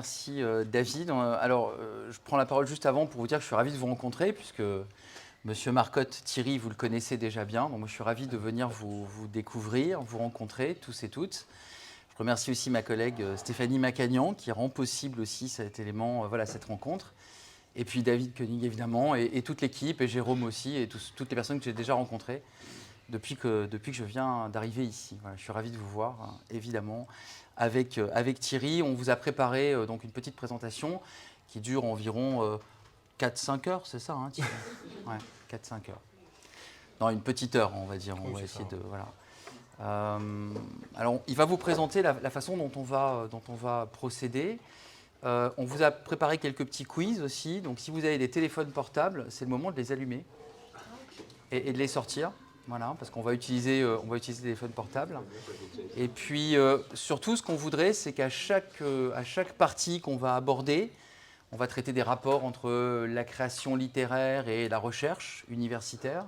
remercie David. Je prends la parole juste avant pour vous dire que je suis ravi de vous rencontrer, puisque Monsieur Marcotte, Thierry, vous le connaissez déjà bien. Donc moi, je suis ravi de venir vous découvrir, vous rencontrer, tous et toutes. Je remercie aussi ma collègue Stéphanie Macagnan, qui rend possible aussi cet élément, cette rencontre. Et puis David Koenig, évidemment, et toute l'équipe, et Jérôme aussi, et toutes les personnes que j'ai déjà rencontrées depuis que je viens d'arriver ici. Voilà, je suis ravi de vous voir, hein, évidemment. Avec Thierry, on vous a préparé donc une petite présentation qui dure environ 4-5 heures, c'est ça, hein, Thierry? Ouais, 4-5 heures. Non, une petite heure, on va dire. On va essayer de... Voilà. Alors, il va vous présenter la façon dont on va procéder. On vous a préparé quelques petits quiz aussi. Donc, si vous avez des téléphones portables, c'est le moment de les allumer et de les sortir. Voilà, parce qu'on va utiliser les téléphones portables. Et puis, surtout, ce qu'on voudrait, c'est qu'à chaque partie qu'on va aborder, on va traiter des rapports entre la création littéraire et la recherche universitaire,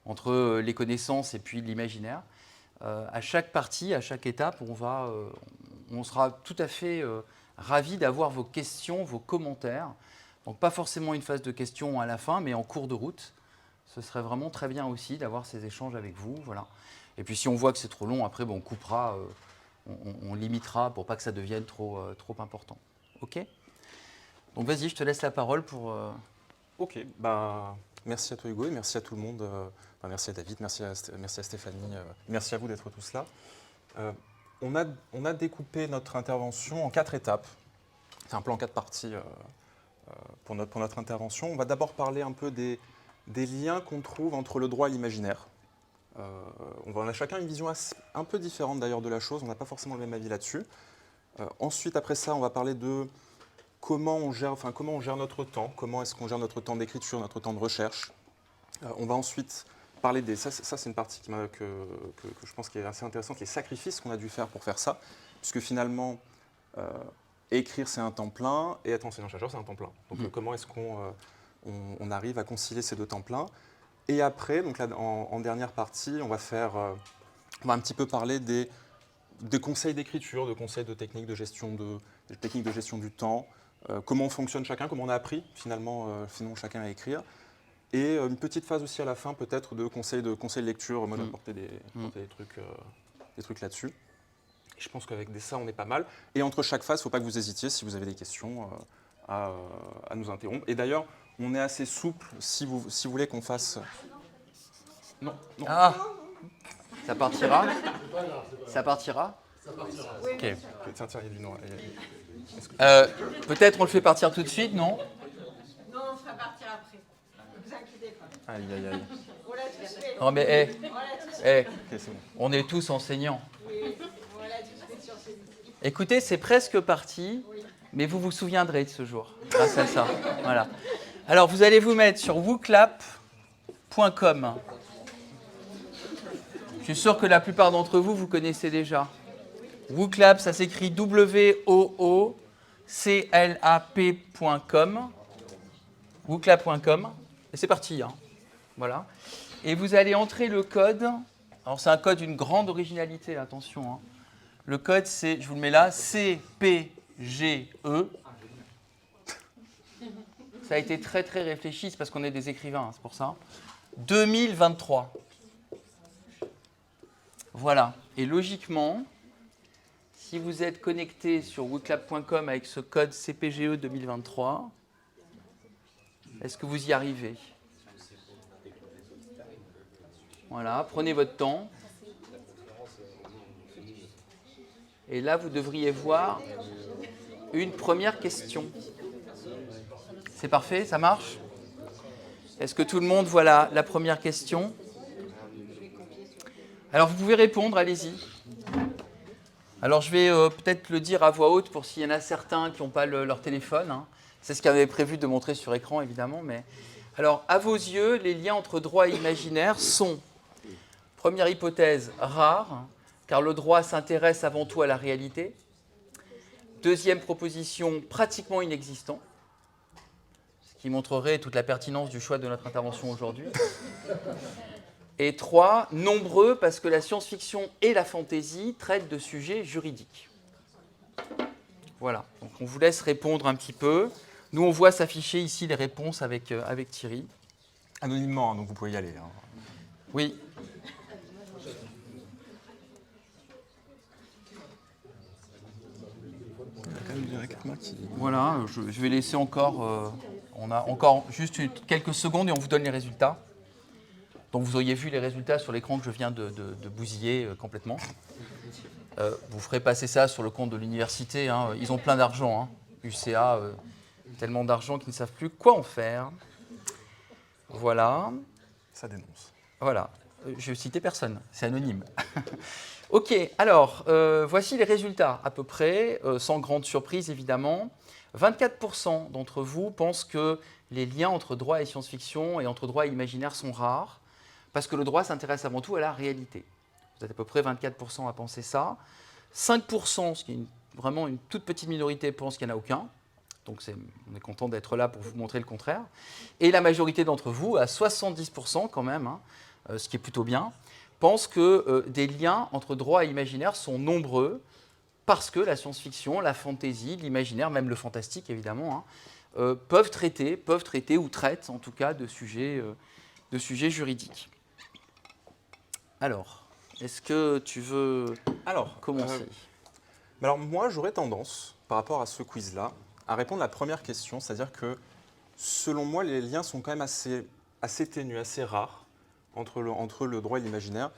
entre les connaissances et puis l'imaginaire. À chaque partie, à chaque étape, on sera tout à fait ravis d'avoir vos questions, vos commentaires. Donc, pas forcément une phase de questions à la fin, mais en cours de route. Ce serait vraiment très bien aussi d'avoir ces échanges avec vous. Voilà. Et puis si on voit que c'est trop long, après on coupera, on limitera pour pas que ça devienne trop important. OK? Donc vas-y, je te laisse la parole pour... OK. Merci à toi Hugo et merci à tout le monde. Merci à David, merci à Stéphanie, merci à vous d'être tous là. On a découpé notre intervention en 4 étapes. C'est un peu en 4 parties pour notre intervention. On va d'abord parler un peu des liens qu'on trouve entre le droit et l'imaginaire. On a chacun une vision un peu différente d'ailleurs de la chose, on n'a pas forcément le même avis là-dessus. Ensuite, après ça, on va parler de comment on gère notre temps, comment est-ce qu'on gère notre temps d'écriture, notre temps de recherche. On va ensuite parler ça c'est une partie que je pense qui est assez intéressante, les sacrifices qu'on a dû faire pour faire ça, puisque finalement, écrire c'est un temps plein et être enseignant-chercheur c'est un temps plein. Donc comment est-ce qu'on arrive à concilier ces 2 temps pleins. Et après, donc là, en dernière partie, on va un petit peu parler des conseils d'écriture, de conseils de techniques de gestion du temps, comment on fonctionne chacun, comment on a appris finalement chacun à écrire. Et une petite phase aussi à la fin peut-être de conseils de lecture, moi d'apporter des trucs là-dessus. Et je pense qu'avec ça, on est pas mal. Et entre chaque phase, il ne faut pas que vous hésitiez si vous avez des questions à nous interrompre. Et d'ailleurs, on est assez souple si vous voulez qu'on fasse... Non. Ah, ça partira? Ça partira? Ok. Tiens, il y a du nom. Peut-être on le fait partir tout de suite, non? Non, on fera partir après. Ne vous inquiétez pas. Aïe. On l'a tous fait. Non mais Okay, c'est bon. On est tous enseignants. Oui, on l'a tous fait sur celui-ci. Écoutez, c'est presque parti, mais vous vous souviendrez de ce jour, grâce à ça. Voilà. Alors, vous allez vous mettre sur wooclap.com. Je suis sûr que la plupart d'entre vous, vous connaissez déjà. Wooclap, ça s'écrit wooclap.com. Wooclap.com. Et c'est parti. Hein. Voilà. Et vous allez entrer le code. Alors, c'est un code d'une grande originalité, attention. Hein. Le code, c'est, je vous le mets là, CPGE. Ça a été très, très réfléchi, c'est parce qu'on est des écrivains, c'est pour ça. 2023. Voilà. Et logiquement, si vous êtes connecté sur wooclap.com avec ce code CPGE 2023, est-ce que vous y arrivez? Voilà, prenez votre temps. Et là, vous devriez voir une première question. C'est parfait, ça marche? Est-ce que tout le monde voit la première question? Alors, vous pouvez répondre, allez-y. Alors, je vais peut-être le dire à voix haute pour s'il y en a certains qui n'ont pas leur téléphone. Hein. C'est ce qu'il avait prévu de montrer sur écran, évidemment. Mais... Alors, à vos yeux, les liens entre droit et imaginaire sont, première hypothèse, rares, car le droit s'intéresse avant tout à la réalité. Deuxième proposition, pratiquement inexistant, ce qui montrerait toute la pertinence du choix de notre intervention aujourd'hui. Et 3, nombreux, parce que la science-fiction et la fantasy traitent de sujets juridiques. Voilà, donc on vous laisse répondre un petit peu. Nous, on voit s'afficher ici les réponses avec Thierry. Anonymement, hein, donc vous pouvez y aller. Hein. Oui. Voilà, je vais laisser encore... on a encore juste quelques secondes et on vous donne les résultats. Donc vous auriez vu les résultats sur l'écran que je viens de bousiller complètement. Vous ferez passer ça sur le compte de l'université. Hein. Ils ont plein d'argent. Hein. UCA, tellement d'argent qu'ils ne savent plus quoi en faire. Voilà. Ça dénonce. Voilà. Je vais citer personne. C'est anonyme. Ok, alors, voici les résultats à peu près, sans grande surprise évidemment. 24% d'entre vous pensent que les liens entre droit et science-fiction et entre droit et imaginaire sont rares, parce que le droit s'intéresse avant tout à la réalité. Vous êtes à peu près 24% à penser ça. 5%, ce qui est vraiment une toute petite minorité, pensent qu'il n'y en a aucun. Donc on est content d'être là pour vous montrer le contraire. Et la majorité d'entre vous, à 70% quand même, hein, ce qui est plutôt bien, pensent que des liens entre droit et imaginaire sont nombreux parce que la science-fiction, la fantasy, l'imaginaire, même le fantastique évidemment, hein, peuvent traiter ou traitent en tout cas de sujets juridiques. Alors, est-ce que tu veux commencer Alors moi, j'aurais tendance, par rapport à ce quiz-là, à répondre à la première question, c'est-à-dire que selon moi, les liens sont quand même assez ténus, assez rares entre le droit et l'imaginaire.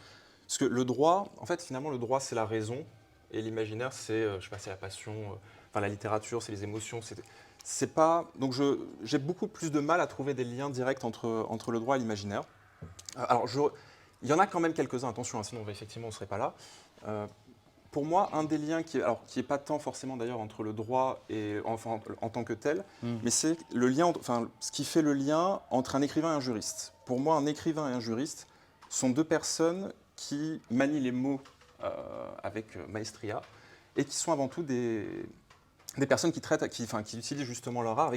Parce que le droit, en fait, finalement, le droit, c'est la raison, et l'imaginaire, c'est, c'est la passion, la littérature, c'est les émotions. C'est pas... Donc j'ai beaucoup plus de mal à trouver des liens directs entre le droit et l'imaginaire. Alors, il y en a quand même quelques-uns, attention, hein, sinon effectivement on ne serait pas là. Pour moi, un des liens qui est pas tant forcément d'ailleurs entre le droit et en tant que tel, mais c'est le lien, ce qui fait le lien entre un écrivain et un juriste. Pour moi, un écrivain et un juriste sont deux personnes qui manient les mots avec maestria et qui sont avant tout des personnes qui utilisent justement leur art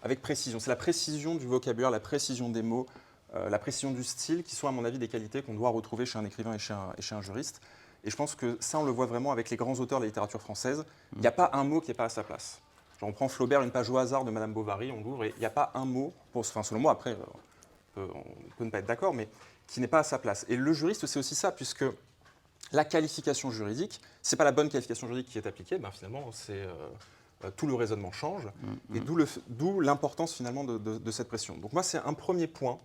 avec précision. C'est la précision du vocabulaire, la précision des mots, la précision du style, qui sont à mon avis des qualités qu'on doit retrouver chez un écrivain et chez un juriste. Et je pense que ça, on le voit vraiment avec les grands auteurs de la littérature française. Il n'y a pas un mot qui n'est pas à sa place. Genre, on prend Flaubert, une page au hasard de Madame Bovary, on l'ouvre, et il n'y a pas un mot, selon moi, après, on peut ne pas être d'accord, mais qui n'est pas à sa place. Et le juriste, c'est aussi ça, puisque la qualification juridique, ce n'est pas la bonne qualification juridique qui est appliquée, finalement, tout le raisonnement change, et d'où l'importance finalement de cette pression. Donc moi, c'est un premier point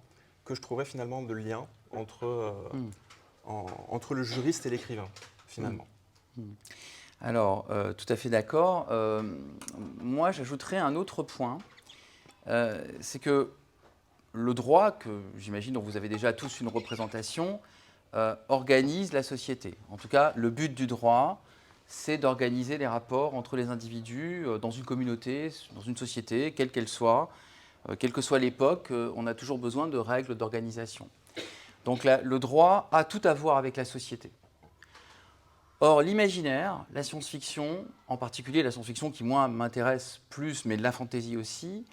que je trouverais finalement de lien entre le juriste et l'écrivain, finalement. Alors, tout à fait d'accord. Moi, j'ajouterais un autre point. C'est que le droit, que j'imagine dont vous avez déjà tous une représentation, organise la société. En tout cas, le but du droit, c'est d'organiser les rapports entre les individus dans une communauté, dans une société, quelle qu'elle soit. Quelle que soit l'époque, on a toujours besoin de règles d'organisation. Donc le droit a tout à voir avec la société. Or, l'imaginaire, la science-fiction, en particulier la science-fiction qui, moi, m'intéresse plus, mais la fantaisie aussi,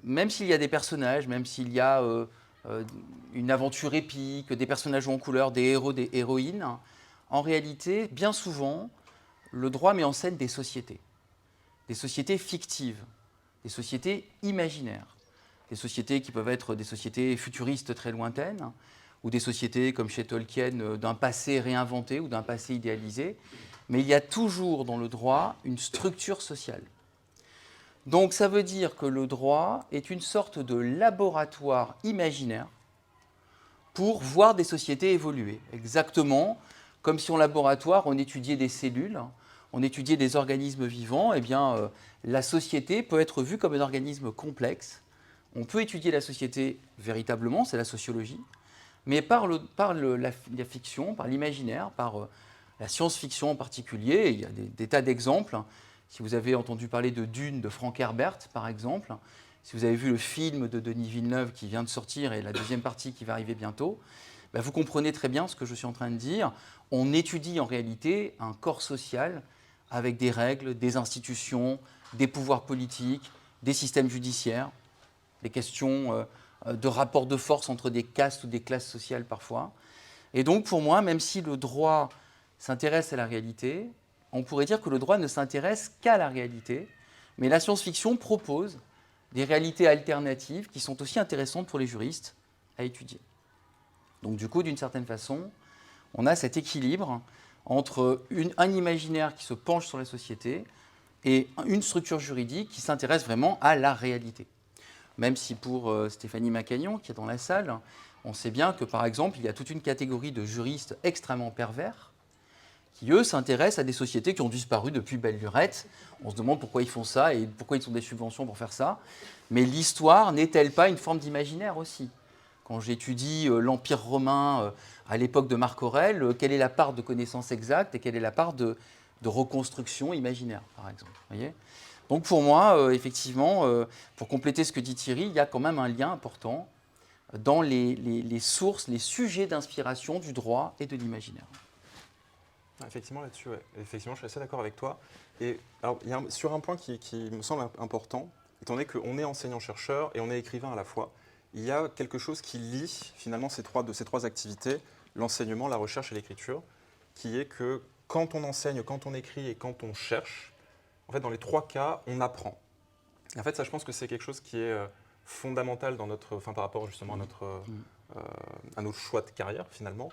même s'il y a des personnages, même s'il y a une aventure épique, des personnages en couleur, des héros, des héroïnes, en réalité, bien souvent, le droit met en scène des sociétés fictives, des sociétés imaginaires, des sociétés qui peuvent être des sociétés futuristes très lointaines, ou des sociétés, comme chez Tolkien, d'un passé réinventé ou d'un passé idéalisé. Mais il y a toujours dans le droit une structure sociale. Donc ça veut dire que le droit est une sorte de laboratoire imaginaire pour voir des sociétés évoluer. Exactement comme si en laboratoire on étudiait des cellules, on étudiait des organismes vivants, eh bien la société peut être vue comme un organisme complexe. On peut étudier la société véritablement, c'est la sociologie, mais par la fiction, par l'imaginaire, par la science-fiction en particulier. Il y a des tas d'exemples. Si vous avez entendu parler de Dune de Frank Herbert, par exemple, si vous avez vu le film de Denis Villeneuve qui vient de sortir et la deuxième partie qui va arriver bientôt, vous comprenez très bien ce que je suis en train de dire. On étudie en réalité un corps social avec des règles, des institutions, des pouvoirs politiques, des systèmes judiciaires, des questions de rapport de force entre des castes ou des classes sociales parfois. Et donc pour moi, même si le droit s'intéresse à la réalité, on pourrait dire que le droit ne s'intéresse qu'à la réalité, mais la science-fiction propose des réalités alternatives qui sont aussi intéressantes pour les juristes à étudier. Donc du coup, d'une certaine façon, on a cet équilibre entre un imaginaire qui se penche sur la société et une structure juridique qui s'intéresse vraiment à la réalité. Même si pour Stéphanie Macagnon, qui est dans la salle, on sait bien que, par exemple, il y a toute une catégorie de juristes extrêmement pervers qui, eux, s'intéressent à des sociétés qui ont disparu depuis belle lurette. On se demande pourquoi ils font ça et pourquoi ils ont des subventions pour faire ça. Mais l'histoire n'est-elle pas une forme d'imaginaire aussi ? Quand j'étudie l'Empire romain à l'époque de Marc Aurèle, quelle est la part de connaissance exacte et quelle est la part de reconstruction imaginaire, par exemple. Voyez ? Donc pour moi, effectivement, pour compléter ce que dit Thierry, il y a quand même un lien important dans les sources, les sujets d'inspiration du droit et de l'imaginaire. Effectivement, là-dessus, ouais. Effectivement, je suis assez d'accord avec toi. Et alors, il y a sur un point qui me semble important, étant donné qu'on est enseignant-chercheur et on est écrivain à la fois, il y a quelque chose qui lie finalement ces trois activités, l'enseignement, la recherche et l'écriture, qui est que quand on enseigne, quand on écrit et quand on cherche, en fait, dans les trois cas, on apprend. Et en fait, ça, je pense que c'est quelque chose qui est fondamental dans par rapport justement à notre choix de carrière, finalement,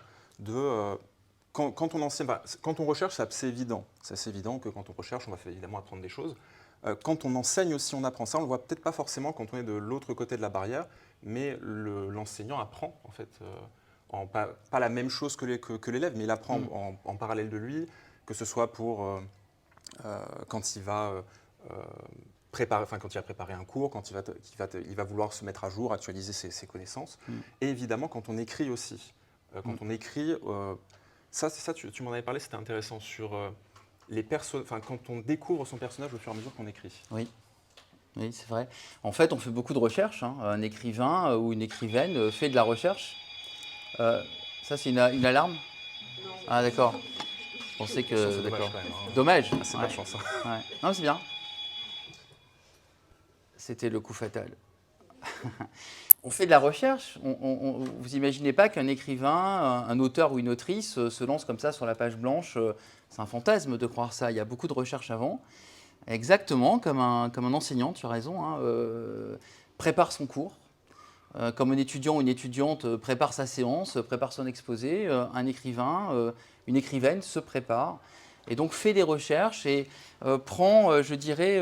quand on enseigne, quand on recherche, c'est évident. C'est assez évident que quand on recherche, on va évidemment apprendre des choses. Quand on enseigne aussi, on apprend ça. On ne le voit peut-être pas forcément quand on est de l'autre côté de la barrière, mais l'enseignant apprend, en fait, pas la même chose que l'élève, mais il apprend en parallèle de lui, que ce soit pour quand il va quand il va préparer un cours, quand il va vouloir se mettre à jour, actualiser ses connaissances. Et évidemment, quand on écrit aussi. Quand on écrit, tu m'en avais parlé, c'était intéressant, sur quand on découvre son personnage au fur et à mesure qu'on écrit. Oui, c'est vrai. En fait, on fait beaucoup de recherches. Un écrivain ou une écrivaine fait de la recherche. Ça, c'est une alarme ? Non. Ah, d'accord. Je pensais que... C'est dommage d'accord. quand même. Hein. Dommage. Ah, c'est pas de chance. Hein. Ouais. Non, c'est bien. C'était le coup fatal. On fait de la recherche. Vous imaginez pas qu'un écrivain, un auteur ou une autrice se lance comme ça sur la page blanche. C'est un fantasme de croire ça. Il y a beaucoup de recherches avant. Exactement, comme un enseignant, tu as raison, prépare son cours. Comme un étudiant ou une étudiante prépare sa séance, prépare son exposé, un écrivain, une écrivaine se prépare et donc fait des recherches et prend, je dirais,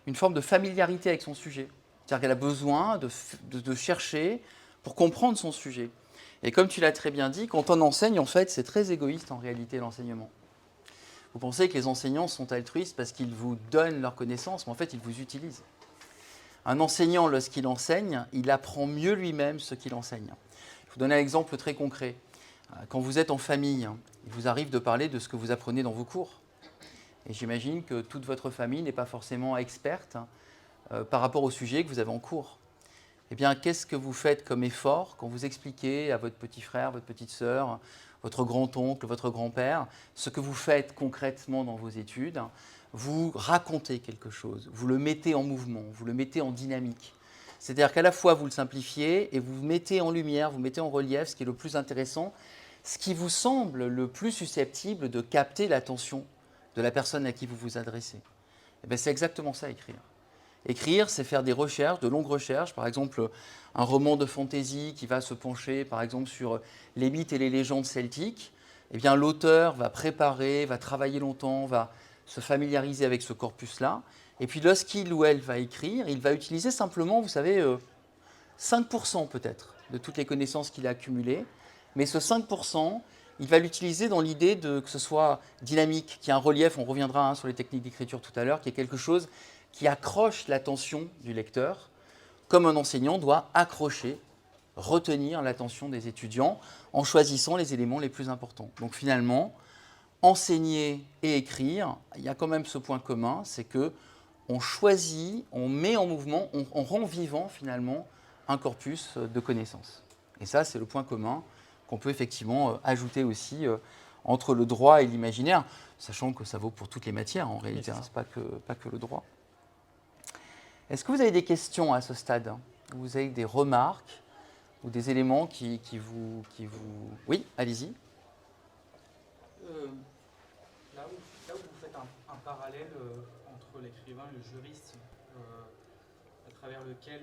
une forme de familiarité avec son sujet. C'est-à-dire qu'elle a besoin de chercher pour comprendre son sujet. Et comme tu l'as très bien dit, quand on enseigne, en fait, c'est très égoïste en réalité l'enseignement. Vous pensez que les enseignants sont altruistes parce qu'ils vous donnent leurs connaissances, mais en fait, ils vous utilisent. Un enseignant, lorsqu'il enseigne, il apprend mieux lui-même ce qu'il enseigne. Je vais vous donner un exemple très concret. Quand vous êtes en famille, il vous arrive de parler de ce que vous apprenez dans vos cours. Et j'imagine que toute votre famille n'est pas forcément experte par rapport au sujet que vous avez en cours. Eh bien, qu'est-ce que vous faites comme effort quand vous expliquez à votre petit frère, votre petite sœur, votre grand-oncle, votre grand-père, ce que vous faites concrètement dans vos études? Vous racontez quelque chose, vous le mettez en mouvement, vous le mettez en dynamique. C'est-à-dire qu'à la fois vous le simplifiez et vous mettez en lumière, vous mettez en relief ce qui est le plus intéressant, ce qui vous semble le plus susceptible de capter l'attention de la personne à qui vous vous adressez. Eh bien, c'est exactement ça, écrire. Écrire, c'est faire des recherches, de longues recherches, par exemple un roman de fantaisie qui va se pencher par exemple sur les mythes et les légendes celtiques. Eh bien, l'auteur va préparer, va travailler longtemps, va se familiariser avec ce corpus-là. Et puis lorsqu'il ou elle va écrire, il va utiliser simplement, vous savez, 5% peut-être de toutes les connaissances qu'il a accumulées. Mais ce 5%, il va l'utiliser dans l'idée que ce soit dynamique, qu'il y ait un relief, on reviendra sur les techniques d'écriture tout à l'heure, qu'il y ait quelque chose qui accroche l'attention du lecteur, comme un enseignant doit accrocher, retenir l'attention des étudiants en choisissant les éléments les plus importants. Donc finalement, enseigner et écrire, il y a quand même ce point commun, c'est que on choisit, on met en mouvement, on rend vivant finalement un corpus de connaissances. Et ça, c'est le point commun qu'on peut effectivement ajouter aussi entre le droit et l'imaginaire, sachant que ça vaut pour toutes les matières en réalité, c'est pas que le droit. Est-ce que vous avez des questions à ce stade? Vous avez des remarques ou des éléments qui vous... Oui, allez-y. Là où vous faites un parallèle entre l'écrivain et le juriste, à travers lequel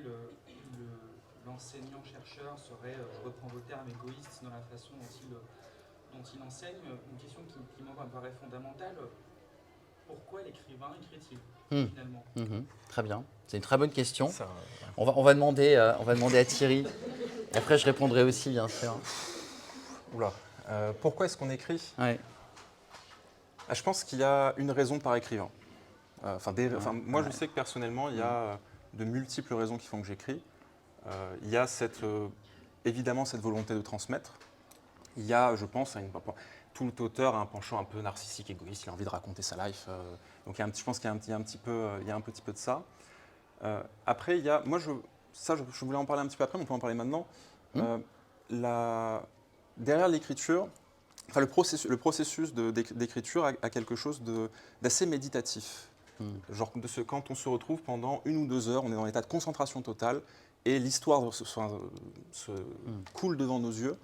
l'enseignant-chercheur serait, je reprends vos termes, égoïste dans la façon dont il enseigne. Une question qui moi me paraît fondamentale, pourquoi l'écrivain écrit-il finalement? Très bien, c'est une très bonne question. Ça, On va demander à Thierry. Après, je répondrai aussi, bien sûr. Oula. Pourquoi est-ce qu'on écrit? Ouais. Je pense qu'il y a une raison par écrivain. Moi, je sais que personnellement, il y a de multiples raisons qui font que j'écris. Il y a évidemment cette volonté de transmettre. Il y a, je pense, tout auteur a un penchant un peu narcissique, égoïste. Il a envie de raconter sa life. Donc, je pense qu'il y a un petit peu de ça. Après, il y a, je voulais en parler un petit peu après, mais on peut en parler maintenant. Derrière l'écriture, le processus d'écriture a quelque chose d'assez méditatif. Genre quand on se retrouve pendant 1 ou 2 heures, on est dans l'état de concentration totale et l'histoire se coule devant nos yeux.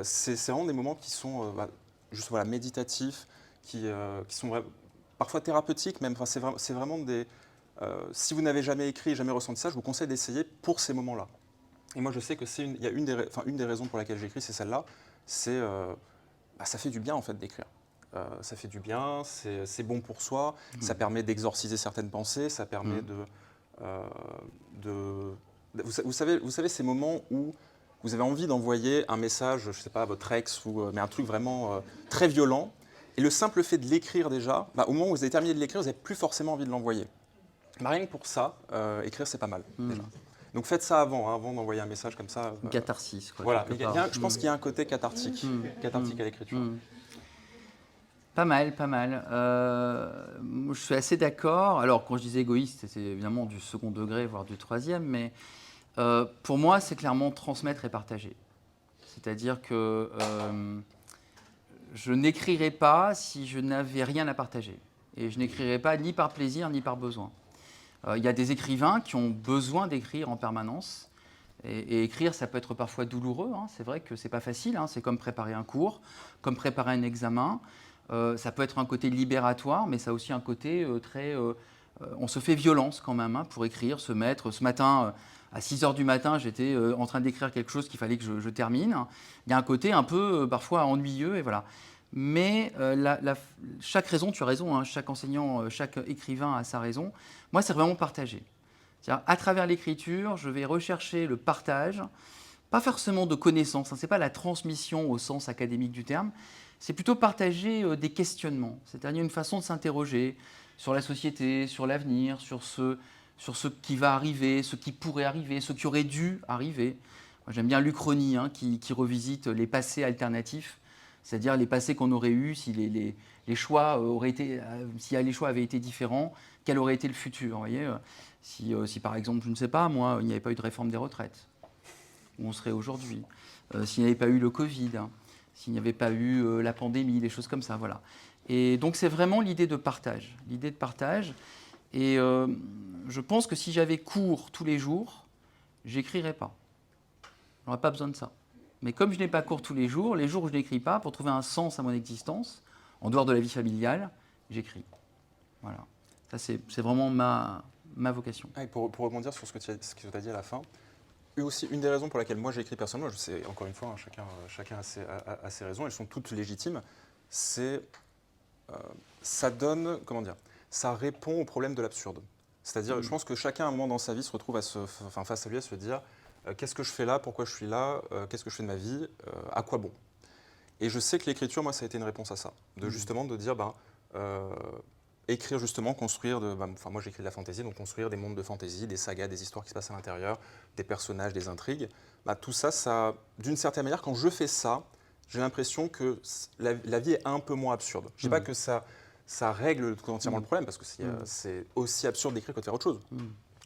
C'est vraiment des moments qui sont juste méditatifs, qui sont parfois thérapeutiques même. Enfin, c'est vraiment des... si vous n'avez jamais écrit, jamais ressenti ça, je vous conseille d'essayer pour ces moments-là. Et moi, je sais que il y a une des raisons pour laquelle j'écris, c'est celle-là. C'est ça fait du bien en fait d'écrire. Ça fait du bien, c'est bon pour soi, ça permet d'exorciser certaines pensées, ça permet vous savez ces moments où vous avez envie d'envoyer un message, je ne sais pas, à votre ex, mais un truc vraiment très violent, et le simple fait de l'écrire déjà, au moment où vous avez terminé de l'écrire, vous n'avez plus forcément envie de l'envoyer. Rien que pour ça, écrire c'est pas mal déjà. Donc faites ça avant d'envoyer un message comme ça. Une catharsis, quoi. Voilà, je pense qu'il y a un côté cathartique à l'écriture. Pas mal. Je suis assez d'accord. Alors, quand je disais égoïste, c'est évidemment du second degré, voire du troisième, mais pour moi, c'est clairement transmettre et partager. C'est-à-dire que je n'écrirais pas si je n'avais rien à partager. Et je n'écrirais pas ni par plaisir, ni par besoin. Il y a des écrivains qui ont besoin d'écrire en permanence. Et écrire, ça peut être parfois douloureux. C'est vrai que c'est pas facile. C'est comme préparer un cours, comme préparer un examen. Ça peut être un côté libératoire, mais ça a aussi un côté très... on se fait violence quand même pour écrire, se mettre. Ce matin, à 6h du matin, j'étais en train d'écrire quelque chose qu'il fallait que je termine. Il y a un côté un peu parfois ennuyeux, et voilà. Mais chaque raison, tu as raison, chaque enseignant, chaque écrivain a sa raison. Moi, c'est vraiment partager. C'est-à-dire, à travers l'écriture, je vais rechercher le partage, pas forcément de connaissances, ce n'est pas la transmission au sens académique du terme, c'est plutôt partager des questionnements, c'est-à-dire une façon de s'interroger sur la société, sur l'avenir, sur ce qui va arriver, ce qui pourrait arriver, ce qui aurait dû arriver. Moi, j'aime bien l'Uchronie qui revisite les passés alternatifs, c'est-à-dire les passés qu'on aurait eus si les choix avaient été différents, quel aurait été le futur, vous voyez, si par exemple, je ne sais pas, moi, il n'y avait pas eu de réforme des retraites, où on serait aujourd'hui, s'il n'y avait pas eu le Covid, s'il n'y avait pas eu la pandémie, des choses comme ça, voilà. Et donc c'est vraiment l'idée de partage, Et je pense que si j'avais cours tous les jours, j'écrirais pas. Je n'aurais pas besoin de ça. Mais comme je n'ai pas cours tous les jours où je n'écris pas, pour trouver un sens à mon existence, en dehors de la vie familiale, j'écris. Voilà. Ça, c'est vraiment ma vocation. Et pour rebondir sur ce que tu as dit à la fin, aussi une des raisons pour laquelle moi j'écris personnellement, je sais encore une fois, chacun a ses raisons, elles sont toutes légitimes, c'est ça donne, ça répond au problème de l'absurde. C'est-à-dire, je pense que chacun à un moment dans sa vie se retrouve face à lui à se dire qu'est-ce que je fais là, pourquoi je suis là, qu'est-ce que je fais de ma vie, à quoi bon. Et je sais que l'écriture, moi, ça a été une réponse à ça, justement de dire écrire justement, construire, moi j'écris de la fantaisie, donc construire des mondes de fantaisie, des sagas, des histoires qui se passent à l'intérieur, des personnages, des intrigues. Tout ça, d'une certaine manière, quand je fais ça, j'ai l'impression que la vie est un peu moins absurde. Je ne dis pas que ça règle entièrement le problème, parce que c'est aussi absurde d'écrire que de faire autre chose.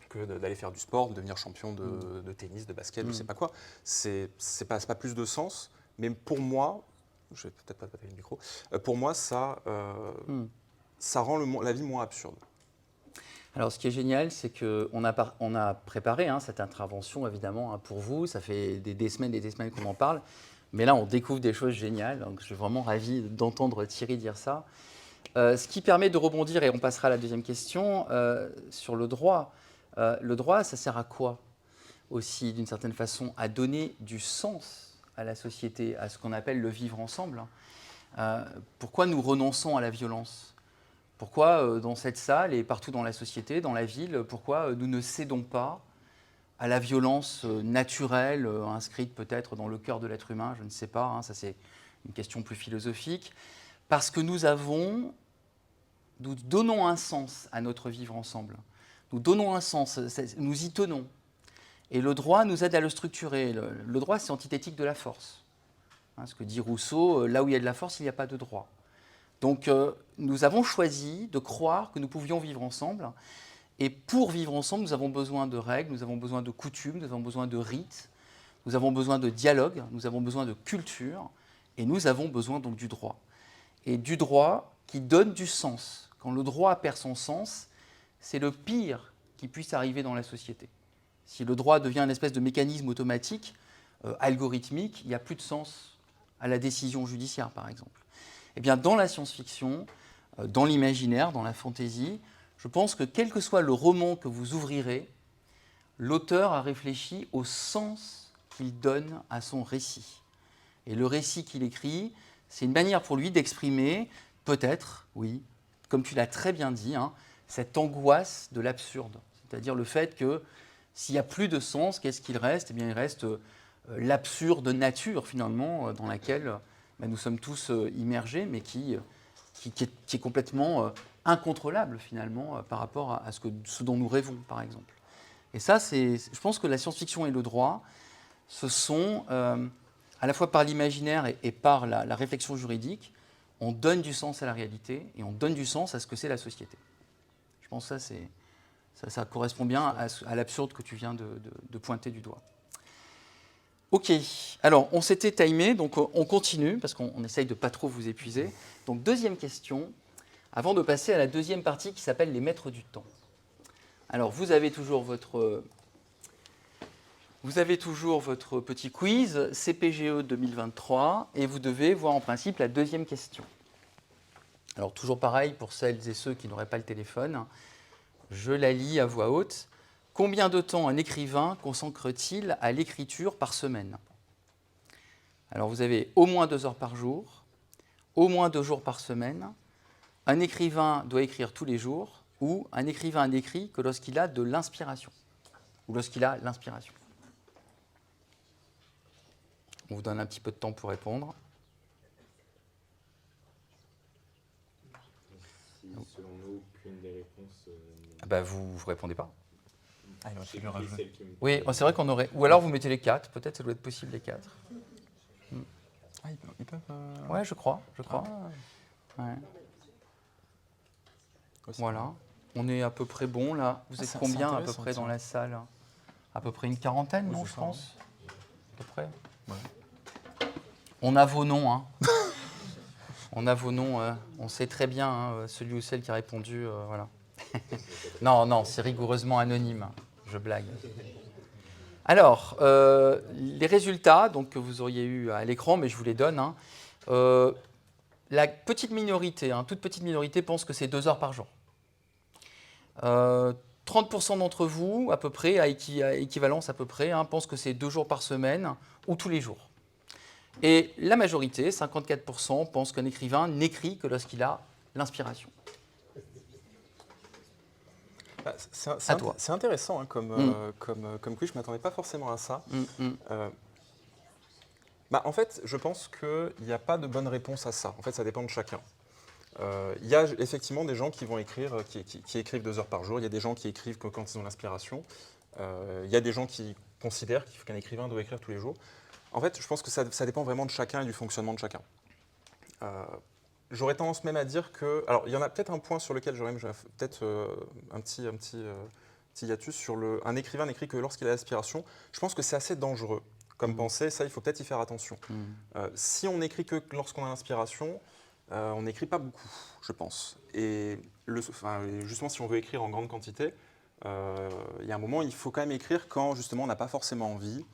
Que d'aller faire du sport, de devenir champion de tennis, de basket, je ne sais pas quoi. C'est pas plus de sens, mais pour moi, je vais peut-être pas taper le micro, pour moi, ça rend la vie moins absurde. Alors, ce qui est génial, c'est qu'on a préparé cette intervention, évidemment, pour vous. Ça fait des semaines et des semaines qu'on en parle. Mais là, on découvre des choses géniales. Donc, je suis vraiment ravi d'entendre Thierry dire ça. Ce qui permet de rebondir, et on passera à la deuxième question, sur le droit. Le droit, ça sert à quoi aussi, d'une certaine façon, à donner du sens à la société, à ce qu'on appelle le vivre ensemble. Pourquoi nous renonçons à la violence? Pourquoi, dans cette salle et partout dans la société, dans la ville, pourquoi nous ne cédons pas à la violence naturelle, inscrite peut-être dans le cœur de l'être humain? Je ne sais pas, hein, ça c'est une question plus philosophique. Parce que nous donnons un sens à notre vivre ensemble. Nous donnons un sens, nous y tenons. Et le droit nous aide à le structurer. Le droit, c'est antithétique de la force. Hein, ce que dit Rousseau, là où il y a de la force, il n'y a pas de droit. Donc nous avons choisi de croire que nous pouvions vivre ensemble. Et pour vivre ensemble, nous avons besoin de règles, nous avons besoin de coutumes, nous avons besoin de rites, nous avons besoin de dialogue, nous avons besoin de culture, et nous avons besoin donc du droit. Et du droit qui donne du sens. Quand le droit perd son sens, c'est le pire qui puisse arriver dans la société. Si le droit devient une espèce de mécanisme automatique, algorithmique, il n'y a plus de sens à la décision judiciaire, par exemple. Eh bien, dans la science-fiction, dans l'imaginaire, dans la fantaisie, je pense que quel que soit le roman que vous ouvrirez, l'auteur a réfléchi au sens qu'il donne à son récit. Et le récit qu'il écrit, c'est une manière pour lui d'exprimer, peut-être, oui, comme tu l'as très bien dit, hein, cette angoisse de l'absurde. C'est-à-dire le fait que s'il n'y a plus de sens, qu'est-ce qu'il reste? Eh bien, il reste l'absurde nature, finalement, dans laquelle nous sommes tous immergés, mais qui est complètement incontrôlable, finalement, par rapport à ce dont nous rêvons, par exemple. Et ça, je pense que la science-fiction et le droit, ce sont, à la fois par l'imaginaire et par la réflexion juridique, on donne du sens à la réalité et on donne du sens à ce que c'est la société. Je pense que ça correspond bien à l'absurde que tu viens de pointer du doigt. Ok, alors on s'était timé, donc on continue, parce qu'on essaye de ne pas trop vous épuiser. Donc deuxième question, avant de passer à la deuxième partie qui s'appelle les maîtres du temps. Alors vous avez toujours votre petit quiz CPGE 2023 et vous devez voir en principe la deuxième question. Alors toujours pareil pour celles et ceux qui n'auraient pas le téléphone, je la lis à voix haute. Combien de temps un écrivain consacre-t-il à l'écriture par semaine? Alors vous avez au moins 2 heures par jour, au moins 2 jours par semaine. Un écrivain doit écrire tous les jours ou un écrivain n'écrit que lorsqu'il a de l'inspiration ou lorsqu'il a l'inspiration. On vous donne un petit peu de temps pour répondre. Si, selon nous, aucune des réponses. Vous ne répondez pas. Ah, il aurait fallu rajouter. Oui, c'est vrai qu'on aurait. Ou alors vous mettez les 4, peut-être ça doit être possible les 4. Ah, ils peuvent. Ouais, je crois. Ah. Ouais. Aussi. Voilà. On est à peu près bon là. Vous êtes c'est combien à peu intéressant, près dans ça. la salle? À peu près une quarantaine, Oui, non, c'est je ça, pense. À peu près. Ouais. On a vos noms, hein. On a vos noms. On sait très bien celui ou celle qui a répondu. Voilà. Non, c'est rigoureusement anonyme. Je blague. Alors, les résultats donc, que vous auriez eu à l'écran, mais je vous les donne. Hein. La petite minorité, toute petite minorité, pense que c'est 2 heures par jour. 30% d'entre vous, à peu près, à équivalence à peu près, pensent que c'est 2 jours par semaine ou tous les jours. Et la majorité, 54%, pensent qu'un écrivain n'écrit que lorsqu'il a l'inspiration. C'est intéressant comme quiz, je ne m'attendais pas forcément à ça. En fait, je pense qu'il n'y a pas de bonne réponse à ça. En fait, ça dépend de chacun. Il y a effectivement des gens qui vont écrire, qui écrivent 2 heures par jour. Il y a des gens qui écrivent que quand ils ont l'inspiration. Il y a des gens qui considèrent qu'un écrivain doit écrire tous les jours. En fait, je pense que ça dépend vraiment de chacun et du fonctionnement de chacun. J'aurais tendance même à dire que... Alors, il y en a peut-être un point sur lequel j'aurais peut-être un petit hiatus sur un écrivain n'écrit que lorsqu'il a l'inspiration. Je pense que c'est assez dangereux comme pensée. Ça, il faut peut-être y faire attention. Si on n'écrit que lorsqu'on a l'inspiration, on n'écrit pas beaucoup, je pense. Et justement, si on veut écrire en grande quantité, il y a un moment, il faut quand même écrire quand, justement, on n'a pas forcément envie,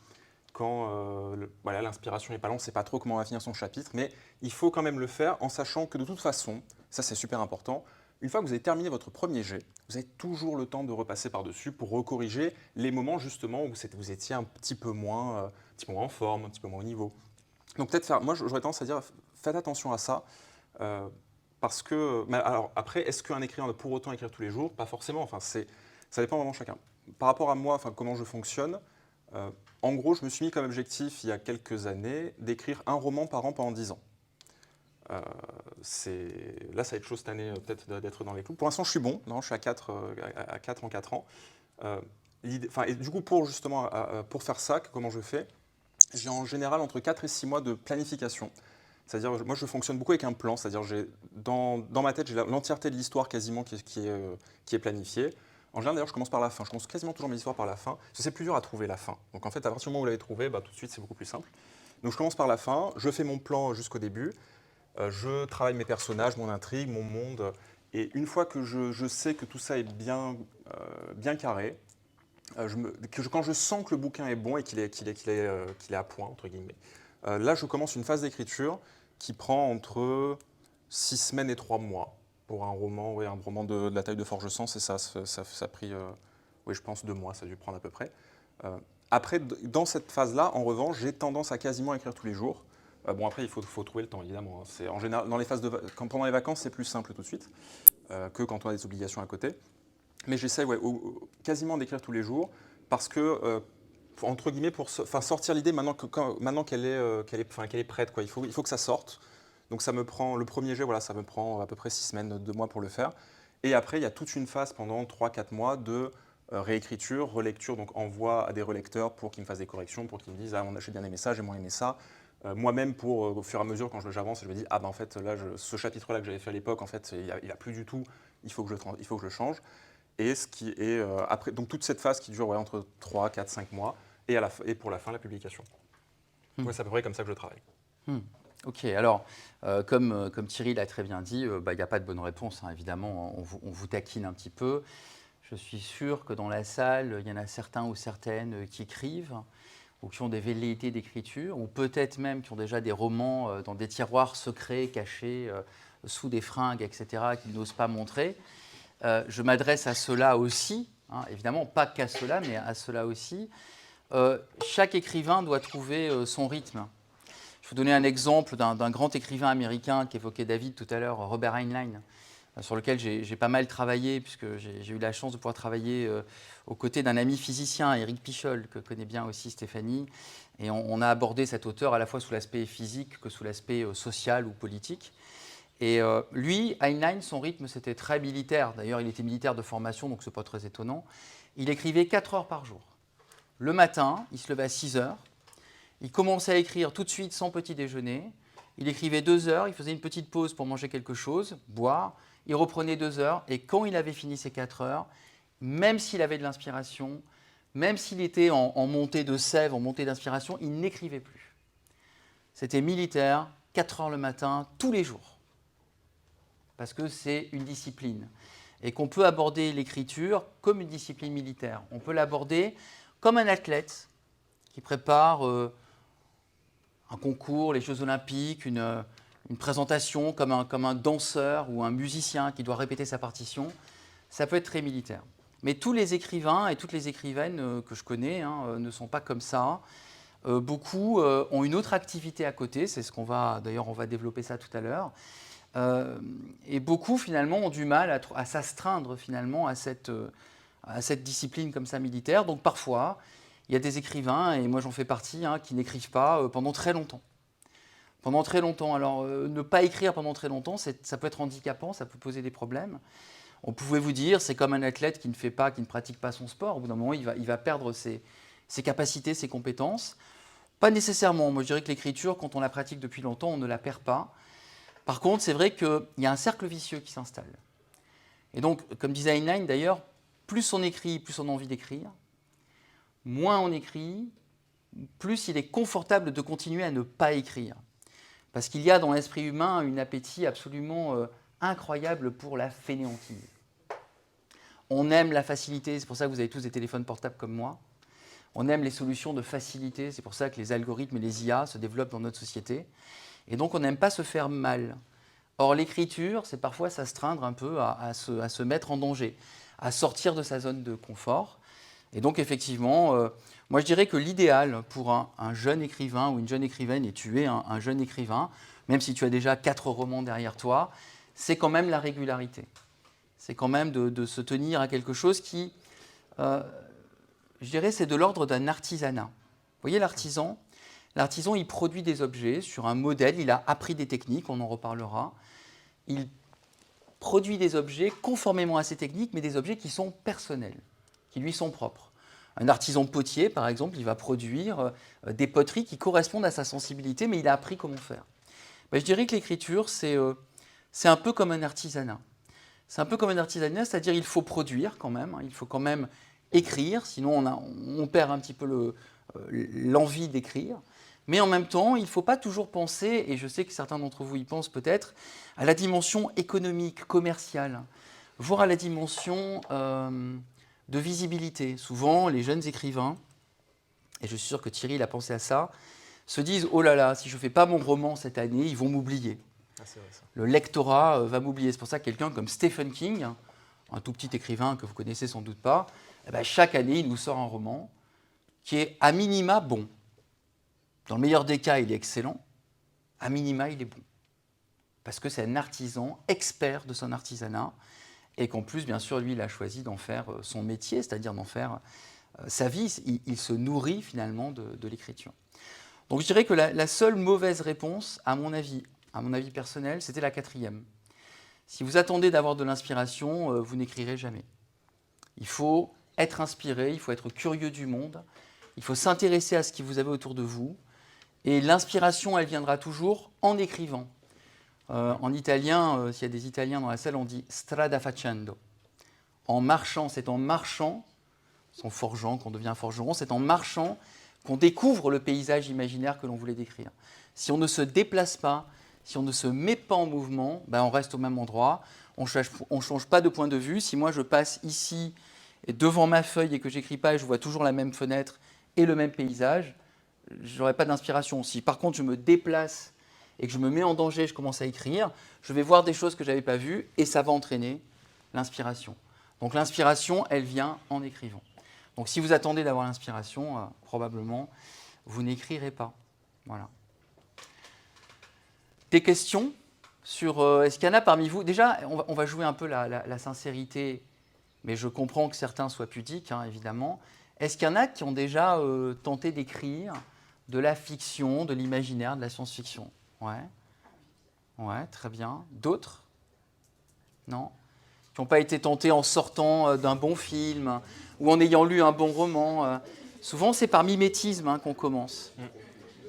quand voilà, l'inspiration n'est pas là, on ne sait pas trop comment on va finir son chapitre, mais il faut quand même le faire en sachant que de toute façon, ça c'est super important, une fois que vous avez terminé votre premier jet, vous avez toujours le temps de repasser par-dessus pour recorriger les moments justement où vous étiez un petit peu moins en forme, un petit peu moins au niveau. Donc peut-être faire, moi j'aurais tendance à dire, faites attention à ça, parce que, mais alors après, est-ce qu'un écrivain doit pour autant écrire tous les jours? Pas forcément, enfin, ça dépend vraiment de chacun. Par rapport à moi, enfin, comment je fonctionne, en gros, je me suis mis comme objectif il y a quelques années d'écrire un roman par an pendant 10 ans. Là, ça va être chaud cette année peut-être d'être dans les clous. Pour l'instant, je suis bon, non, je suis à 4 en 4 ans. Et du coup, pour faire ça, comment je fais? J'ai en général entre 4 et 6 mois de planification. C'est-à-dire, moi, je fonctionne beaucoup avec un plan. C'est-à-dire, dans ma tête, j'ai l'entièreté de l'histoire quasiment qui est planifiée. En général, d'ailleurs, je commence par la fin. Je commence quasiment toujours mes histoires par la fin. Parce que c'est plus dur à trouver la fin. Donc, en fait, à partir du moment où vous l'avez trouvé, tout de suite, c'est beaucoup plus simple. Donc, je commence par la fin. Je fais mon plan jusqu'au début. Je travaille mes personnages, mon intrigue, mon monde. Et une fois que je sais que tout ça est bien carré, quand je sens que le bouquin est bon et qu'il est à point, entre guillemets, là, je commence une phase d'écriture qui prend entre 6 semaines et 3 mois pour un roman, un roman de la taille de Forge Sens, et ça a pris, je pense, 2 mois, ça a dû prendre à peu près. Après, dans cette phase-là, en revanche, j'ai tendance à quasiment écrire tous les jours. Bon, après, il faut trouver le temps, évidemment. C'est, en général, dans les phases pendant les vacances, c'est plus simple tout de suite que quand on a des obligations à côté. Mais j'essaie quasiment d'écrire tous les jours parce que, entre guillemets, pour sortir l'idée maintenant qu'elle est prête, quoi. Il faut que ça sorte. Donc ça me prend, le premier jet, voilà, ça me prend à peu près 6 semaines, 2 mois pour le faire. Et après, il y a toute une phase pendant 3-4 mois de réécriture, relecture, donc envoi à des relecteurs pour qu'ils me fassent des corrections, pour qu'ils me disent « Ah, j'ai bien aimé ça, j'ai moins aimé ça ». Moi-même, au fur et à mesure, quand j'avance, je me dis « Ah ben en fait, là, ce chapitre-là que j'avais fait à l'époque, en fait, il a plus du tout, il faut que je le change ». Et ce qui est après, donc toute cette phase qui dure entre 3, 4, 5 mois, et pour la fin, la publication. Ouais, c'est à peu près comme ça que je travaille. Ok, alors, comme Thierry l'a très bien dit, il n'y a pas de bonne réponse, hein, évidemment, on vous taquine un petit peu. Je suis sûr que dans la salle, il y en a certains ou certaines qui écrivent, ou qui ont des velléités d'écriture, ou peut-être même qui ont déjà des romans dans des tiroirs secrets, cachés, sous des fringues, etc., qu'ils n'osent pas montrer. Je m'adresse à ceux-là aussi, hein, évidemment, pas qu'à ceux-là, mais à ceux-là aussi. Chaque écrivain doit trouver son rythme. Je vais vous donner un exemple d'un grand écrivain américain qu'évoquait David tout à l'heure, Robert Heinlein, sur lequel j'ai pas mal travaillé, puisque j'ai eu la chance de pouvoir travailler aux côtés d'un ami physicien, Éric Pichol, que connaît bien aussi Stéphanie. Et on a abordé cet auteur à la fois sous l'aspect physique que sous l'aspect social ou politique. Et lui, Heinlein, son rythme, c'était très militaire. D'ailleurs, il était militaire de formation, donc ce n'est pas très étonnant. Il écrivait 4 heures par jour. Le matin, il se levait à 6 heures. Il commençait à écrire tout de suite sans petit déjeuner. Il écrivait 2 heures, il faisait une petite pause pour manger quelque chose, boire. Il reprenait 2 heures. Et quand il avait fini ses 4 heures, même s'il avait de l'inspiration, même s'il était en montée de sève, en montée d'inspiration, il n'écrivait plus. C'était militaire, 4 heures le matin, tous les jours. Parce que c'est une discipline. Et qu'on peut aborder l'écriture comme une discipline militaire. On peut l'aborder comme un athlète qui prépare un concours, les Jeux Olympiques, une présentation, comme un danseur ou un musicien qui doit répéter sa partition. Ça peut être très militaire. Mais tous les écrivains et toutes les écrivaines que je connais ne sont pas comme ça. Beaucoup ont une autre activité à côté, c'est ce qu'on va, d'ailleurs on va développer ça tout à l'heure. Et beaucoup finalement ont du mal à s'astreindre finalement à cette discipline comme ça militaire. Donc parfois, il y a des écrivains, et moi j'en fais partie, qui n'écrivent pas pendant très longtemps. Pendant très longtemps. Alors ne pas écrire pendant très longtemps, ça peut être handicapant, ça peut poser des problèmes. On pouvait vous dire, c'est comme un athlète qui ne pratique pas son sport. Au bout d'un moment, il va perdre ses capacités, ses compétences. Pas nécessairement. Moi je dirais que l'écriture, quand on la pratique depuis longtemps, on ne la perd pas. Par contre, c'est vrai qu'il y a un cercle vicieux qui s'installe. Et donc, comme disait Heinlein d'ailleurs, plus on écrit, plus on a envie d'écrire. Moins on écrit, plus il est confortable de continuer à ne pas écrire. Parce qu'il y a dans l'esprit humain un appétit absolument incroyable pour la fainéantise. On aime la facilité, c'est pour ça que vous avez tous des téléphones portables comme moi. On aime les solutions de facilité. C'est pour ça que les algorithmes et les IA se développent dans notre société. Et donc, on n'aime pas se faire mal. Or, l'écriture, c'est parfois s'astreindre un peu à se mettre en danger, à sortir de sa zone de confort. Et donc, effectivement, moi, je dirais que l'idéal pour un jeune écrivain ou une jeune écrivaine, et tu es un jeune écrivain, même si tu as déjà 4 romans derrière toi, c'est quand même la régularité. C'est quand même de se tenir à quelque chose qui, je dirais, c'est de l'ordre d'un artisanat. Vous voyez, l'artisan, il produit des objets sur un modèle, il a appris des techniques, on en reparlera. Il produit des objets conformément à ces techniques, mais des objets qui sont personnels, qui lui sont propres. Un artisan potier, par exemple, il va produire des poteries qui correspondent à sa sensibilité, mais il a appris comment faire. Ben, je dirais que l'écriture, c'est un peu comme un artisanat. C'est un peu comme un artisanat, c'est-à-dire qu'il faut produire quand même, hein, il faut quand même écrire, sinon on perd un petit peu l'envie d'écrire. Mais en même temps, il ne faut pas toujours penser, et je sais que certains d'entre vous y pensent peut-être, à la dimension économique, commerciale, voire à la dimension de visibilité. Souvent, les jeunes écrivains, et je suis sûr que Thierry il a pensé à ça, se disent « Oh là là, si je ne fais pas mon roman cette année, ils vont m'oublier. Ah, c'est vrai, ça. Le lectorat va m'oublier. » C'est pour ça que quelqu'un comme Stephen King, un tout petit écrivain que vous connaissez sans doute pas, eh ben, chaque année, il nous sort un roman qui est à minima bon. Dans le meilleur des cas, il est excellent. À minima, il est bon. Parce que c'est un artisan expert de son artisanat et qu'en plus, bien sûr, lui, il a choisi d'en faire son métier, c'est-à-dire d'en faire sa vie. Il se nourrit finalement de l'écriture. Donc je dirais que la seule mauvaise réponse, à mon avis personnel, c'était la 4e. Si vous attendez d'avoir de l'inspiration, vous n'écrirez jamais. Il faut être inspiré, il faut être curieux du monde, il faut s'intéresser à ce que vous avez autour de vous. Et l'inspiration, elle viendra toujours en écrivant. En italien, s'il y a des Italiens dans la salle, on dit strada facendo. En marchant, c'est en marchant, sans forgeant qu'on devient forgeron, c'est en marchant qu'on découvre le paysage imaginaire que l'on voulait décrire. Si on ne se déplace pas, si on ne se met pas en mouvement, ben on reste au même endroit, on ne change pas de point de vue. Si moi je passe ici et devant ma feuille et que j'écris pas et je vois toujours la même fenêtre et le même paysage, je n'aurai pas d'inspiration. Si par contre je me déplace et que je me mets en danger, je commence à écrire, je vais voir des choses que je n'avais pas vues et ça va entraîner l'inspiration. Donc l'inspiration, elle vient en écrivant. Donc si vous attendez d'avoir l'inspiration, probablement, vous n'écrirez pas. Voilà. Des questions sur... est-ce qu'il y en a parmi vous? Déjà, on va jouer un peu la sincérité, mais je comprends que certains soient pudiques, hein, évidemment. Est-ce qu'il y en a qui ont déjà tenté d'écrire de la fiction, de l'imaginaire, de la science-fiction? Ouais. Ouais, très bien. D'autres? Non? Qui n'ont pas été tentés en sortant d'un bon film ou en ayant lu un bon roman. Souvent, c'est par mimétisme hein, qu'on commence.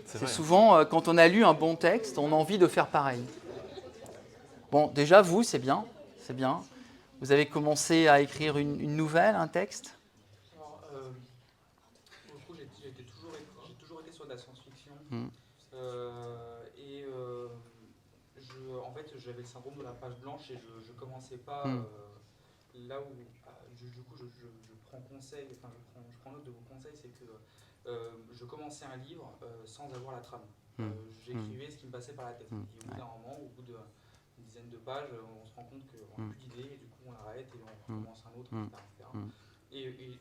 C'est souvent, quand on a lu un bon texte, on a envie de faire pareil. Bon, déjà, vous, c'est bien. C'est bien. Vous avez commencé à écrire une nouvelle, un texte? Alors, pour le coup, j'ai toujours été sur de la science-fiction. En fait, j'avais le syndrome de la page blanche et je commençais pas là où, du coup, je prends conseil, enfin, je prends note de vos conseils, c'est que je commençais un livre sans avoir la trame. J'écrivais ce qui me passait par la tête. Et au bout d'un moment, au bout d'une dizaine de pages, on se rend compte qu'on n'a plus d'idées et du coup on arrête et on recommence un autre, etc. Et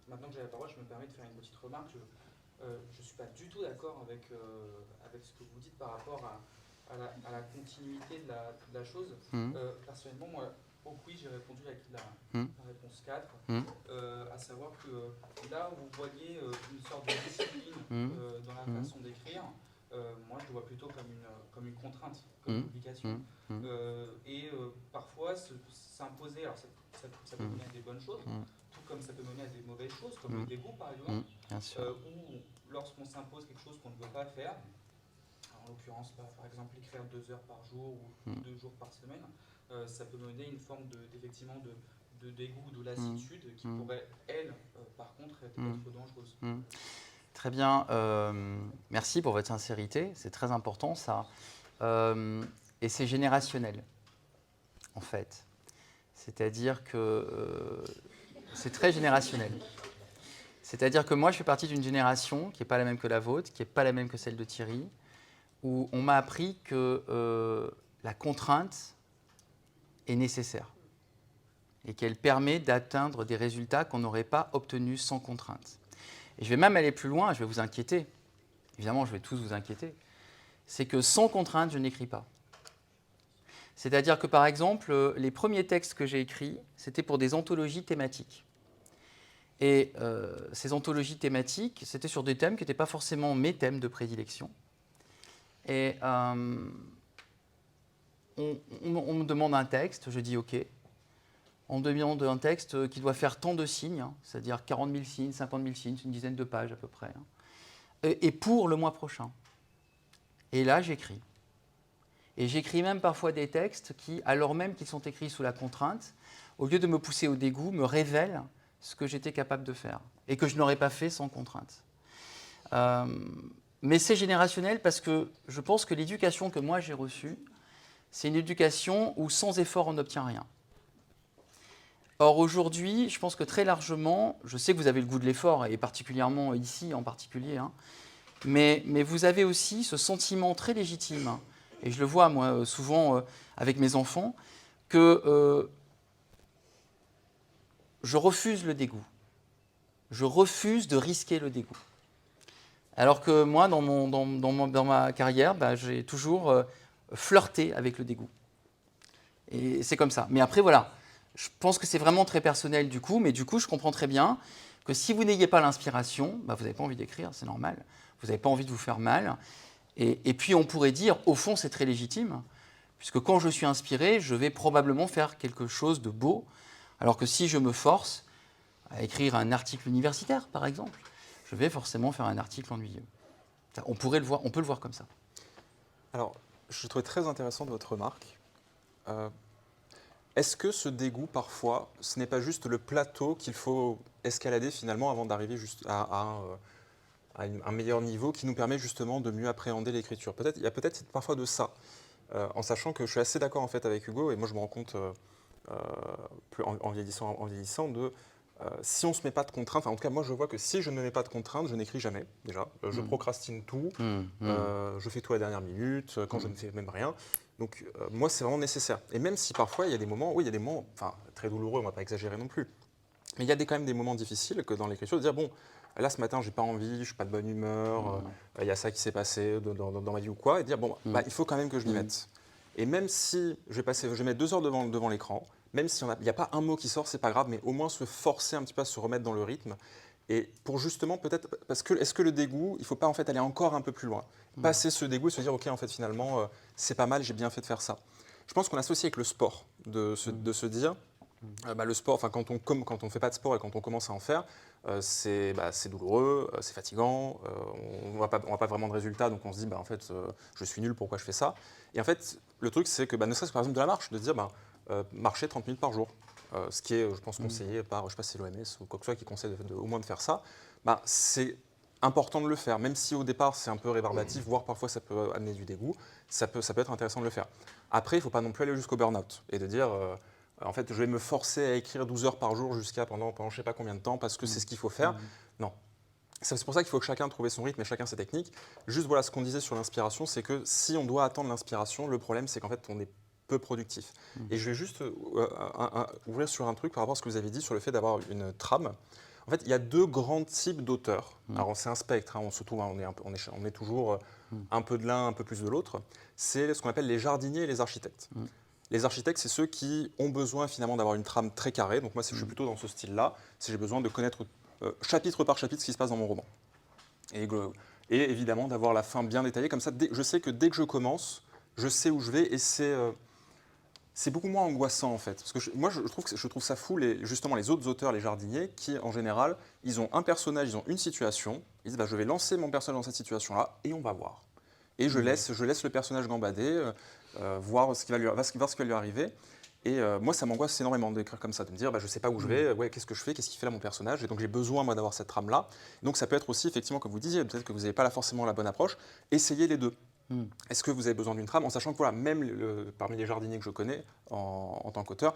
maintenant que j'ai la parole, je me permets de faire une petite remarque. Je ne suis pas du tout d'accord avec ce que vous dites par rapport à la continuité de la chose. Personnellement, moi, au quiz, j'ai répondu avec la réponse 4, à savoir que là où vous voyez une sorte de discipline dans la façon d'écrire, moi je le vois plutôt comme une contrainte, comme une obligation. Parfois s'imposer, alors ça peut mener à des bonnes choses, tout comme ça peut mener à des mauvaises choses, comme le dégoût par exemple, ou lorsqu'on s'impose quelque chose qu'on ne veut pas faire, en l'occurrence par exemple écrire 2 heures par jour ou 2 jours par semaine, ça peut mener à une forme effectivement de dégoût, de lassitude qui pourrait, elle, par contre, être dangereuse. Très bien, merci pour votre sincérité, c'est très important ça. Et c'est générationnel, en fait. C'est-à-dire que c'est très générationnel. C'est-à-dire que moi, je fais partie d'une génération qui n'est pas la même que la vôtre, qui n'est pas la même que celle de Thierry, où on m'a appris que la contrainte est nécessaire et qu'elle permet d'atteindre des résultats qu'on n'aurait pas obtenus sans contrainte. Et je vais même aller plus loin, je vais vous inquiéter. Évidemment, je vais tous vous inquiéter. C'est que sans contrainte, je n'écris pas. C'est-à-dire que, par exemple, les premiers textes que j'ai écrits, c'était pour des anthologies thématiques. Et ces anthologies thématiques, c'était sur des thèmes qui n'étaient pas forcément mes thèmes de prédilection. Et on me demande un texte, je dis OK. On me demande un texte qui doit faire tant de signes, hein, c'est-à-dire 40 000 signes, 50 000 signes, une dizaine de pages à peu près. Hein, et pour le mois prochain. Et là, j'écris. Et j'écris même parfois des textes qui, alors même qu'ils sont écrits sous la contrainte, au lieu de me pousser au dégoût, me révèlent ce que j'étais capable de faire et que je n'aurais pas fait sans contrainte. Mais c'est générationnel parce que je pense que l'éducation que moi j'ai reçue, c'est une éducation où sans effort on n'obtient rien. Or aujourd'hui, je pense que très largement, je sais que vous avez le goût de l'effort, et particulièrement ici en particulier, hein, mais vous avez aussi ce sentiment très légitime, hein, et je le vois moi souvent avec mes enfants, que je refuse le dégoût. Je refuse de risquer le dégoût. Alors que moi, dans ma carrière, j'ai toujours flirté avec le dégoût. Et c'est comme ça. Mais après, voilà. Je pense que c'est vraiment très personnel du coup, mais du coup, je comprends très bien que si vous n'ayez pas l'inspiration, vous n'avez pas envie d'écrire, c'est normal. Vous n'avez pas envie de vous faire mal. Et puis, on pourrait dire, au fond, c'est très légitime, puisque quand je suis inspiré, je vais probablement faire quelque chose de beau, alors que si je me force à écrire un article universitaire, par exemple, je vais forcément faire un article ennuyeux. On peut le voir comme ça. Alors, je trouvais très intéressante votre remarque. Est-ce que ce dégoût, parfois, ce n'est pas juste le plateau qu'il faut escalader finalement avant d'arriver juste à un meilleur niveau qui nous permet justement de mieux appréhender l'écriture? Il y a peut-être parfois de ça, en sachant que je suis assez d'accord en fait avec Hugo, et moi je me rends compte en vieillissant de si on ne se met pas de contraintes, enfin, en tout cas moi je vois que si je ne me mets pas de contraintes, je n'écris jamais déjà, je procrastine tout, je fais tout à la dernière minute, quand je ne fais même rien. Donc moi c'est vraiment nécessaire. Et même si parfois il y a des moments, oui il y a des moments, enfin très douloureux, on ne va pas exagérer non plus, mais il y a quand même des moments difficiles que dans l'écriture de dire bon, là ce matin j'ai pas envie, je suis pas de bonne humeur, il y a ça qui s'est passé dans ma vie ou quoi, et dire bon il faut quand même que je m'y mette. Et même si je vais mettre 2 heures devant l'écran, même s'il n'y a pas un mot qui sort, c'est pas grave, mais au moins se forcer un petit peu à se remettre dans le rythme. Et pour justement peut-être, parce que est-ce que le dégoût, il ne faut pas en fait aller encore un peu plus loin, passer ce dégoût et se dire ok en fait finalement c'est pas mal, j'ai bien fait de faire ça. Je pense qu'on associe avec le sport, de se dire le sport, enfin quand on fait pas de sport et quand on commence à en faire, c'est douloureux, c'est fatigant, on voit pas vraiment de résultats, donc on se dit en fait je suis nul, pourquoi je fais ça? Et en fait le truc c'est que ne serait-ce que par exemple de la marche, de se dire marcher 30 minutes par jour. Ce qui est, je pense, conseillé par, je ne sais pas si c'est l'OMS ou quoi que ce soit qui conseille au moins de faire ça, c'est important de le faire. Même si au départ c'est un peu rébarbatif, voire parfois ça peut amener du dégoût, ça peut être intéressant de le faire. Après, il ne faut pas non plus aller jusqu'au burn-out et de dire, en fait, je vais me forcer à écrire 12 heures par jour jusqu'à pendant je ne sais pas combien de temps parce que c'est ce qu'il faut faire. Non. C'est pour ça qu'il faut que chacun trouve son rythme et chacun ses techniques. Juste voilà, ce qu'on disait sur l'inspiration, c'est que si on doit attendre l'inspiration, le problème c'est qu'en fait on est peu productif. Et je vais juste ouvrir sur un truc par rapport à ce que vous avez dit sur le fait d'avoir une trame. En fait, il y a 2 grands types d'auteurs. Alors c'est un spectre, hein, on est toujours un peu de l'un, un peu plus de l'autre. C'est ce qu'on appelle les jardiniers et les architectes. Les architectes, c'est ceux qui ont besoin finalement d'avoir une trame très carrée. Donc moi, je suis plutôt dans ce style-là. Si j'ai besoin de connaître chapitre par chapitre ce qui se passe dans mon roman. Et évidemment d'avoir la fin bien détaillée. Comme ça, je sais que dès que je commence, je sais où je vais et c'est beaucoup moins angoissant en fait. Parce que moi je trouve ça fou, justement les autres auteurs, les jardiniers, qui en général, ils ont un personnage, ils ont une situation, ils disent je vais lancer mon personnage dans cette situation-là et on va voir. Et je laisse le personnage gambader, voir ce qui va lui arriver. Et moi ça m'angoisse énormément d'écrire comme ça, de me dire je ne sais pas où je vais, qu'est-ce que je fais, qu'est-ce qu'il fait là mon personnage, et donc j'ai besoin moi d'avoir cette trame-là. Donc ça peut être aussi effectivement comme vous disiez, peut-être que vous n'avez pas forcément la bonne approche, essayez les deux. Est-ce que vous avez besoin d'une trame, en sachant que voilà, même parmi les jardiniers que je connais en tant qu'auteur,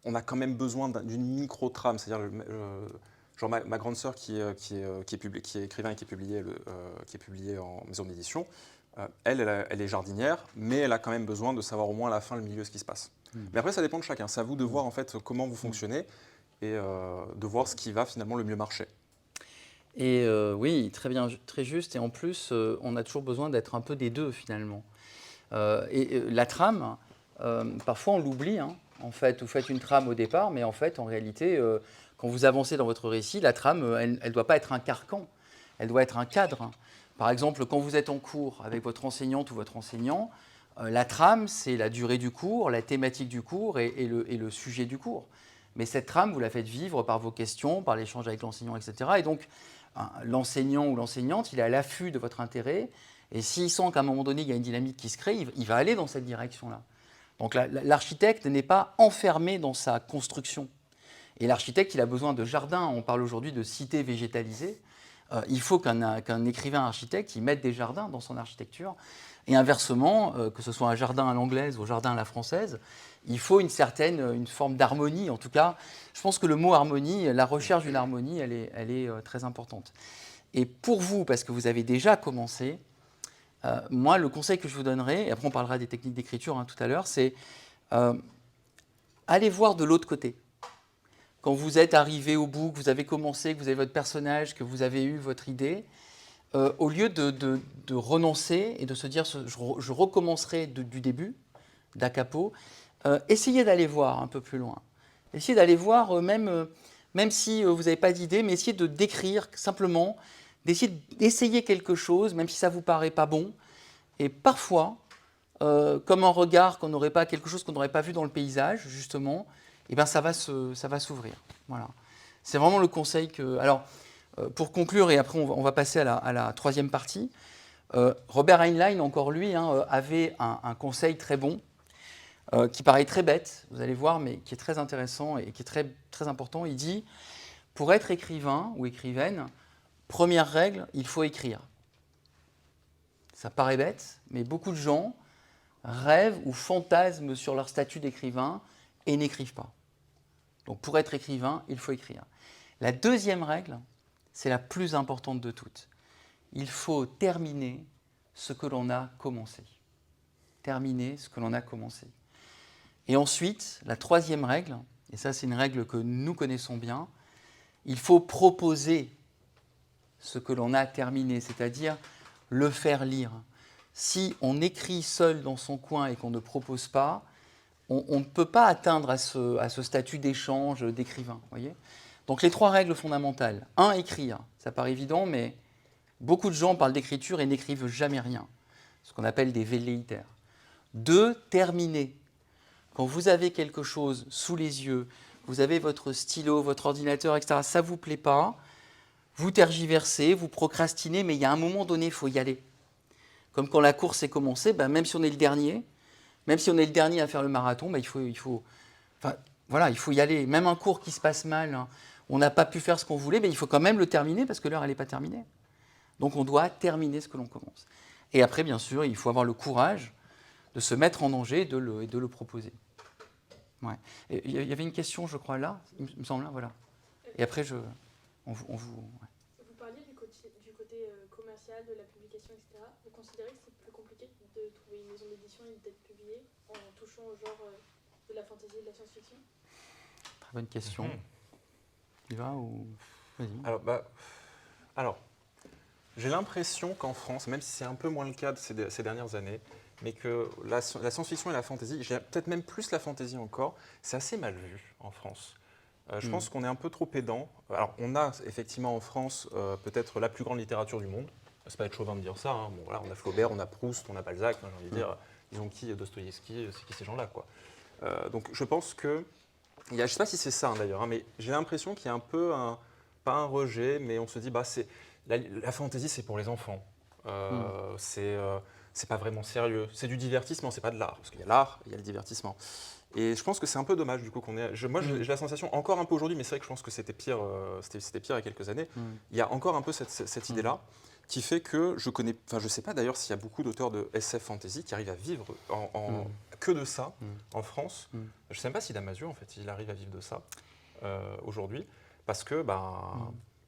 on a quand même besoin d'une micro-trame, c'est-à-dire genre ma grande sœur qui est écrivain et qui est publié en maison d'édition, elle est jardinière, mais elle a quand même besoin de savoir au moins à la fin le milieu, ce qui se passe. Mais après, ça dépend de chacun. C'est à vous de voir en fait comment vous fonctionnez et de voir ce qui va finalement le mieux marcher. Et oui, très bien, très juste. Et en plus, on a toujours besoin d'être un peu des deux finalement. La trame, parfois on l'oublie. Hein. En fait, vous faites une trame au départ, mais en fait, en réalité, quand vous avancez dans votre récit, la trame, elle ne doit pas être un carcan, elle doit être un cadre. Par exemple, quand vous êtes en cours avec votre enseignante ou votre enseignant, la trame, c'est la durée du cours, la thématique du cours et le sujet du cours. Mais cette trame, vous la faites vivre par vos questions, par l'échange avec l'enseignant, etc. Et donc, l'enseignant ou l'enseignante, il est à l'affût de votre intérêt. Et s'il sent qu'à un moment donné, il y a une dynamique qui se crée, il va aller dans cette direction-là. Donc l'architecte n'est pas enfermé dans sa construction. Et l'architecte, il a besoin de jardins. On parle aujourd'hui de cités végétalisées. Il faut qu'un écrivain architecte, il mette des jardins dans son architecture. Et inversement, que ce soit un jardin à l'anglaise ou un jardin à la française, il faut une forme d'harmonie. En tout cas, je pense que le mot harmonie, la recherche d'une harmonie, elle est très importante. Et pour vous, parce que vous avez déjà commencé, moi, le conseil que je vous donnerai, et après on parlera des techniques d'écriture tout à l'heure, c'est allez voir de l'autre côté. Quand vous êtes arrivé au bout, que vous avez commencé, que vous avez votre personnage, que vous avez eu votre idée, au lieu de renoncer et de se dire je recommencerai du début, da capo, essayez d'aller voir un peu plus loin. Essayez d'aller voir, même si vous n'avez pas d'idée, mais essayez de décrire simplement, d'essayer quelque chose, même si ça ne vous paraît pas bon. Et parfois, comme un regard qu'on n'aurait pas, quelque chose qu'on n'aurait pas vu dans le paysage, justement, eh ben ça va s'ouvrir. Voilà. C'est vraiment le conseil que... Alors, pour conclure, et après on va passer à la troisième partie, Robert Heinlein, encore lui, avait un conseil très bon, qui paraît très bête, vous allez voir, mais qui est très intéressant et qui est très, très important. Il dit, pour être écrivain ou écrivaine, première règle, il faut écrire. Ça paraît bête, mais beaucoup de gens rêvent ou fantasment sur leur statut d'écrivain et n'écrivent pas. Donc pour être écrivain, il faut écrire. La deuxième règle, c'est la plus importante de toutes. Il faut terminer ce que l'on a commencé. Terminer ce que l'on a commencé. Et ensuite, la troisième règle, et ça c'est une règle que nous connaissons bien, il faut proposer ce que l'on a terminé, c'est-à-dire le faire lire. Si on écrit seul dans son coin et qu'on ne propose pas, on ne peut pas atteindre à ce statut d'échange, d'écrivain. Voyez ? Donc les trois règles fondamentales. 1, écrire. Ça paraît évident, mais beaucoup de gens parlent d'écriture et n'écrivent jamais rien. Ce qu'on appelle des velléitaires. 2, terminer. Quand vous avez quelque chose sous les yeux, vous avez votre stylo, votre ordinateur, etc., ça ne vous plaît pas, vous tergiversez, vous procrastinez, mais il y a un moment donné, il faut y aller. Comme quand la course est commencée, même si on est le dernier, à faire le marathon, il faut y aller. Même un cours qui se passe mal, on n'a pas pu faire ce qu'on voulait, il faut quand même le terminer parce que l'heure, elle n'est pas terminée. Donc on doit terminer ce que l'on commence. Et après, bien sûr, il faut avoir le courage de se mettre en danger et de le proposer. Ouais. Il y avait une question, je crois, là, il me semble, là, voilà. Et après, on vous... Ouais. Vous parliez du côté commercial, de la publication, etc. Vous considérez que c'est plus compliqué de trouver une maison d'édition et d'être publié en touchant au genre de la fantasy et de la science-fiction? Très bonne question. Tu vas ou... Vas-y. Alors, j'ai l'impression qu'en France, même si c'est un peu moins le cas ces dernières années, mais que la science-fiction et la fantasy, peut-être même plus la fantasy encore, c'est assez mal vu en France. Je pense qu'on est un peu trop pédant. Alors, on a effectivement en France peut-être la plus grande littérature du monde. C'est pas être chauvin de dire ça. Hein. Bon, voilà, on a Flaubert, on a Proust, on a Balzac. J'ai envie de dire, ils ont qui Dostoïevski, c'est qui ces gens-là, quoi. Donc, je pense que, je ne sais pas si c'est ça d'ailleurs, mais j'ai l'impression qu'il y a un peu pas un rejet, mais on se dit, la fantasy, c'est pour les enfants. C'est pas vraiment sérieux. C'est du divertissement, c'est pas de l'art. Parce qu'il y a l'art, il y a le divertissement. Et je pense que c'est un peu dommage du coup qu'on ait. Moi, j'ai la sensation, encore un peu aujourd'hui, mais c'est vrai que je pense que c'était pire il y a quelques années. Il y a encore un peu cette idée-là qui fait que je sais pas d'ailleurs s'il y a beaucoup d'auteurs de SF fantasy qui arrivent à vivre que de ça en France. Je sais même pas si Damasio, en fait, il arrive à vivre de ça aujourd'hui. parce que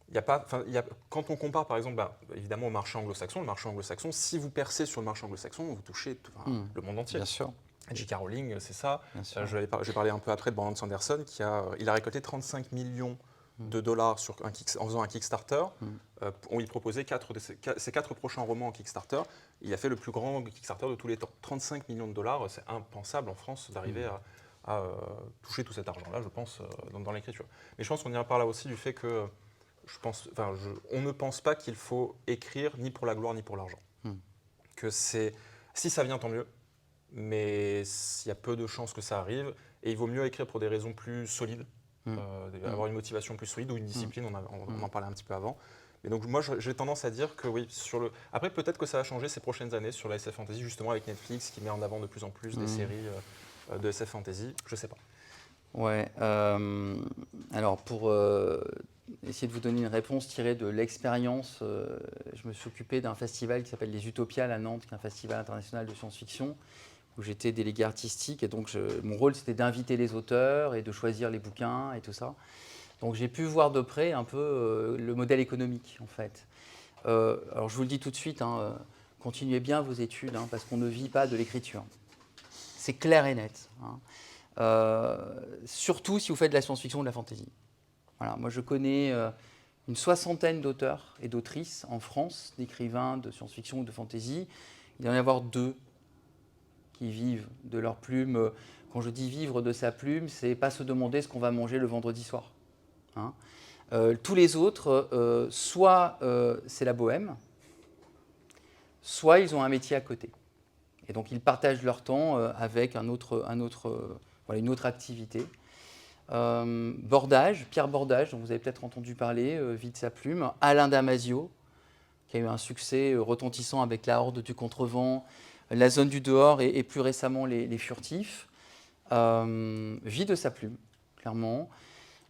il y a pas, quand on compare par exemple évidemment au marché anglo-saxon, si vous percez sur le marché anglo-saxon, vous touchez le monde entier. Bien sûr. J.K. Rowling, c'est ça. Bien sûr. Je vais parler un peu après de Brandon Sanderson, il a récolté 35 millions de dollars en faisant un Kickstarter. On lui proposait ses 4 prochains romans en Kickstarter. Il a fait le plus grand Kickstarter de tous les temps. 35 millions de dollars, c'est impensable en France d'arriver à toucher tout cet argent-là, je pense, dans l'écriture. Mais je pense qu'on y parle là aussi du fait que on ne pense pas qu'il faut écrire ni pour la gloire ni pour l'argent. Que si ça vient, tant mieux, mais il y a peu de chances que ça arrive, et il vaut mieux écrire pour des raisons plus solides, avoir une motivation plus solide ou une discipline, on en parlait un petit peu avant. Et donc moi j'ai tendance à dire que oui, après peut-être que ça va changer ces prochaines années sur la SF Fantasy, justement avec Netflix qui met en avant de plus en plus des séries de SF Fantasy, je sais pas. Ouais, alors pour essayer de vous donner une réponse tirée de l'expérience, je me suis occupé d'un festival qui s'appelle les Utopiales à Nantes, qui est un festival international de science-fiction, où j'étais délégué artistique, et donc mon rôle c'était d'inviter les auteurs et de choisir les bouquins et tout ça. Donc j'ai pu voir de près un peu le modèle économique en fait. Alors je vous le dis tout de suite, continuez bien vos études, parce qu'on ne vit pas de l'écriture. C'est clair et net. Surtout si vous faites de la science-fiction ou de la fantasy. Voilà, moi je connais une 60aine d'auteurs et d'autrices en France, d'écrivains de science-fiction ou de fantasy. Il doit y en avoir 2 qui vivent de leur plume. Quand je dis vivre de sa plume, c'est pas se demander ce qu'on va manger le vendredi soir. Tous les autres, soit c'est la bohème, soit ils ont un métier à côté. Et donc ils partagent leur temps avec une autre activité. Bordage, Pierre Bordage, dont vous avez peut-être entendu parler, vit de sa plume. Alain Damasio, qui a eu un succès retentissant avec La Horde du Contrevent, La Zone du Dehors et plus récemment Les Furtifs, vit de sa plume, clairement.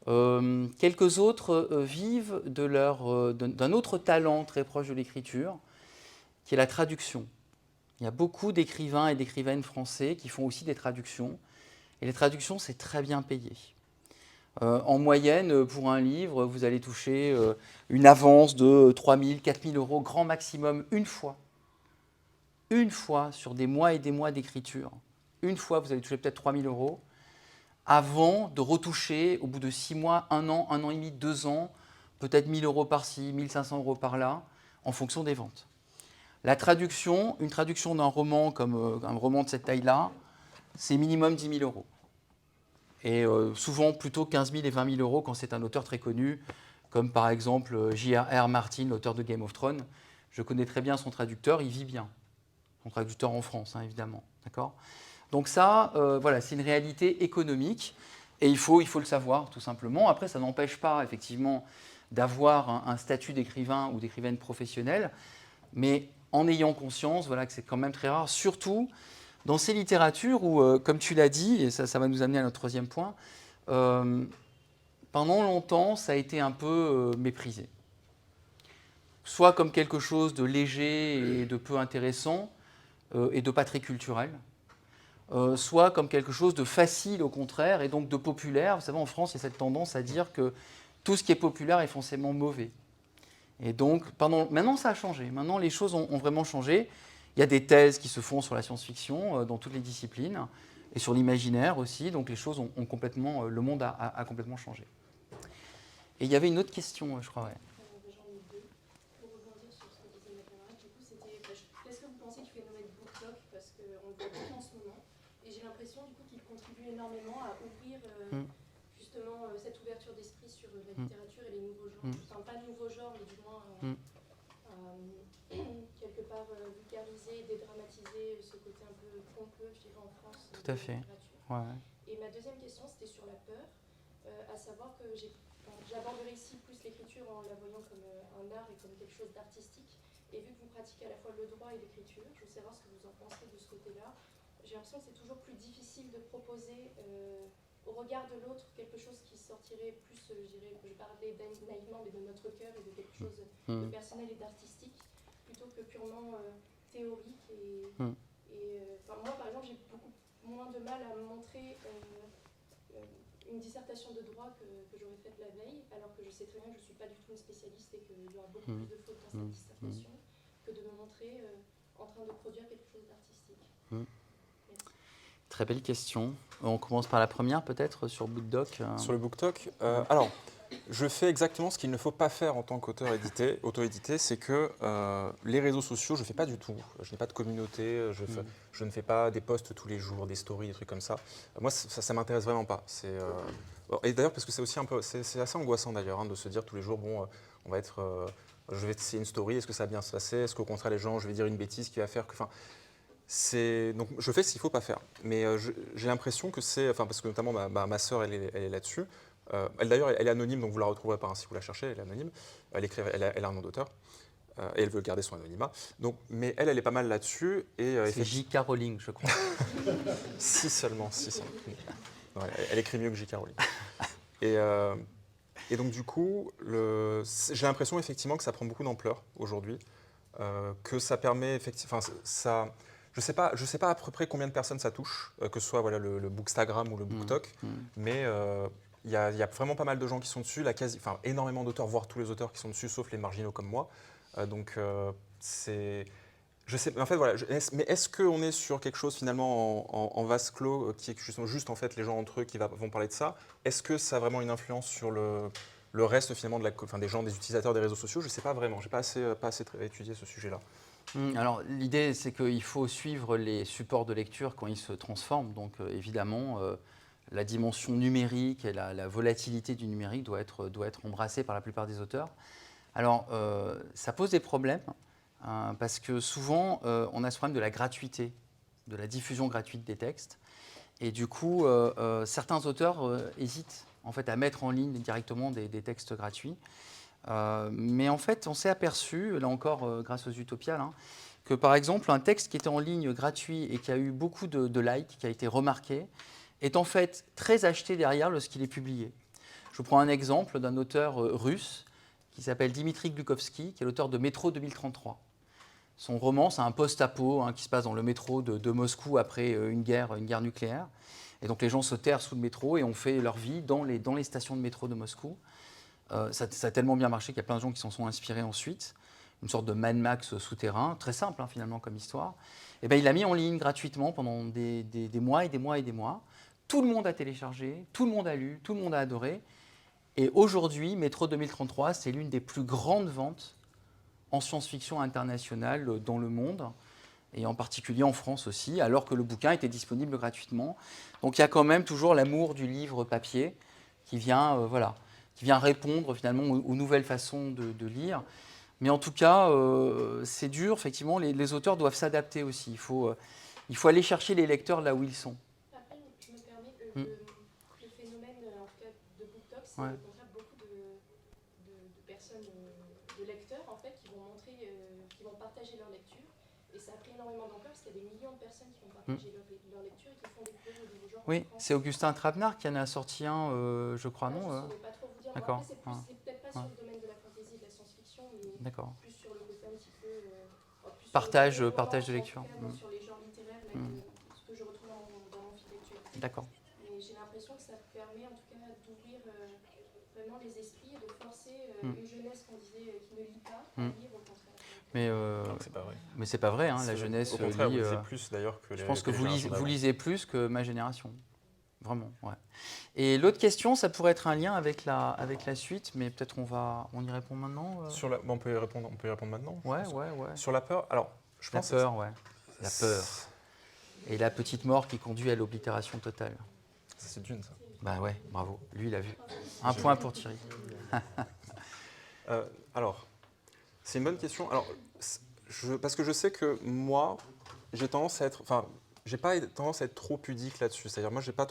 Quelques autres vivent d'un autre talent très proche de l'écriture, qui est la traduction. Il y a beaucoup d'écrivains et d'écrivaines français qui font aussi des traductions. Et les traductions, c'est très bien payé. En moyenne, pour un livre, vous allez toucher une avance de 3 000, 4 000 euros, grand maximum, une fois. Une fois, sur des mois et des mois d'écriture. Une fois, vous allez toucher peut-être 3 000 euros, avant de retoucher, au bout de 6 mois, 1 an et demi, 2 ans, peut-être 1 000 euros par-ci, 1 500 euros par-là, en fonction des ventes. La traduction, une traduction d'un roman comme un roman de cette taille-là, c'est minimum 10 000 euros. Et souvent plutôt 15 000 et 20 000 euros quand c'est un auteur très connu, comme par exemple J.R.R. Martin, l'auteur de Game of Thrones. Je connais très bien son traducteur, il vit bien. Son traducteur en France, évidemment. D'accord ? Donc ça, c'est une réalité économique et il faut le savoir, tout simplement. Après, ça n'empêche pas, effectivement, d'avoir un statut d'écrivain ou d'écrivaine professionnelle, mais en ayant conscience que c'est quand même très rare, surtout dans ces littératures où, comme tu l'as dit, et ça va nous amener à notre 3e point, pendant longtemps, ça a été un peu méprisé. Soit comme quelque chose de léger et de peu intéressant et de pas très culturel, soit comme quelque chose de facile au contraire et donc de populaire. Vous savez, en France, il y a cette tendance à dire que tout ce qui est populaire est forcément mauvais. Et donc, maintenant, ça a changé. Maintenant, les choses ont vraiment changé. Il y a des thèses qui se font sur la science-fiction dans toutes les disciplines et sur l'imaginaire aussi. Donc, les choses ont complètement, le monde a complètement changé. Et il y avait une autre question, je crois. Ouais. J'en ai 2. Pour rebondir sur ce que disait ma camarade, du coup, c'était est-ce que vous pensez qu'il phénomène BookTok, parce qu'on le voit beaucoup en ce moment, et j'ai l'impression du coup qu'il contribue énormément à ouvrir justement cette ouverture d'esprit sur la littérature et les nouveaux genres. Enfin, pas de nouveaux genres, mais du moins quelque part vulgariser, dédramatiser ce côté un peu pompeux, je dirais, en France. Tout à fait. Ouais. Et ma deuxième question, c'était sur la peur, à savoir que j'aborderai ici plus l'écriture en la voyant comme un art et comme quelque chose d'artistique. Et vu que vous pratiquez à la fois le droit et l'écriture, je veux savoir ce que vous en pensez de ce côté-là. J'ai l'impression que c'est toujours plus difficile de proposer au regard de l'autre quelque chose qui sortirait plus, je parlais naïvement, mais de notre cœur et de quelque chose de personnel et d'artistique, plutôt que purement théorique. Moi, par exemple, j'ai beaucoup moins de mal à montrer une dissertation de droit que j'aurais faite la veille, alors que je sais très bien que je ne suis pas du tout une spécialiste et qu'il y aura beaucoup plus de fautes dans cette dissertation, que de me montrer en train de produire quelque chose d'artistique. Merci. Très belle question. On commence par la première, peut-être, sur BookDoc. Sur le BookTok, alors, je fais exactement ce qu'il ne faut pas faire en tant qu'auteur auto-édité, c'est que les réseaux sociaux, je ne fais pas du tout. Je n'ai pas de communauté, je ne fais pas des posts tous les jours, des stories, des trucs comme ça. Moi, ça ne m'intéresse vraiment pas. Et d'ailleurs, parce que c'est aussi un peu, c'est assez angoissant d'ailleurs, hein, de se dire tous les jours, bon, on va être, je vais essayer une story, est-ce que ça va bien se passer? Est-ce qu'au contraire, les gens, je vais dire une bêtise qui va faire que... Donc, je fais ce qu'il ne faut pas faire. Mais j'ai l'impression que parce que notamment ma sœur, elle est là-dessus. D'ailleurs, elle est anonyme, donc vous la retrouverez pas, hein, si vous la cherchez, elle est anonyme. Elle a un nom d'auteur. Et elle veut garder son anonymat. Donc, mais elle est pas mal là-dessus. C'est J.K. Rowling, je crois. Si seulement. Non, elle écrit mieux que J.K. Rowling. Et donc, du coup, j'ai l'impression effectivement que ça prend beaucoup d'ampleur aujourd'hui. Que ça permet effectivement... Je sais pas à peu près combien de personnes ça touche, que ce soit le Bookstagram ou le BookTok, mais il y a vraiment pas mal de gens qui sont dessus, énormément d'auteurs, voire tous les auteurs qui sont dessus, sauf les marginaux comme moi. Je sais, en fait, voilà. Mais est-ce qu'on est sur quelque chose finalement en vase clos, qui est juste en fait les gens entre eux qui vont parler de ça? Est-ce que ça a vraiment une influence sur le reste finalement des gens, des utilisateurs des réseaux sociaux? Je ne sais pas vraiment. J'ai pas assez étudié ce sujet-là. Alors, l'idée, c'est qu'il faut suivre les supports de lecture quand ils se transforment. Donc, évidemment, la dimension numérique et la volatilité du numérique doit être embrassée par la plupart des auteurs. Alors, ça pose des problèmes, parce que souvent, on a ce problème de la gratuité, de la diffusion gratuite des textes. Et du coup, certains auteurs hésitent en fait, à mettre en ligne directement des textes gratuits. Mais en fait, on s'est aperçu, là encore grâce aux Utopiales, que par exemple, un texte qui était en ligne gratuit et qui a eu beaucoup de likes, qui a été remarqué, est en fait très acheté derrière lorsqu'il est publié. Je vous prends un exemple d'un auteur russe qui s'appelle Dimitri Glukovsky, qui est l'auteur de Métro 2033. Son roman, c'est un post-apo qui se passe dans le métro de Moscou après une guerre nucléaire. Et donc les gens se terrent sous le métro et ont fait leur vie dans les stations de métro de Moscou. Ça a tellement bien marché qu'il y a plein de gens qui s'en sont inspirés ensuite. Une sorte de Mad Max souterrain, très simple finalement comme histoire. Et il l'a mis en ligne gratuitement pendant des mois et des mois et des mois. Tout le monde a téléchargé, tout le monde a lu, tout le monde a adoré. Et aujourd'hui, Métro 2033, c'est l'une des plus grandes ventes en science-fiction internationale dans le monde, et en particulier en France aussi, alors que le bouquin était disponible gratuitement. Donc il y a quand même toujours l'amour du livre papier qui vient répondre finalement aux nouvelles façons de lire. Mais en tout cas, c'est dur, effectivement, les auteurs doivent s'adapter aussi. Il faut aller chercher les lecteurs là où ils sont. Après, je me permets, le phénomène en tout cas, de BookTok, c'est au contraire beaucoup de personnes, de lecteurs en fait, qui vont montrer, qui vont partager leur lecture. Et ça a pris énormément d'ampleur parce qu'il y a des millions de personnes qui vont partager leur lecture et qui font découvrir de nouveaux genres. Oui, c'est Augustin Trapenard qui en a sorti un, je crois, non Je ne saurais pas trop vous dire. D'accord. Après, c'est peut-être pas sur le domaine de la fantasy, de la science-fiction, mais plus sur le côté un petit peu... partage de lecture. Sur les genres littéraires, là, ce que je retrouve dans mon fil de lecture. D'accord. Et j'ai l'impression que ça permet en tout cas d'ouvrir vraiment les esprits et de forcer une jeunesse qu'on disait qui ne lit pas à lire au contraire. Mais c'est pas vrai. Mais c'est pas vrai, la jeunesse au contraire, lit. Vous lisez plus d'ailleurs que les. Je pense que les vous lisez plus que ma génération. Vraiment, ouais. Et l'autre question, ça pourrait être un lien avec la suite, mais peut-être on y répond maintenant. On peut y répondre maintenant. Ouais. Sur la peur, alors je pense. La peur, ouais. La peur. Et la petite mort qui conduit à l'oblitération totale. C'est Dune, ça. Bah ouais, bravo. Lui, il a vu. Un point pour Thierry. Alors, c'est une bonne question. Alors, parce que je sais que moi, j'ai tendance à être. Enfin, j'ai pas tendance à être trop pudique là-dessus. C'est-à-dire, moi, j'ai pas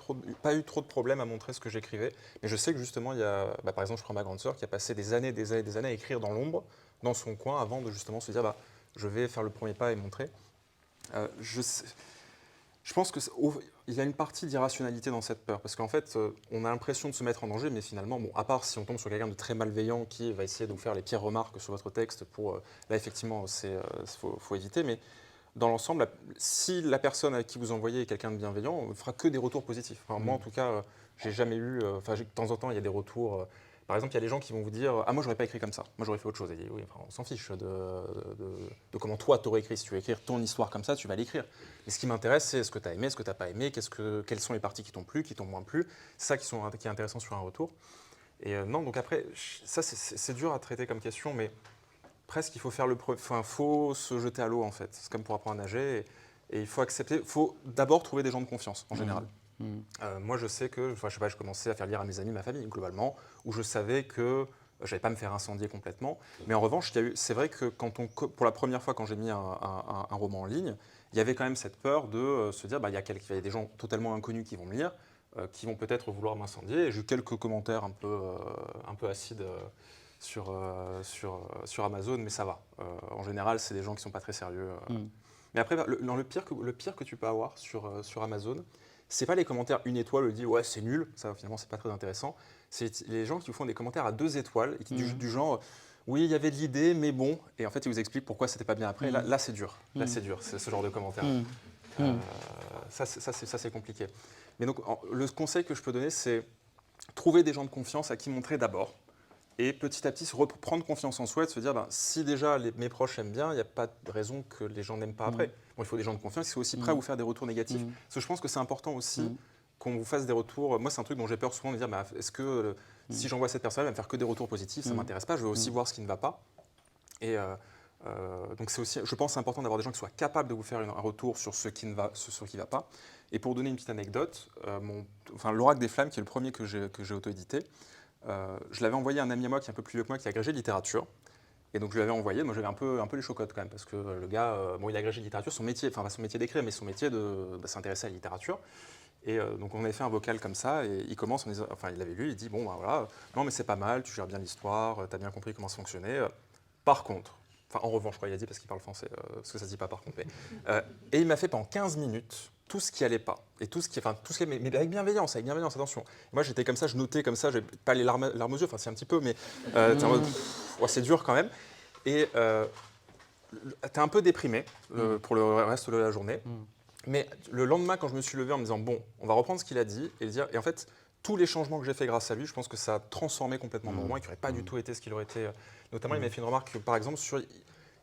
eu trop de problèmes à montrer ce que j'écrivais. Mais je sais que justement, il y a, par exemple, je prends ma grande sœur qui a passé des années à écrire dans l'ombre, dans son coin, avant de justement se dire, je vais faire le premier pas et montrer. Je pense qu'il y a une partie d'irrationalité dans cette peur, parce qu'en fait, on a l'impression de se mettre en danger, mais finalement, à part si on tombe sur quelqu'un de très malveillant qui va essayer de vous faire les pires remarques sur votre texte, là, effectivement, faut éviter, mais dans l'ensemble, si la personne à qui vous envoyez est quelqu'un de bienveillant, on ne fera que des retours positifs. Enfin, moi, en tout cas, j'ai jamais eu. De temps en temps, il y a des retours. Par exemple, il y a des gens qui vont vous dire ah moi j'aurais pas écrit comme ça, moi j'aurais fait autre chose. Et oui, enfin, on s'en fiche de comment toi t'aurais écrit. Si tu veux écrire ton histoire comme ça, tu vas l'écrire. Mais ce qui m'intéresse, c'est ce que tu as aimé, ce que tu n'as pas aimé, quelles sont les parties qui t'ont plu, qui t'ont moins plu. C'est ça qui est intéressant sur un retour. Et non, donc après, ça c'est dur à traiter comme question, mais presque il faut faut se jeter à l'eau en fait. C'est comme pour apprendre à nager. Et il faut accepter, il faut d'abord trouver des gens de confiance en général. Moi, je sais que, je sais pas, je commençais à faire lire à mes amis, ma famille, globalement, où je savais que je n'allais pas me faire incendier complètement. Mais en revanche, c'est vrai que pour la première fois, quand j'ai mis un roman en ligne, il y avait quand même cette peur de se dire, il y a des gens totalement inconnus qui vont me lire, qui vont peut-être vouloir m'incendier. Et j'ai eu quelques commentaires un peu acides sur Amazon, mais ça va. En général, c'est des gens qui ne sont pas très sérieux. Mais après, le pire que tu peux avoir sur Amazon, c'est pas les commentaires 1 étoile, le dit ouais c'est nul, ça finalement c'est pas très intéressant. C'est les gens qui vous font des commentaires à 2 étoiles et qui du genre oui il y avait de l'idée mais bon, et en fait ils vous expliquent pourquoi c'était pas bien après. Là c'est dur, c'est ce genre de commentaires. Ça c'est compliqué. Mais donc le conseil que je peux donner c'est trouver des gens de confiance à qui montrer d'abord. Et petit à petit, reprendre confiance en soi et de se dire, si déjà mes proches aiment bien, il n'y a pas de raison que les gens n'aiment pas après. Bon, il faut des gens de confiance qui sont aussi prêts à vous faire des retours négatifs. Parce que je pense que c'est important aussi qu'on vous fasse des retours. Moi, c'est un truc dont j'ai peur souvent de dire, est-ce que si j'envoie cette personne, elle va me faire que des retours positifs, ça ne m'intéresse pas, je veux aussi voir ce qui ne va pas. Et donc c'est aussi, je pense, important d'avoir des gens qui soient capables de vous faire un retour sur ce qui ne va pas. Et pour donner une petite anecdote, l'Oracle des Flammes, qui est le premier que j'ai auto-édité, je l'avais envoyé à un ami à moi qui est un peu plus vieux que moi, qui a agrégé de littérature. Et donc je lui avais envoyé, moi j'avais un peu les chocottes quand même, parce que le gars, il a agrégé de littérature, son métier d'écrire, mais son métier de s'intéresser à la littérature. Et donc on avait fait un vocal comme ça, et il commence, il l'avait lu, il dit bon voilà, non mais c'est pas mal, tu gères bien l'histoire, tu as bien compris comment ça fonctionnait. Par contre, en revanche, il a dit parce qu'il parle français, parce que ça se dit pas par contre. Et il m'a fait pendant 15 minutes tout ce qui allait pas, et tout ce qui, mais avec bienveillance, attention. Moi j'étais comme ça, je notais comme ça, j'ai pas les larmes aux yeux, c'est un petit peu, mais t'es en mode, c'est dur quand même. Et t'es un peu déprimé pour le reste de la journée. Mais le lendemain, quand je me suis levé en me disant bon, on va reprendre ce qu'il a dit et en fait, tous les changements que j'ai fait grâce à lui, je pense que ça a transformé complètement mon roman et qui n'aurait pas du tout été ce qu'il aurait été. Notamment, il m'a fait une remarque, par exemple,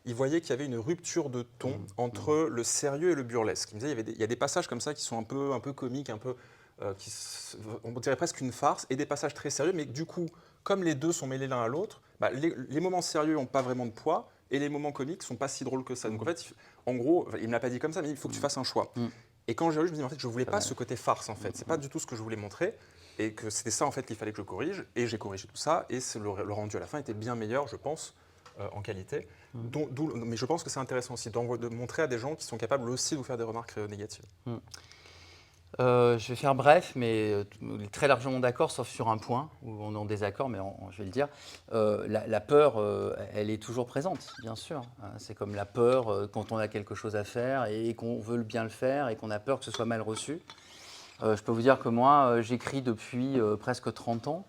il voyait qu'il y avait une rupture de ton entre le sérieux et le burlesque. Il me disait il y a des passages comme ça qui sont un peu comiques, on dirait presque une farce, et des passages très sérieux, mais du coup, comme les deux sont mêlés l'un à l'autre, les moments sérieux n'ont pas vraiment de poids, et les moments comiques ne sont pas si drôles que ça. Donc en fait, en gros, il ne me l'a pas dit comme ça, mais il faut que tu fasses un choix. Et quand j'ai lu, je me dis, en fait, je ne voulais pas ce côté farce, en fait. Ce n'est pas du tout ce que je voulais montrer, et que c'était ça, en fait, qu'il fallait que je corrige, et j'ai corrigé tout ça, et le rendu à la fin était bien meilleur, je pense, en qualité. Mais je pense que c'est intéressant aussi de montrer à des gens qui sont capables aussi de vous faire des remarques négatives. Je vais faire bref, mais très largement d'accord, sauf sur un point où on est en désaccord, mais je vais le dire. La peur, elle est toujours présente, bien sûr. C'est comme la peur quand on a quelque chose à faire et qu'on veut bien le faire et qu'on a peur que ce soit mal reçu. Je peux vous dire que moi, j'écris depuis presque 30 ans.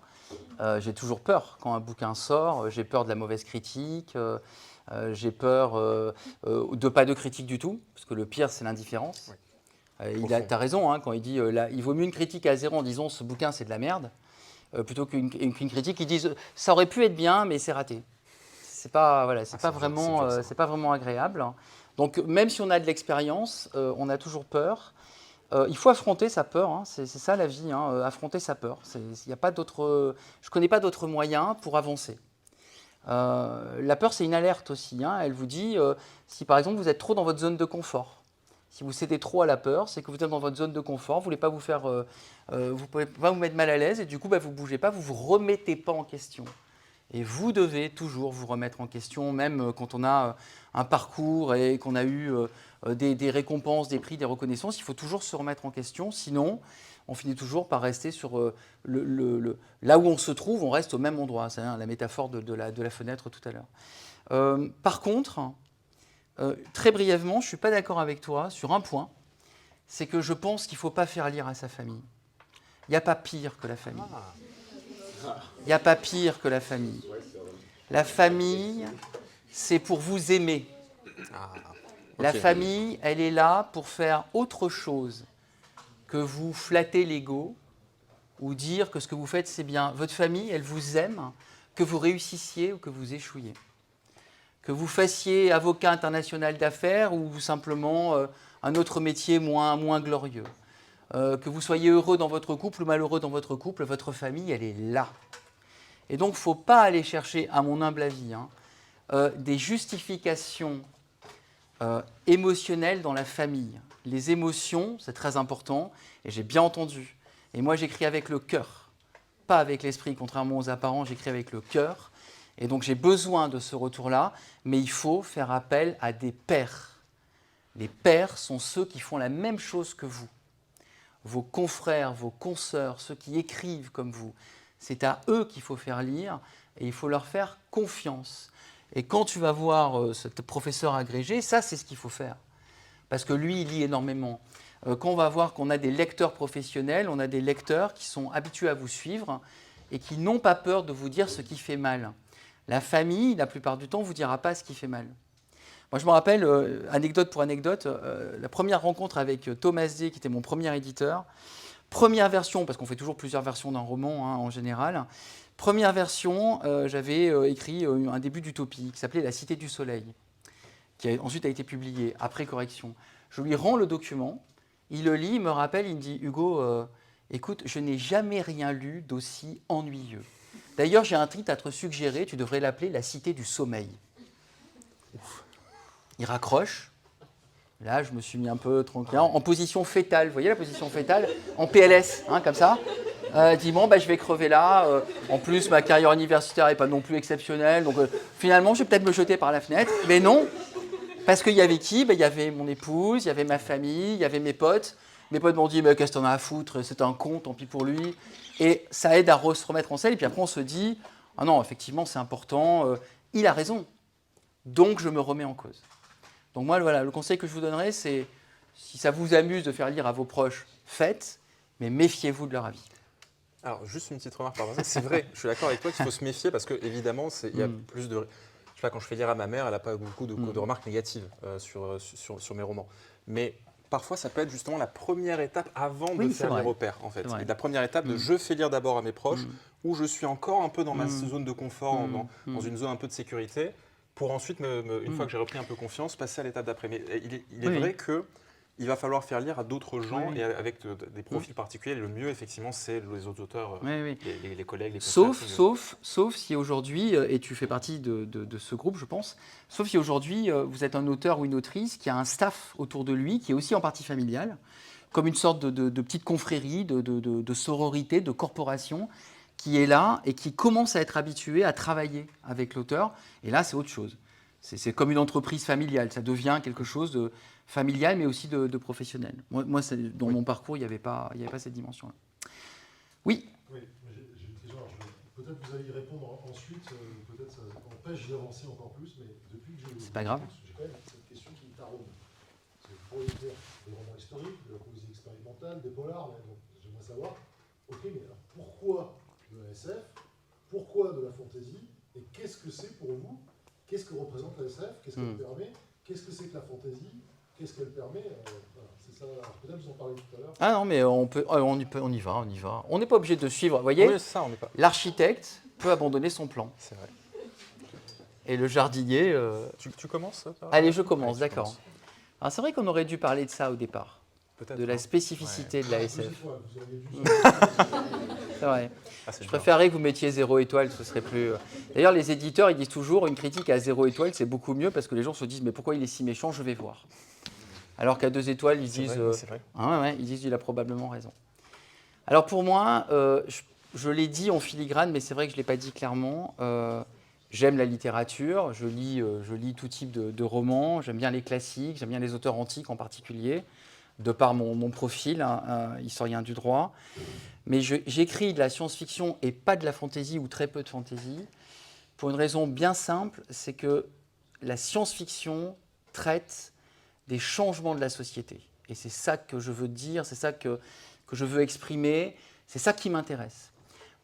J'ai toujours peur quand un bouquin sort. J'ai peur de la mauvaise critique. J'ai peur de pas de critique du tout, parce que le pire, c'est l'indifférence. Oui. Tu as raison quand il dit il vaut mieux une critique à 0 en disant ce bouquin c'est de la merde plutôt qu'une critique qui dise ça aurait pu être bien mais c'est raté. C'est pas vraiment agréable. Donc même si on a de l'expérience, on a toujours peur. Il faut affronter sa peur, c'est ça la vie, affronter sa peur. Je ne connais pas d'autres moyens pour avancer. La peur c'est une alerte aussi. Elle vous dit si par exemple vous êtes trop dans votre zone de confort. Si vous cédez trop à la peur, c'est que vous êtes dans votre zone de confort, vous ne voulez pas vous pouvez pas vous mettre mal à l'aise et du coup, vous ne bougez pas, vous ne vous remettez pas en question. Et vous devez toujours vous remettre en question, même quand on a un parcours et qu'on a eu des récompenses, des prix, des reconnaissances, il faut toujours se remettre en question, sinon on finit toujours par rester sur là où on se trouve, on reste au même endroit. C'est la métaphore de la fenêtre tout à l'heure. Par contre, très brièvement, je ne suis pas d'accord avec toi sur un point, c'est que je pense qu'il ne faut pas faire lire à sa famille. Il n'y a pas pire que la famille. Il n'y a pas pire que la famille. La famille, c'est pour vous aimer. La famille, elle est là pour faire autre chose que vous flatter l'ego ou dire que ce que vous faites, c'est bien. Votre famille, elle vous aime, que vous réussissiez ou que vous échouiez. Que vous fassiez avocat international d'affaires ou simplement un autre métier moins glorieux. Que vous soyez heureux dans votre couple ou malheureux dans votre couple, votre famille, elle est là. Et donc, il ne faut pas aller chercher, à mon humble avis, des justifications émotionnelles dans la famille. Les émotions, c'est très important, et j'ai bien entendu. Et moi, j'écris avec le cœur, pas avec l'esprit. Contrairement aux apparents, j'écris avec le cœur. Et donc, j'ai besoin de ce retour-là, mais il faut faire appel à des pairs. Les pairs sont ceux qui font la même chose que vous. Vos confrères, vos consoeurs, ceux qui écrivent comme vous. C'est à eux qu'il faut faire lire et il faut leur faire confiance. Et quand tu vas voir ce professeur agrégé, ça, c'est ce qu'il faut faire. Parce que lui, il lit énormément. Quand on va voir qu'on a des lecteurs professionnels, on a des lecteurs qui sont habitués à vous suivre et qui n'ont pas peur de vous dire ce qui fait mal. La famille, la plupart du temps, ne vous dira pas ce qui fait mal. Moi, je me rappelle, anecdote pour anecdote, la première rencontre avec Thomas D, qui était mon premier éditeur. Première version, parce qu'on fait toujours plusieurs versions d'un roman en général. Première version, j'avais écrit un début d'utopie qui s'appelait La Cité du Soleil, qui ensuite a été publié après correction. Je lui rends le document, il le lit, il me rappelle, il me dit « Hugo, écoute, je n'ai jamais rien lu d'aussi ennuyeux. D'ailleurs, j'ai un titre à te suggérer, tu devrais l'appeler La Cité du Sommeil. » Il raccroche. Là, je me suis mis un peu tranquille, en position fétale. Vous voyez la position fétale? En PLS, comme ça. Dit bon, je vais crever là. En plus, ma carrière universitaire n'est pas non plus exceptionnelle. Donc finalement, je vais peut-être me jeter par la fenêtre. Mais non, parce qu'il y avait qui? Il y avait mon épouse, il y avait ma famille, il y avait mes potes. Mes potes m'ont dit, mais qu'est-ce que t'en as à foutre? C'est un con, tant pis pour lui. Et ça aide à se remettre en selle. Et puis après, on se dit, ah non, effectivement, c'est important. Il a raison. Donc, je me remets en cause. Donc moi, voilà, le conseil que je vous donnerais, c'est, si ça vous amuse de faire lire à vos proches, faites, mais méfiez-vous de leur avis. Alors, juste une petite remarque par rapport à ça. C'est vrai, je suis d'accord avec toi qu'il faut se méfier parce qu'évidemment, il y a plus de... Je sais pas, quand je fais lire à ma mère, elle n'a pas beaucoup de remarques négatives sur mes romans. Mais parfois, ça peut être justement la première étape avant de faire lire au père, en fait. Et la première étape de je fais lire d'abord à mes proches, où je suis encore un peu dans ma zone de confort, dans une zone un peu de sécurité, pour ensuite, une fois que j'ai repris un peu confiance, passer à l'étape d'après. Mais il est vrai qu'il va falloir faire lire à d'autres gens et avec des profils particuliers. Le mieux, effectivement, c'est les autres auteurs, les collègues, les confrères. Sauf si aujourd'hui, et tu fais partie de ce groupe, je pense, sauf si aujourd'hui, vous êtes un auteur ou une autrice qui a un staff autour de lui, qui est aussi en partie familial, comme une sorte de petite confrérie, de sororité, de corporation, qui est là et qui commence à être habitué à travailler avec l'auteur. Et là, c'est autre chose. C'est comme une entreprise familiale. Ça devient quelque chose de familial, mais aussi de professionnel. Moi dans mon parcours, il n'y avait pas cette dimension-là. Oui. Oui, j'ai une question. Peut-être vous allez y répondre ensuite. Peut-être ça empêche d'avancer encore plus. Mais depuis que c'est pas grave. J'ai quand même cette question qui me taraude. Vous pourriez écrire des romans historiques, de la poésie expérimentale, des polars. Donc, j'aimerais savoir, ok, mais alors pourquoi de la SF, pourquoi de la fantaisie, et qu'est-ce que c'est pour vous? Qu'est-ce que représente la SF? Qu'est-ce qu'elle permet? Qu'est-ce que c'est que la fantaisie? Qu'est-ce qu'elle permet? Voilà, c'est ça. Peut-être vous en parlez tout à l'heure. Ah non, mais on y va. On n'est pas obligé de suivre. Vous voyez, l'architecte peut abandonner son plan. C'est vrai. Et le jardinier... Tu commences? Allez, je commence, d'accord. Alors, c'est vrai qu'on aurait dû parler de ça au départ. De la spécificité de la SF. C'est vrai. Je préférerais que vous mettiez 0 étoile, ce serait plus... D'ailleurs, les éditeurs, ils disent toujours une critique à 0 étoile, c'est beaucoup mieux parce que les gens se disent mais pourquoi il est si méchant, je vais voir. Alors qu'à 2 étoiles, ils disent... ils disent il a probablement raison. Alors pour moi, je l'ai dit en filigrane, mais c'est vrai que je ne l'ai pas dit clairement. J'aime la littérature, je lis tout type de romans, j'aime bien les classiques, j'aime bien les auteurs antiques en particulier, de par mon profil, historien du droit. Mais j'écris de la science-fiction et pas de la fantaisie ou très peu de fantaisie, pour une raison bien simple, c'est que la science-fiction traite des changements de la société. Et c'est ça que je veux dire, c'est ça que je veux exprimer, c'est ça qui m'intéresse.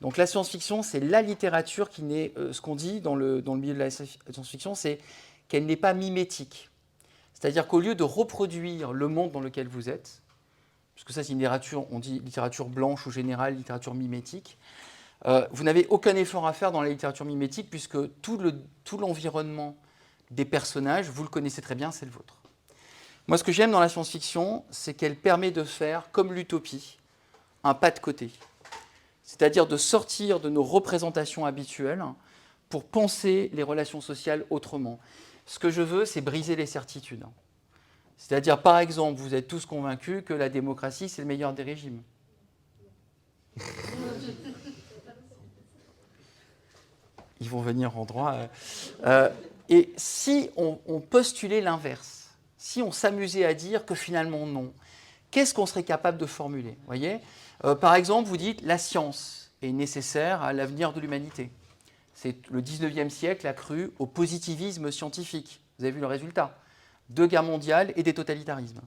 Donc la science-fiction, c'est la littérature qui n'est, ce qu'on dit dans le milieu de la science-fiction, c'est qu'elle n'est pas mimétique. C'est-à-dire qu'au lieu de reproduire le monde dans lequel vous êtes, puisque ça c'est une littérature, on dit littérature blanche ou générale, littérature mimétique, vous n'avez aucun effort à faire dans la littérature mimétique, puisque tout l'environnement des personnages, vous le connaissez très bien, c'est le vôtre. Moi, ce que j'aime dans la science-fiction, c'est qu'elle permet de faire, comme l'utopie, un pas de côté. C'est-à-dire de sortir de nos représentations habituelles pour penser les relations sociales autrement. Ce que je veux, c'est briser les certitudes. C'est-à-dire, par exemple, vous êtes tous convaincus que la démocratie, c'est le meilleur des régimes. Ils vont venir en droit. Et si on postulait l'inverse, si on s'amusait à dire que finalement non, qu'est-ce qu'on serait capable de formuler, voyez ? Par exemple, vous dites la science est nécessaire à l'avenir de l'humanité. C'est le 19e siècle a cru au positivisme scientifique. Vous avez vu le résultat. 2 guerres mondiales et des totalitarismes.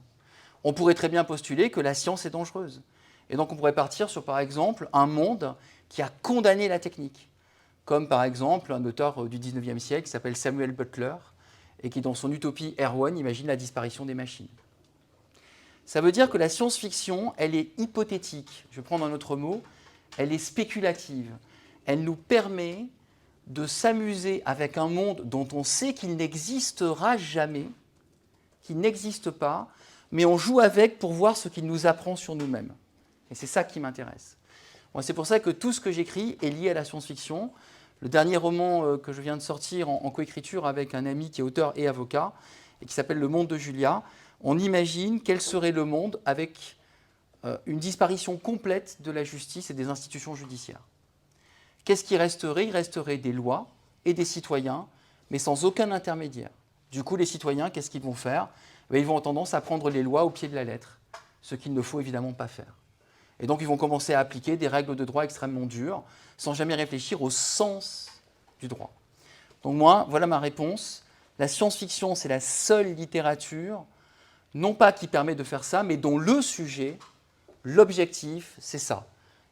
On pourrait très bien postuler que la science est dangereuse. Et donc on pourrait partir sur, par exemple, un monde qui a condamné la technique. Comme par exemple un auteur du 19e siècle qui s'appelle Samuel Butler et qui, dans son utopie Erewhon, imagine la disparition des machines. Ça veut dire que la science-fiction, elle est hypothétique. Je vais prendre un autre mot. Elle est spéculative. Elle nous permet de s'amuser avec un monde dont on sait qu'il n'existera jamais, qu'il n'existe pas, mais on joue avec pour voir ce qu'il nous apprend sur nous-mêmes. Et c'est ça qui m'intéresse. Moi, c'est pour ça que tout ce que j'écris est lié à la science-fiction. Le dernier roman que je viens de sortir en coécriture avec un ami qui est auteur et avocat, et qui s'appelle Le Monde de Julia, on imagine quel serait le monde avec une disparition complète de la justice et des institutions judiciaires. Qu'est-ce qui resterait ? Il resterait des lois et des citoyens, mais sans aucun intermédiaire. Du coup, les citoyens, qu'est-ce qu'ils vont faire ? Ils vont avoir tendance à prendre les lois au pied de la lettre, ce qu'il ne faut évidemment pas faire. Et donc, ils vont commencer à appliquer des règles de droit extrêmement dures, sans jamais réfléchir au sens du droit. Donc moi, voilà ma réponse. La science-fiction, c'est la seule littérature, non pas qui permet de faire ça, mais dont le sujet, l'objectif, c'est ça.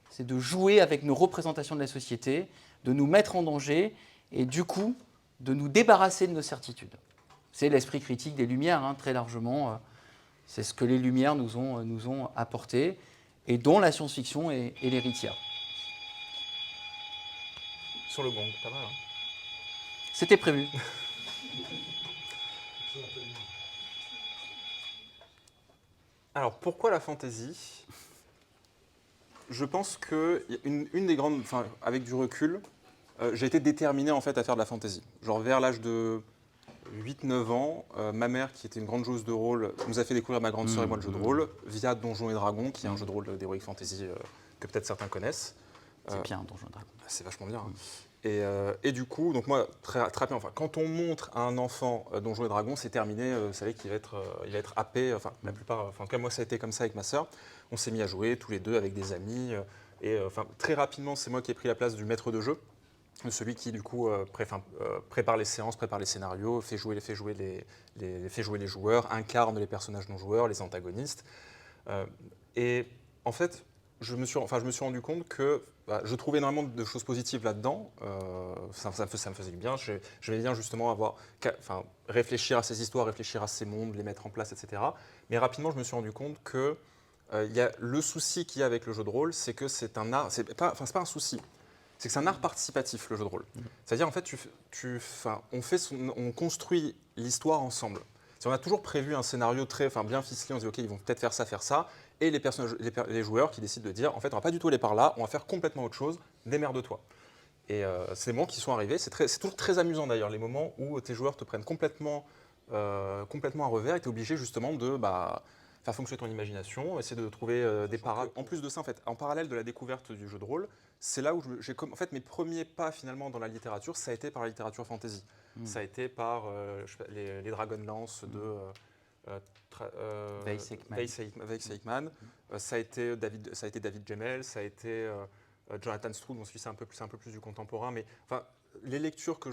C'est de jouer avec nos représentations de la société, de nous mettre en danger, et du coup, de nous débarrasser de nos certitudes. C'est l'esprit critique des Lumières, très largement. C'est ce que les Lumières nous ont apporté, et dont la science-fiction est l'héritière. Sur le gong, pas mal. Hein. C'était prévu. Alors, pourquoi la fantaisie ? Je pense que une des grandes, enfin, avec du recul, j'ai été déterminé en fait à faire de la fantaisie. Genre vers l'âge de 8-9 ans, ma mère, qui était une grande joueuse de rôle, nous a fait découvrir ma grande sœur et moi le jeu de rôle via Donjons et Dragons, qui est un jeu de rôle d'Heroic Fantasy que peut-être certains connaissent. C'est bien, Donjons et Dragons. C'est vachement bien. Et du coup, donc moi, très bien, enfin, quand on montre à un enfant Donjons et Dragons, c'est terminé, vous savez qu'il va être happé, enfin, la plupart, enfin, en tout cas, moi, ça a été comme ça avec ma sœur. On s'est mis à jouer tous les deux avec des amis, et enfin, très rapidement, c'est moi qui ai pris la place du maître de jeu, celui qui, du coup, prépare les séances, prépare les scénarios, fait jouer les joueurs, incarne les personnages non-joueurs, les antagonistes. Et en fait, je me suis rendu compte que je trouvais énormément de choses positives là-dedans. Ça me faisait du bien. J'aimais bien justement réfléchir à ces histoires, réfléchir à ces mondes, les mettre en place, etc. Mais rapidement, je me suis rendu compte que le souci qu'il y a avec le jeu de rôle, c'est que c'est un art. C'est pas un souci. C'est que c'est un art participatif, le jeu de rôle. C'est-à-dire, en fait, on construit l'histoire ensemble. On a toujours prévu un scénario bien ficelé, on se dit, OK, ils vont peut-être faire ça, et les joueurs qui décident de dire, en fait, on va pas du tout aller par là, on va faire complètement autre chose, démerde-toi. Et ces moments qui sont arrivés, c'est toujours très amusant d'ailleurs, les moments où tes joueurs te prennent complètement à revers et tu es obligé justement de faire fonctionner ton imagination, essayer de trouver des parades. En plus de ça, en fait, en parallèle de la découverte du jeu de rôle, c'est là où en fait, mes premiers pas finalement dans la littérature, ça a été par la littérature fantasy. Ça a été par les Dragonlance de Weiss Aikman. Ça a été David Gemmell, ça a été Jonathan Stroud, c'est un peu plus du contemporain, mais enfin, les lectures que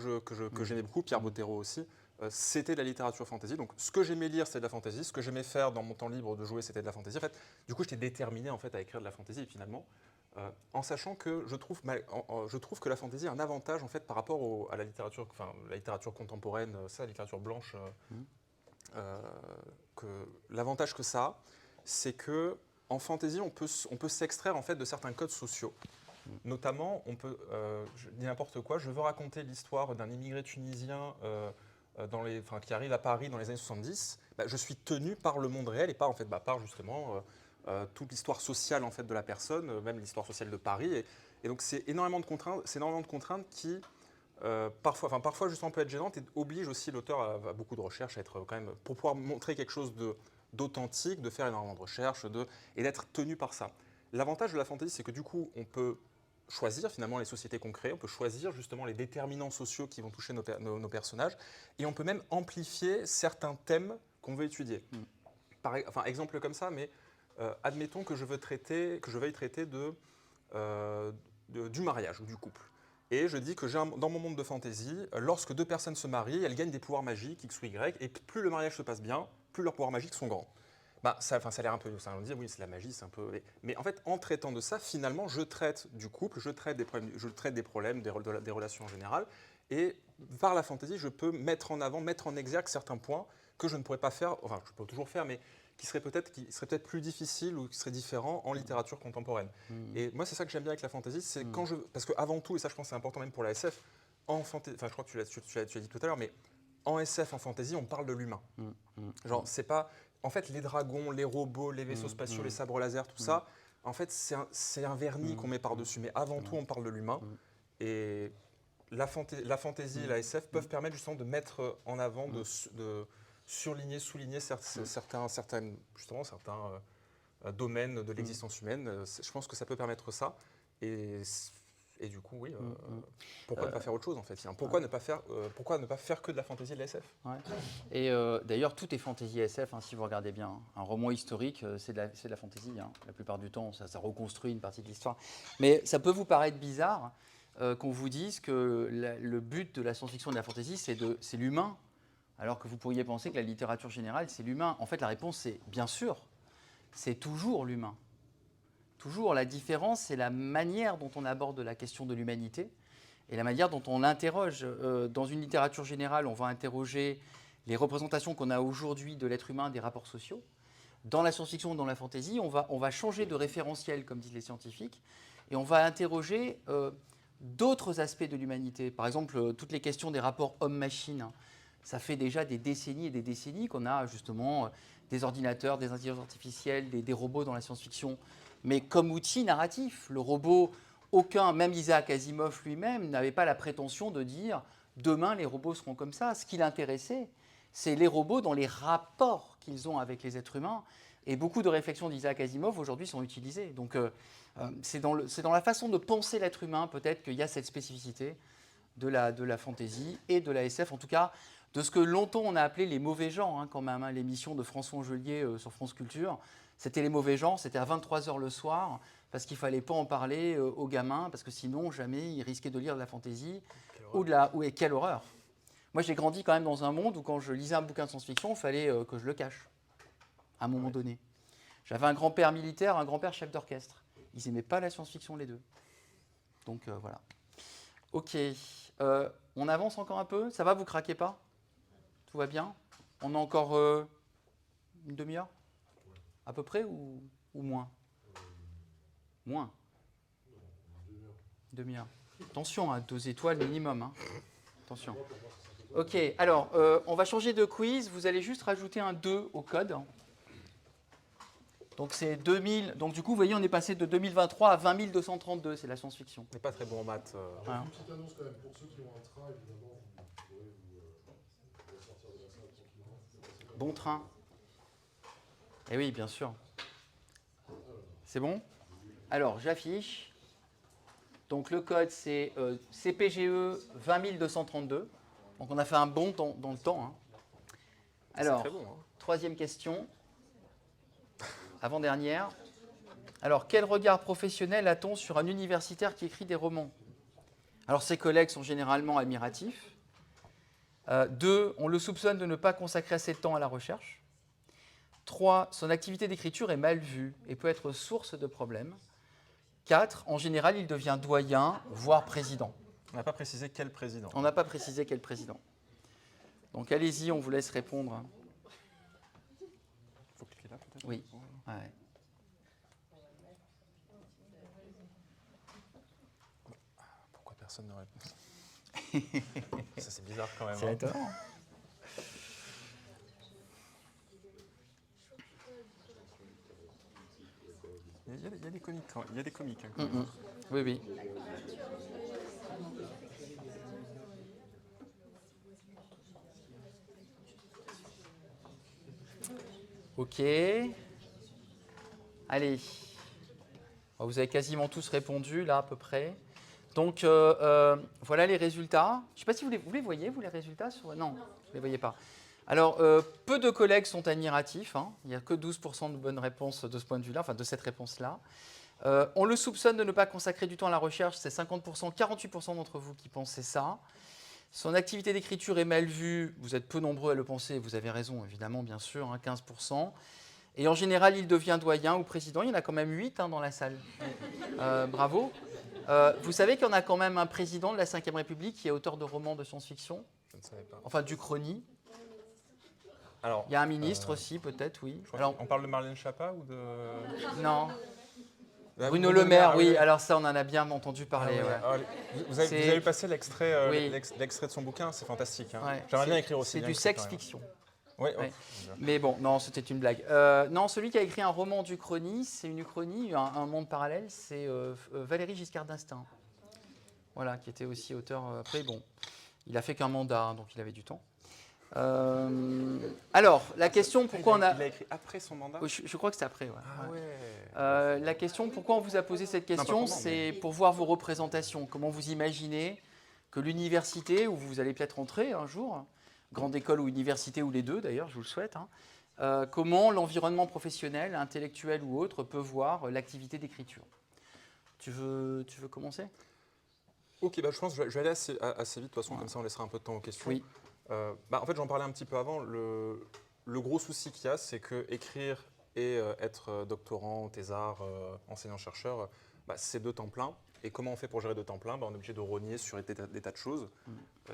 j'aimais beaucoup, Pierre Bottero aussi, c'était de la littérature fantasy. Donc ce que j'aimais lire, c'était de la fantasy. Ce que j'aimais faire dans mon temps libre de jouer, c'était de la fantasy. En fait, du coup, j'étais déterminé en fait à écrire de la fantasy finalement, en sachant que je trouve que la fantasy a un avantage en fait par rapport à la littérature contemporaine, la littérature blanche. Que l'avantage que ça a, c'est que en fantasy, on peut s'extraire en fait de certains codes sociaux. Notamment, on peut, je dis n'importe quoi, je veux raconter l'histoire d'un immigré tunisien qui arrive à Paris dans les années 70. Bah, je suis tenu par le monde réel et pas en fait, par justement toute l'histoire sociale en fait de la personne, même l'histoire sociale de Paris. Et donc c'est énormément de contraintes qui parfois justement peut être gênantes et oblige aussi l'auteur à beaucoup de recherches, à être quand même pour pouvoir montrer quelque chose d'authentique, de faire énormément de recherches et d'être tenu par ça. L'avantage de la fantasy, c'est que du coup, on peut choisir finalement les sociétés qu'on crée, on peut choisir justement les déterminants sociaux qui vont toucher nos personnages, et on peut même amplifier certains thèmes qu'on veut étudier. Exemple comme ça, mais admettons que je veuille traiter du mariage ou du couple. Et je dis que dans mon monde de fantasy, lorsque deux personnes se marient, elles gagnent des pouvoirs magiques, X ou Y, et plus le mariage se passe bien, plus leurs pouvoirs magiques sont grands. Ça a l'air un peu... on dit, oui, c'est la magie, c'est un peu... Mais en fait, en traitant de ça, finalement, je traite du couple, je traite des problèmes, des relations en général, et par la fantaisie, je peux mettre en exergue certains points que je ne pourrais pas faire, enfin, je peux toujours faire, mais qui seraient peut-être plus difficiles ou qui seraient différents en littérature contemporaine. Et moi, c'est ça que j'aime bien avec la fantaisie, c'est parce qu'avant tout, et ça je pense que c'est important même pour la SF, je crois que tu l'as dit tout à l'heure, mais en SF, en fantasy, on parle de l'humain. Genre, c'est pas... En fait, les dragons, les robots, les vaisseaux spatiaux, les sabres laser, tout ça, en fait, c'est un vernis qu'on met par-dessus. Mais avant tout, on parle de l'humain. Et la fantasy et la SF peuvent permettre justement de mettre en avant, de souligner certains domaines de l'existence humaine. Je pense que ça peut permettre ça. Et du coup, oui, pourquoi ne pas faire autre chose en fait? Pourquoi ne pas faire que de la fantasy et de la SF? Ouais. Et d'ailleurs, tout est fantasy SF, si vous regardez bien. Hein. Un roman historique, c'est de la fantasy. Hein. La plupart du temps, ça reconstruit une partie de l'histoire. Mais ça peut vous paraître bizarre qu'on vous dise que le but de la science-fiction et de la fantasy, c'est l'humain, alors que vous pourriez penser que la littérature générale, c'est l'humain. En fait, la réponse, c'est bien sûr, c'est toujours l'humain. Toujours, la différence, c'est la manière dont on aborde la question de l'humanité et la manière dont on l'interroge. Dans une littérature générale, on va interroger les représentations qu'on a aujourd'hui de l'être humain, des rapports sociaux. Dans la science-fiction, dans la fantasy, on va changer de référentiel, comme disent les scientifiques, et on va interroger d'autres aspects de l'humanité. Par exemple, toutes les questions des rapports homme-machine. Ça fait déjà des décennies et des décennies qu'on a justement des ordinateurs, des intelligences artificielles, des robots dans la science-fiction. Mais comme outil narratif, le robot, même Isaac Asimov lui-même, n'avait pas la prétention de dire « demain, les robots seront comme ça ». Ce qui l'intéressait, c'est les robots dans les rapports qu'ils ont avec les êtres humains. Et beaucoup de réflexions d'Isaac Asimov aujourd'hui sont utilisées. Donc c'est dans la façon de penser l'être humain peut-être qu'il y a cette spécificité de la fantasy et de la SF, en tout cas de ce que longtemps on a appelé les mauvais genres, quand même. L'émission de François Angelier sur France Culture, c'était les mauvais genres, c'était à 23h le soir, parce qu'il ne fallait pas en parler aux gamins, parce que sinon, jamais ils risquaient de lire de la fantasy et quelle horreur. Moi, j'ai grandi quand même dans un monde où quand je lisais un bouquin de science-fiction, il fallait que je le cache, à un moment donné. J'avais un grand-père militaire, un grand-père chef d'orchestre. Ils n'aimaient pas la science-fiction, les deux. Donc, voilà. Ok. On avance encore un peu? Ça va, vous craquez pas? Tout va bien? On a encore une demi-heure? À peu près ou moins? Moins. Demi-heure. Attention, 2 étoiles minimum. Hein. Attention. Ok, alors, on va changer de quiz. Vous allez juste rajouter un 2 au code. Donc, c'est 2000. Donc, du coup, vous voyez, on est passé de 2023 à 20 232. C'est la science-fiction. On n'est pas très bon en maths. Une petite annonce quand même. Pour ceux qui ont un train, évidemment, vous pourrez vous sortir de la salle tranquillement. Bon train. Eh oui, bien sûr. C'est bon? Alors, j'affiche. Donc, le code, c'est CPGE 20 232. Donc, on a fait un bond dans le temps. Hein. Alors, très bon, hein. Troisième question. Avant-dernière. Alors, quel regard professionnel a-t-on sur un universitaire qui écrit des romans? Alors, ses collègues sont généralement admiratifs. 2, on le soupçonne de ne pas consacrer assez de temps à la recherche. 3, son activité d'écriture est mal vue et peut être source de problèmes. 4, en général, il devient doyen, voire président. On n'a pas précisé quel président. On n'a pas précisé quel président. Donc allez-y, on vous laisse répondre. Il faut cliquer là peut-être? Oui. Ouais. personne ne répond. Ça, c'est bizarre quand même. C'est hein. étonnant. Il y a des comiques. Il y a des comiques. Hein, Oui, oui. Ok. Allez. Vous avez quasiment tous répondu, là, à peu près. Donc, voilà les résultats. Je ne sais pas si vous les voyez, vous, les résultats Non, vous ne les voyez pas. Alors, peu de collègues sont admiratifs. Hein. Il n'y a que 12% de bonnes réponses de ce point de vue-là, enfin de cette réponse-là. On le soupçonne de ne pas consacrer du temps à la recherche. C'est 50%, 48% d'entre vous qui pensez ça. Son activité d'écriture est mal vue. Vous êtes peu nombreux à le penser. Vous avez raison, évidemment, bien sûr, hein, 15%. Et en général, il devient doyen ou président. Il y en a quand même 8 hein, dans la salle. Bravo. Vous savez qu'il y en a quand même un président de la Ve République qui est auteur de romans de science-fiction. Je ne savais pas. Enfin, d'Uchronie. Alors, Il y a un ministre aussi, peut-être, oui. Alors, on parle de Marlène Schiappa ou de... Non. Ah, Bruno Le Maire, oui. oui. Alors ça, on en a bien entendu parler. Ah, ouais. Ouais. Ah, vous avez passé l'extrait Oui. l'extrait de son bouquin, c'est fantastique. Hein. Ouais. J'aimerais bien écrire aussi. C'est bien du écrit, quand même. sexe-fiction. Oui, Ouais. Mais bon, non, c'était une blague. Non, celui qui a écrit un roman d'Uchronie, c'est une Uchronie, un monde parallèle, c'est Valéry Giscard d'Estaing. Voilà, qui était aussi auteur. Après, bon, il a fait qu'un mandat, hein, donc il avait du temps. Alors, la question, pourquoi on a... Il l'a écrit après son mandat. Je crois que c'est après, ouais. Ah Ouais. ouais. La question, pourquoi on vous a posé cette question, Non, pas c'est pour voir vos représentations. Comment vous imaginez que l'université, où vous allez peut-être entrer un jour, grande école ou université, ou les deux d'ailleurs, je vous le souhaite, hein, comment l'environnement professionnel, intellectuel ou autre, peut voir l'activité d'écriture. Tu veux commencer ? Ok, bah, je pense que je vais aller assez vite, de toute façon, comme ça on laissera un peu de temps aux questions. Oui. En fait, j'en parlais un petit peu avant. Le gros souci qu'il y a, c'est que écrire et être doctorant, thésard, enseignant-chercheur, c'est 2 temps pleins. Et comment on fait pour gérer 2 temps pleins ? On est obligé de rogner sur des tas de choses.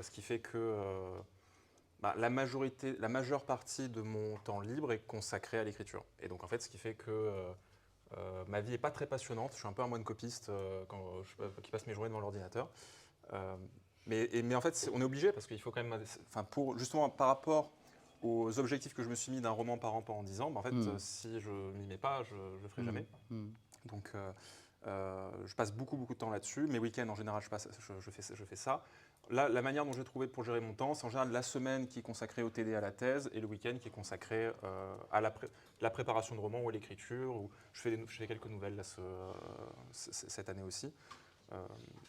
Ce qui fait que la majeure partie de mon temps libre est consacrée à l'écriture. Et donc, en fait, ce qui fait que ma vie n'est pas très passionnante. Je suis un peu un moine copiste qui passe mes journées devant l'ordinateur. Mais en fait, on est obligé parce qu'il faut quand même, justement par rapport aux objectifs que je me suis mis d'un roman par an pendant 10 ans, en fait, si je ne m'y mets pas, je ne le ferai jamais. Donc, je passe beaucoup de temps là-dessus. Mes week-ends, en général, je fais ça. Là, la manière dont j'ai trouvé pour gérer mon temps, c'est en général la semaine qui est consacrée au TD, à la thèse, et le week-end qui est consacré à la préparation de romans ou à l'écriture. Où je fais quelques nouvelles là, cette année aussi.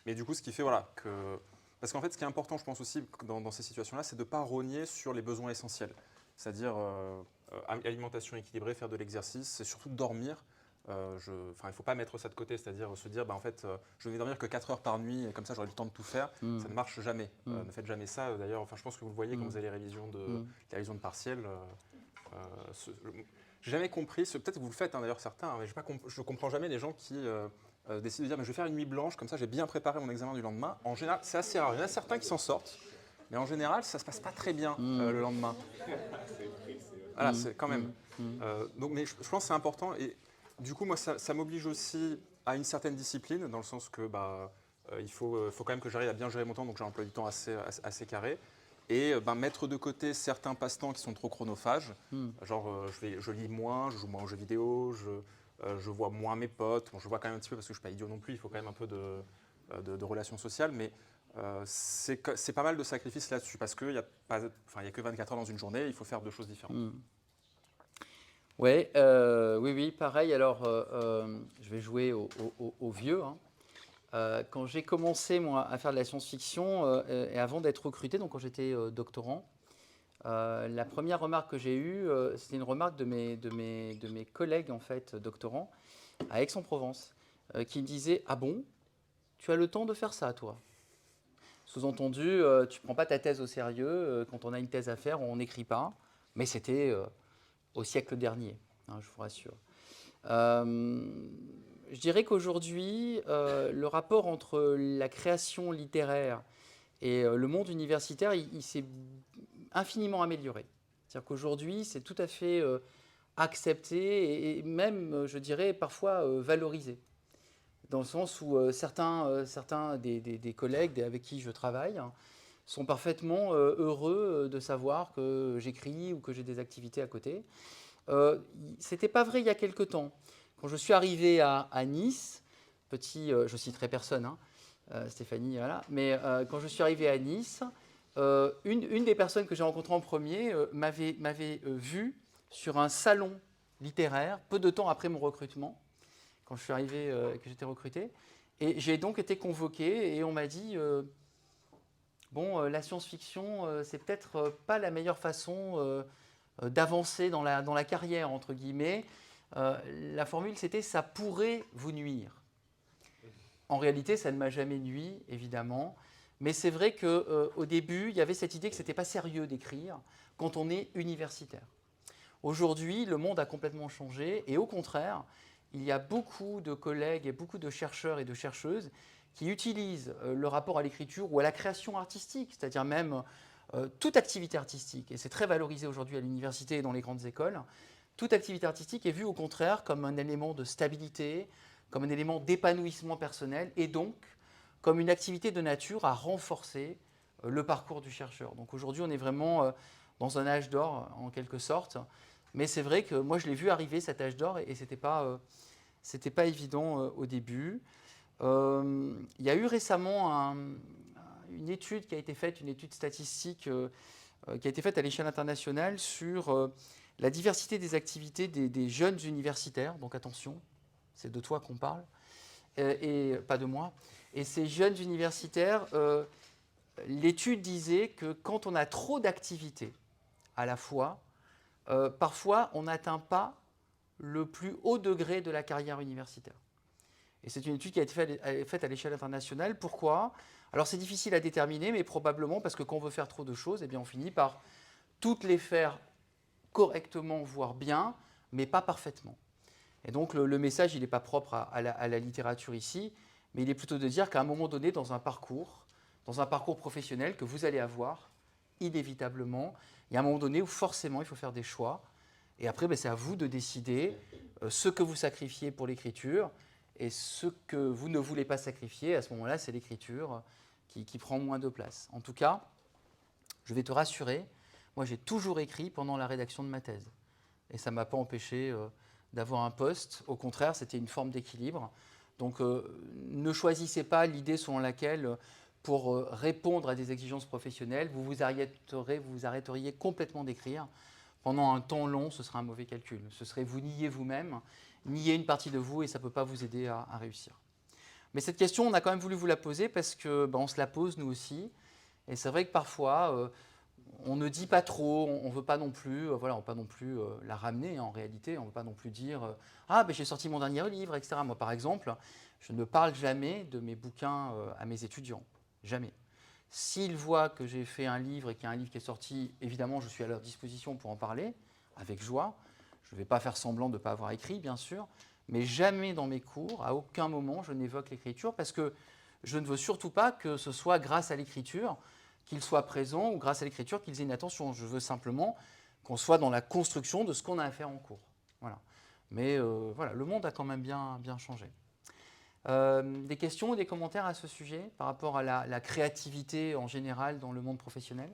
Mais du coup, ce qui fait que... Parce qu'en fait, ce qui est important, je pense aussi, dans ces situations-là, c'est de ne pas rogner sur les besoins essentiels. C'est-à-dire alimentation équilibrée, faire de l'exercice, c'est surtout dormir. Il ne faut pas mettre ça de côté, c'est-à-dire se dire, en fait, je ne vais dormir que 4 heures par nuit, et comme ça, j'aurai le temps de tout faire. Ça ne marche jamais. Ne faites jamais ça. D'ailleurs, je pense que vous le voyez quand vous avez les révisions de partiels. J'ai jamais compris, peut-être que vous le faites, hein, d'ailleurs, certains, mais je ne comprends jamais les gens qui... décider de dire mais je vais faire une nuit blanche, comme ça j'ai bien préparé mon examen du lendemain. En général, c'est assez rare. Il y en a certains qui s'en sortent, mais en général, ça ne se passe pas très bien le lendemain. Voilà, c'est quand même. Mais je pense que c'est important. Et du coup, moi, ça m'oblige aussi à une certaine discipline, dans le sens que il faut quand même que j'arrive à bien gérer mon temps, donc j'ai un emploi du temps assez carré. Et mettre de côté certains passe-temps qui sont trop chronophages. Genre, je lis moins, je joue moins aux jeux vidéo, je vois moins mes potes. Bon, je vois quand même un petit peu parce que je ne suis pas idiot non plus, il faut quand même un peu de relations sociales. Mais c'est pas mal de sacrifices là-dessus parce qu'il n'y a que 24 heures dans une journée, il faut faire 2 choses différentes. Oui, pareil. Alors, je vais jouer au vieux. Hein. Quand j'ai commencé, moi, à faire de la science-fiction, et avant d'être recruté, donc quand j'étais doctorant, la première remarque que j'ai eue, c'était une remarque de mes collègues en fait, doctorants à Aix-en-Provence, qui me disaient « Ah bon, tu as le temps de faire ça, toi ?» Sous-entendu, tu ne prends pas ta thèse au sérieux, quand on a une thèse à faire, on n'écrit pas, mais c'était au siècle dernier, hein, je vous rassure. Je dirais qu'aujourd'hui, le rapport entre la création littéraire et le monde universitaire, il s'est infiniment amélioré. C'est-à-dire qu'aujourd'hui, c'est tout à fait accepté et même, je dirais, parfois valorisé. dans le sens où certains des collègues avec qui je travaille sont parfaitement heureux de savoir que j'écris ou que j'ai des activités à côté. C'était pas vrai il y a quelque temps. Quand je suis arrivé à Nice, je citerai personne, hein, Stéphanie, voilà, mais quand je suis arrivé à Nice, une des personnes que j'ai rencontrées en premier m'avait vu sur un salon littéraire, peu de temps après mon recrutement, quand je suis arrivé, que j'étais recruté. Et j'ai donc été convoqué et on m'a dit la science-fiction, c'est peut-être pas la meilleure façon d'avancer dans la carrière, entre guillemets. La formule, c'était « ça pourrait vous nuire ». En réalité, ça ne m'a jamais nui, évidemment. Mais c'est vrai qu'au début, il y avait cette idée que ce n'était pas sérieux d'écrire quand on est universitaire. Aujourd'hui, le monde a complètement changé et au contraire, il y a beaucoup de collègues et beaucoup de chercheurs et de chercheuses qui utilisent le rapport à l'écriture ou à la création artistique, c'est-à-dire même toute activité artistique, et c'est très valorisé aujourd'hui à l'université et dans les grandes écoles, toute activité artistique est vue au contraire comme un élément de stabilité, comme un élément d'épanouissement personnel et donc comme une activité de nature à renforcer le parcours du chercheur. Donc aujourd'hui, on est vraiment dans un âge d'or en quelque sorte, mais c'est vrai que moi je l'ai vu arriver cet âge d'or et c'était pas évident au début. Il y a eu récemment une étude qui a été faite, une étude statistique qui a été faite à l'échelle internationale sur la diversité des activités des jeunes universitaires. Donc attention, c'est de toi qu'on parle, et pas de moi. Et ces jeunes universitaires, l'étude disait que quand on a trop d'activités à la fois, parfois on n'atteint pas le plus haut degré de la carrière universitaire. Et c'est une étude qui a été faite à l'échelle internationale. Pourquoi ? Alors c'est difficile à déterminer, mais probablement parce que quand on veut faire trop de choses, eh bien on finit par toutes les faire correctement, voire bien, mais pas parfaitement. Et donc le message, il n'est pas propre à la littérature ici, mais il est plutôt de dire qu'à un moment donné, dans un parcours professionnel que vous allez avoir, inévitablement, il y a un moment donné où forcément il faut faire des choix. Et après, c'est à vous de décider ce que vous sacrifiez pour l'écriture et ce que vous ne voulez pas sacrifier. À ce moment-là, c'est l'écriture qui prend moins de place. En tout cas, je vais te rassurer, moi j'ai toujours écrit pendant la rédaction de ma thèse. Et ça ne m'a pas empêché d'avoir un poste. Au contraire, c'était une forme d'équilibre. Donc ne choisissez pas l'idée selon laquelle, pour répondre à des exigences professionnelles, vous vous arrêteriez complètement d'écrire. Pendant un temps long, ce serait un mauvais calcul. Ce serait vous nier vous-même, nier une partie de vous, et ça ne peut pas vous aider à réussir. Mais cette question, on a quand même voulu vous la poser parce qu'on se la pose nous aussi. Et c'est vrai que parfois, on ne dit pas trop, on ne veut pas non plus, la ramener en réalité. On ne veut pas non plus dire j'ai sorti mon dernier livre, etc. Moi, par exemple, je ne parle jamais de mes bouquins à mes étudiants. Jamais. S'ils voient que j'ai fait un livre et qu'il y a un livre qui est sorti, évidemment, je suis à leur disposition pour en parler, avec joie. Je ne vais pas faire semblant de ne pas avoir écrit, bien sûr, mais jamais dans mes cours, à aucun moment, je n'évoque l'écriture, parce que je ne veux surtout pas que ce soit grâce à l'écriture qu'ils soient présents ou grâce à l'écriture qu'ils aient une attention. Je veux simplement qu'on soit dans la construction de ce qu'on a à faire en cours. Voilà. Mais le monde a quand même bien changé. Des questions ou des commentaires à ce sujet par rapport à la créativité en général dans le monde professionnel ?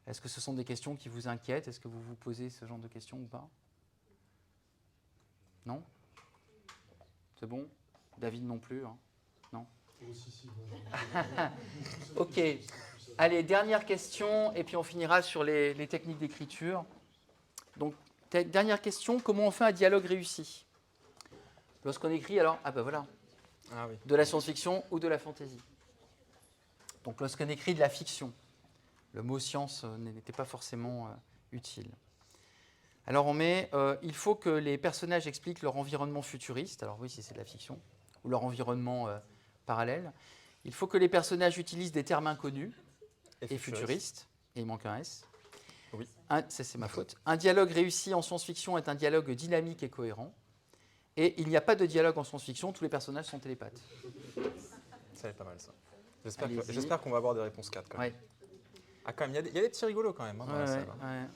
Est-ce que ce sont des questions qui vous inquiètent ? Est-ce que vous vous posez ce genre de questions ou pas ? Non ? C'est bon ? David non plus, hein ? Non ? Ok. Allez, dernière question, et puis on finira sur les techniques d'écriture. Donc, dernière question, comment on fait un dialogue réussi ? Lorsqu'on écrit, alors, oui. De la science-fiction ou de la fantasy. Donc lorsqu'on écrit de la fiction, le mot science n'était pas forcément utile. Alors on met, il faut que les personnages expliquent leur environnement futuriste, alors oui, si c'est de la fiction, ou leur environnement parallèle. Il faut que les personnages utilisent des termes inconnus et futuristes, et il manque un S. Oui. Ça, c'est ma faute. Un dialogue réussi en science-fiction est un dialogue dynamique et cohérent. Et il n'y a pas de dialogue en science-fiction, tous les personnages sont télépathes. Ça va être pas mal, ça. J'espère qu'on va avoir des réponses 4 quand même. Ouais. Ah, quand même, il y a des petits rigolos quand même dans la salle. Ouais.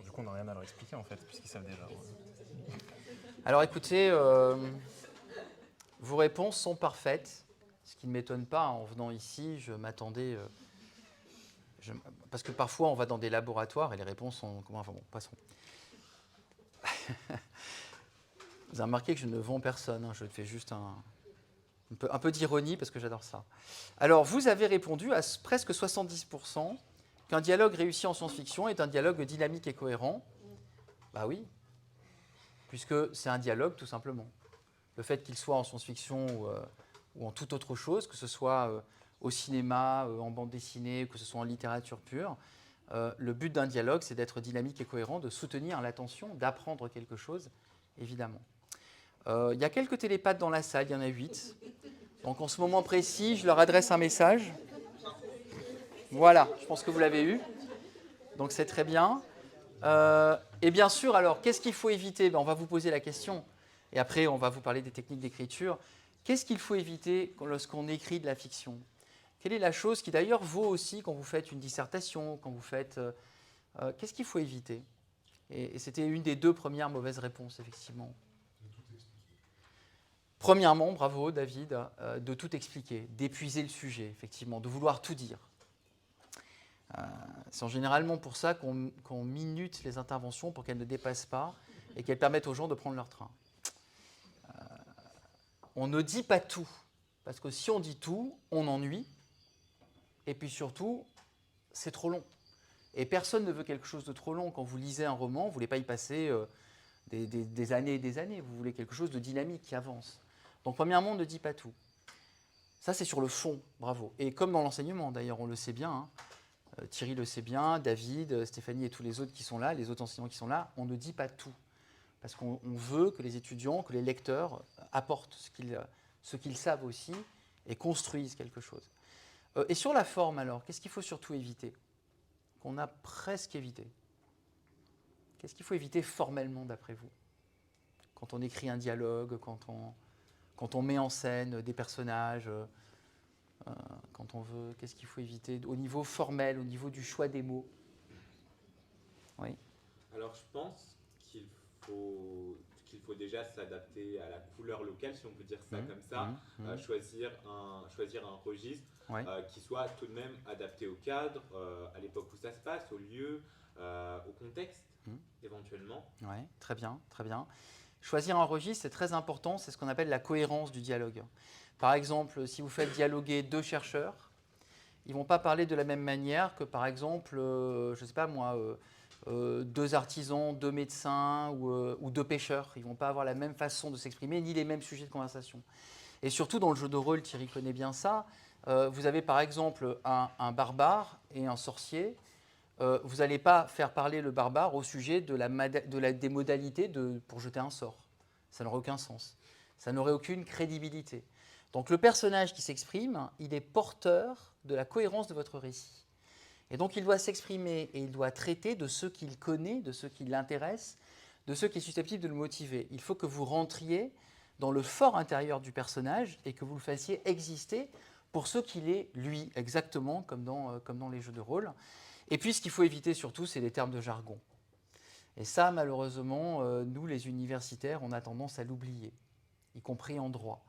Du coup, on n'a rien à leur expliquer en fait, puisqu'ils savent déjà. Alors écoutez, vos réponses sont parfaites, ce qui ne m'étonne pas. En venant ici, je m'attendais... parce que parfois, on va dans des laboratoires et les réponses sont... Enfin bon, passons. Vous avez remarqué que je ne vends personne, hein, je fais juste un peu d'ironie parce que j'adore ça. Alors, vous avez répondu à presque 70% qu'un dialogue réussi en science-fiction est un dialogue dynamique et cohérent. Bah oui, puisque c'est un dialogue tout simplement. Le fait qu'il soit en science-fiction ou en toute autre chose, que ce soit au cinéma, en bande dessinée, que ce soit en littérature pure, le but d'un dialogue, c'est d'être dynamique et cohérent, de soutenir l'attention, d'apprendre quelque chose, évidemment. Il y a quelques télépathes dans la salle, il y en a 8. Donc en ce moment précis, je leur adresse un message. Voilà, je pense que vous l'avez eu. Donc c'est très bien. Et bien sûr, alors, qu'est-ce qu'il faut éviter ? On va vous poser la question. Et après, on va vous parler des techniques d'écriture. Qu'est-ce qu'il faut éviter lorsqu'on écrit de la fiction ? Quelle est la chose qui d'ailleurs vaut aussi quand vous faites une dissertation, quand vous faites... qu'est-ce qu'il faut éviter ? Et c'était une des 2 premières mauvaises réponses, effectivement. Premièrement, bravo David, de tout expliquer, d'épuiser le sujet, effectivement, de vouloir tout dire. C'est généralement pour ça qu'on minute les interventions pour qu'elles ne dépassent pas et qu'elles permettent aux gens de prendre leur train. On ne dit pas tout, parce que si on dit tout, on ennuie, et puis surtout, c'est trop long. Et personne ne veut quelque chose de trop long. Quand vous lisez un roman, vous ne voulez pas y passer des années et des années, vous voulez quelque chose de dynamique qui avance. Donc premièrement, on ne dit pas tout. Ça, c'est sur le fond, bravo. Et comme dans l'enseignement, d'ailleurs, on le sait bien, hein, Thierry le sait bien, David, Stéphanie et tous les autres qui sont là, les autres enseignants qui sont là, on ne dit pas tout. Parce qu'on veut que les étudiants, que les lecteurs apportent ce qu'ils savent aussi et construisent quelque chose. Et sur la forme, alors, qu'est-ce qu'il faut surtout éviter ? Qu'on a presque évité. Qu'est-ce qu'il faut éviter formellement, d'après vous ? Quand on écrit un dialogue, quand on met en scène des personnages, quand on veut, qu'est-ce qu'il faut éviter au niveau formel, au niveau du choix des mots ? Oui. Alors je pense qu'il faut déjà s'adapter à la couleur locale, si on peut dire ça comme ça, choisir un registre Ouais. Qui soit tout de même adapté au cadre, à l'époque où ça se passe, au lieu, au contexte, éventuellement. Oui, très bien, très bien. Choisir un registre, c'est très important, c'est ce qu'on appelle la cohérence du dialogue. Par exemple, si vous faites dialoguer 2 chercheurs, ils ne vont pas parler de la même manière que, par exemple, je ne sais pas moi, 2 artisans, 2 médecins ou 2 pêcheurs. Ils ne vont pas avoir la même façon de s'exprimer, ni les mêmes sujets de conversation. Et surtout, dans le jeu de rôle, Thierry connaît bien ça, vous avez par exemple un barbare et un sorcier. Vous n'allez pas faire parler le barbare au sujet des modalités pour jeter un sort. Ça n'aurait aucun sens. Ça n'aurait aucune crédibilité. Donc le personnage qui s'exprime, il est porteur de la cohérence de votre récit. Et donc il doit s'exprimer et il doit traiter de ceux qu'il connaît, de ceux qui l'intéressent, de ceux qui sont susceptibles de le motiver. Il faut que vous rentriez dans le fort intérieur du personnage et que vous le fassiez exister pour ce qu'il est, lui, exactement comme dans les jeux de rôle. Et puis, ce qu'il faut éviter surtout, c'est les termes de jargon. Et ça, malheureusement, nous, les universitaires, on a tendance à l'oublier, y compris en droit.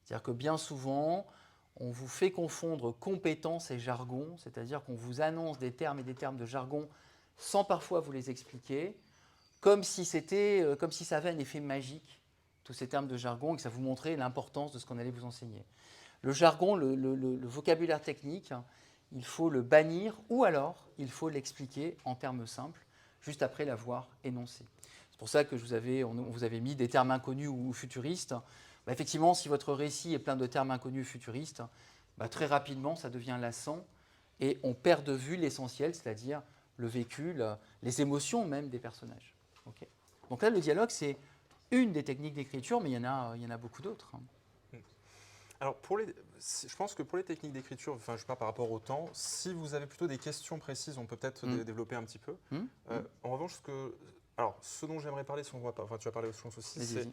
C'est-à-dire que bien souvent, on vous fait confondre compétences et jargon, c'est-à-dire qu'on vous annonce des termes et des termes de jargon sans parfois vous les expliquer, comme si ça avait un effet magique, tous ces termes de jargon, et que ça vous montrait l'importance de ce qu'on allait vous enseigner. Le jargon, le vocabulaire technique, il faut le bannir ou alors il faut l'expliquer en termes simples, juste après l'avoir énoncé. C'est pour ça que on vous avait mis des termes inconnus ou futuristes. Bah, effectivement, si votre récit est plein de termes inconnus ou futuristes, bah, très rapidement, ça devient lassant et on perd de vue l'essentiel, c'est-à-dire le vécu, les émotions même des personnages. Okay. Donc là, le dialogue, c'est une des techniques d'écriture, mais il y en a beaucoup d'autres. Alors, je pense que pour les techniques d'écriture, enfin, je sais pas par rapport au temps, si vous avez plutôt des questions précises, on peut peut-être développer un petit peu. En revanche, ce dont j'aimerais parler, si on voit pas, enfin, tu vas parler aussi, c'est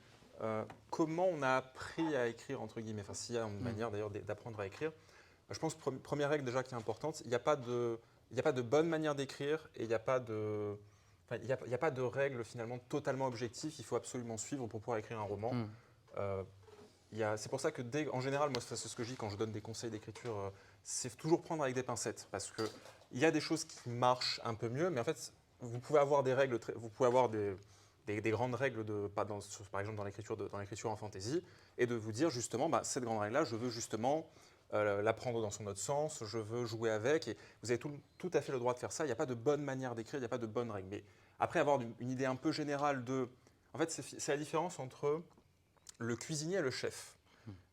comment on a appris à écrire, entre guillemets. Enfin, s'il y a une manière d'ailleurs d'apprendre à écrire. Je pense que première règle déjà qui est importante, il n'y a pas de bonne manière d'écrire et il n'y a pas de il n'y a pas de règles finalement totalement objectives qu'il faut absolument suivre pour pouvoir écrire un roman. C'est pour ça que en général, moi c'est ce que je dis quand je donne des conseils d'écriture, c'est toujours prendre avec des pincettes, parce qu'il y a des choses qui marchent un peu mieux, mais en fait, vous pouvez avoir des règles, vous pouvez avoir des grandes règles, par exemple dans l'écriture en fantasy, et de vous dire justement, cette grande règle-là, je veux justement la prendre dans son autre sens, je veux jouer avec, et vous avez tout à fait le droit de faire ça. Il n'y a pas de bonne manière d'écrire, il n'y a pas de bonne règle. Mais après, avoir une idée un peu générale de... En fait, c'est la différence entre le cuisinier et le chef.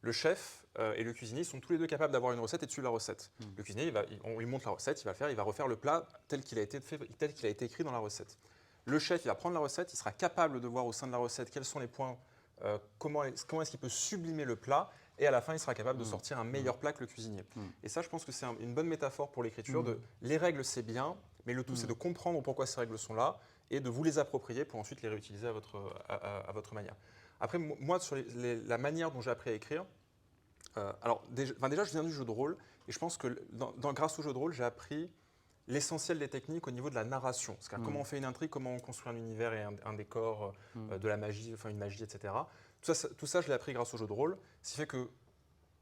Le chef et le cuisinier sont tous les deux capables d'avoir une recette et de suivre la recette. Le cuisinier, on lui montre la recette, il va refaire le plat tel qu'il a été écrit dans la recette. Le chef, il va prendre la recette, il sera capable de voir au sein de la recette quels sont les points, comment est-ce qu'il peut sublimer le plat, et à la fin, il sera capable de sortir un meilleur plat que le cuisinier. Et ça, je pense que c'est une bonne métaphore pour l'écriture. Les règles, c'est bien, mais le tout, c'est de comprendre pourquoi ces règles sont là et de vous les approprier pour ensuite les réutiliser à votre manière. Après, moi, sur la manière dont j'ai appris à écrire, déjà, je viens du jeu de rôle, et je pense que grâce au jeu de rôle, j'ai appris l'essentiel des techniques au niveau de la narration. C'est-à-dire comment on fait une intrigue, comment on construit un univers et un décor, de la magie, enfin une magie, etc. Tout ça, je l'ai appris grâce au jeu de rôle. Ce qui fait que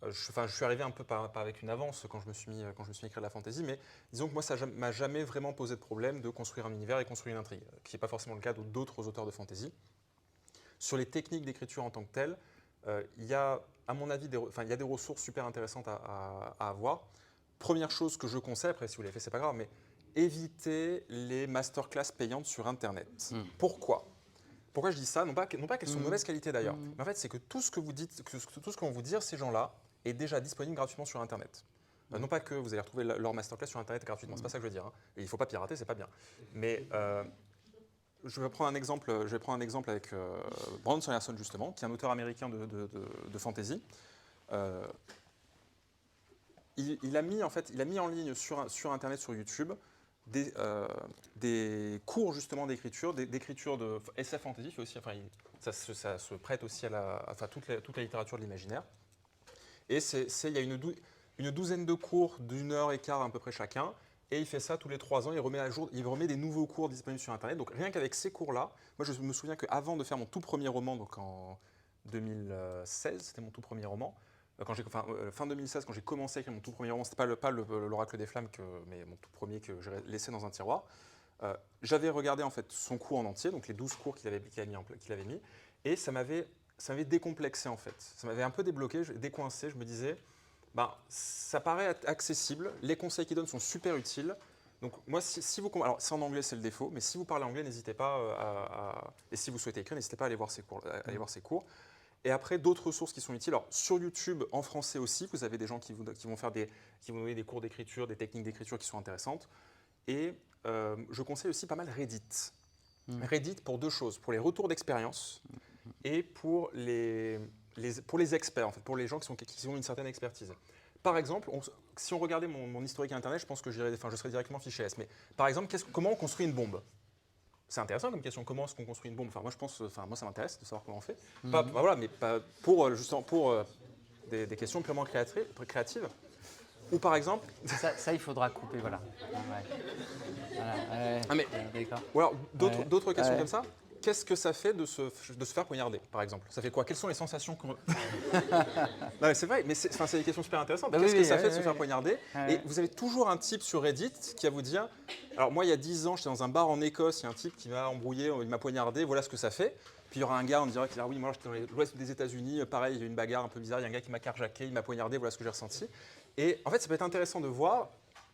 je suis arrivé un peu pas avec une avance quand je me suis mis à écrire de la fantasy, mais disons que moi, ça ne m'a jamais vraiment posé de problème de construire un univers et construire une intrigue, qui n'est pas forcément le cas d'autres auteurs de fantasy. Sur les techniques d'écriture en tant que telles, il y a, à mon avis, il y a des ressources super intéressantes à avoir. Première chose que je conseille, après si vous l'avez fait, c'est pas grave, mais évitez les masterclass payantes sur Internet. Pourquoi je dis ça? Non pas qu'elles sont de mauvaise qualité d'ailleurs, mais en fait c'est que tout ce que vous dites, tout ce qu'on vous dire ces gens-là est déjà disponible gratuitement sur Internet. Non pas que vous allez retrouver leur masterclass sur Internet gratuitement, c'est pas ça que je veux dire. Et il ne faut pas pirater, c'est pas bien. Mais je vais prendre un exemple avec Brandon Sanderson justement, qui est un auteur américain de fantasy. Il a mis en ligne sur Internet, sur YouTube, des cours justement d'écriture de SF fantasy, ça se prête aussi à toute la littérature de l'imaginaire. Et il y a une douzaine de cours d'1h15 à peu près chacun, et il fait ça tous les 3 ans, il remet des nouveaux cours disponibles sur Internet. Donc rien qu'avec ces cours-là, moi je me souviens qu'avant de faire mon tout premier roman, donc en 2016, c'était mon tout premier roman, fin 2016, quand j'ai commencé à écrire mon tout premier roman, c'était pas l'Oracle des Flammes, mais mon tout premier que j'ai laissé dans un tiroir. J'avais regardé en fait son cours en entier, donc les 12 cours qu'il avait mis, et ça m'avait décomplexé en fait. Ça m'avait un peu débloqué, décoincé. Je me disais, ça paraît accessible, les conseils qu'il donne sont super utiles. Donc moi, alors c'est en anglais, c'est le défaut, mais si vous parlez anglais, n'hésitez pas et si vous souhaitez écrire, n'hésitez pas à aller voir ses cours. Et après, d'autres ressources qui sont utiles. Alors, sur YouTube, en français aussi, vous avez des gens qui vont donner des cours d'écriture, des techniques d'écriture qui sont intéressantes. Et je conseille aussi pas mal Reddit. Reddit pour 2 choses, pour les retours d'expérience et pour les experts, en fait, pour les gens qui ont une certaine expertise. Par exemple, si on regardait mon historique Internet, je pense que je serais directement fiché S. Mais par exemple, comment on construit une bombe? C'est intéressant comme question. Comment est-ce qu'on construit une bombe? Moi, ça m'intéresse de savoir comment on fait. Mais pas pour des questions purement créatives. Ou par exemple. Ça, il faudra couper, voilà. D'accord. Ou alors d'autres questions comme ça. Qu'est-ce que ça fait de se faire poignarder, par exemple? Ça fait quoi? Quelles sont les sensations qu'on... Non, mais c'est vrai, mais c'est des questions super intéressantes. Qu'est-ce que ça fait de se faire poignarder? Et vous avez toujours un type sur Reddit qui va vous dire... Alors moi, il y a 10 ans, j'étais dans un bar en Écosse, il y a un type qui m'a embrouillé, il m'a poignardé, voilà ce que ça fait. Puis il y aura un gars en direct qui dira, oui, moi j'étais dans l'ouest des États-Unis, pareil, il y a eu une bagarre un peu bizarre, il y a un gars qui m'a carjacké, il m'a poignardé, voilà ce que j'ai ressenti. Et en fait, ça peut être intéressant de voir...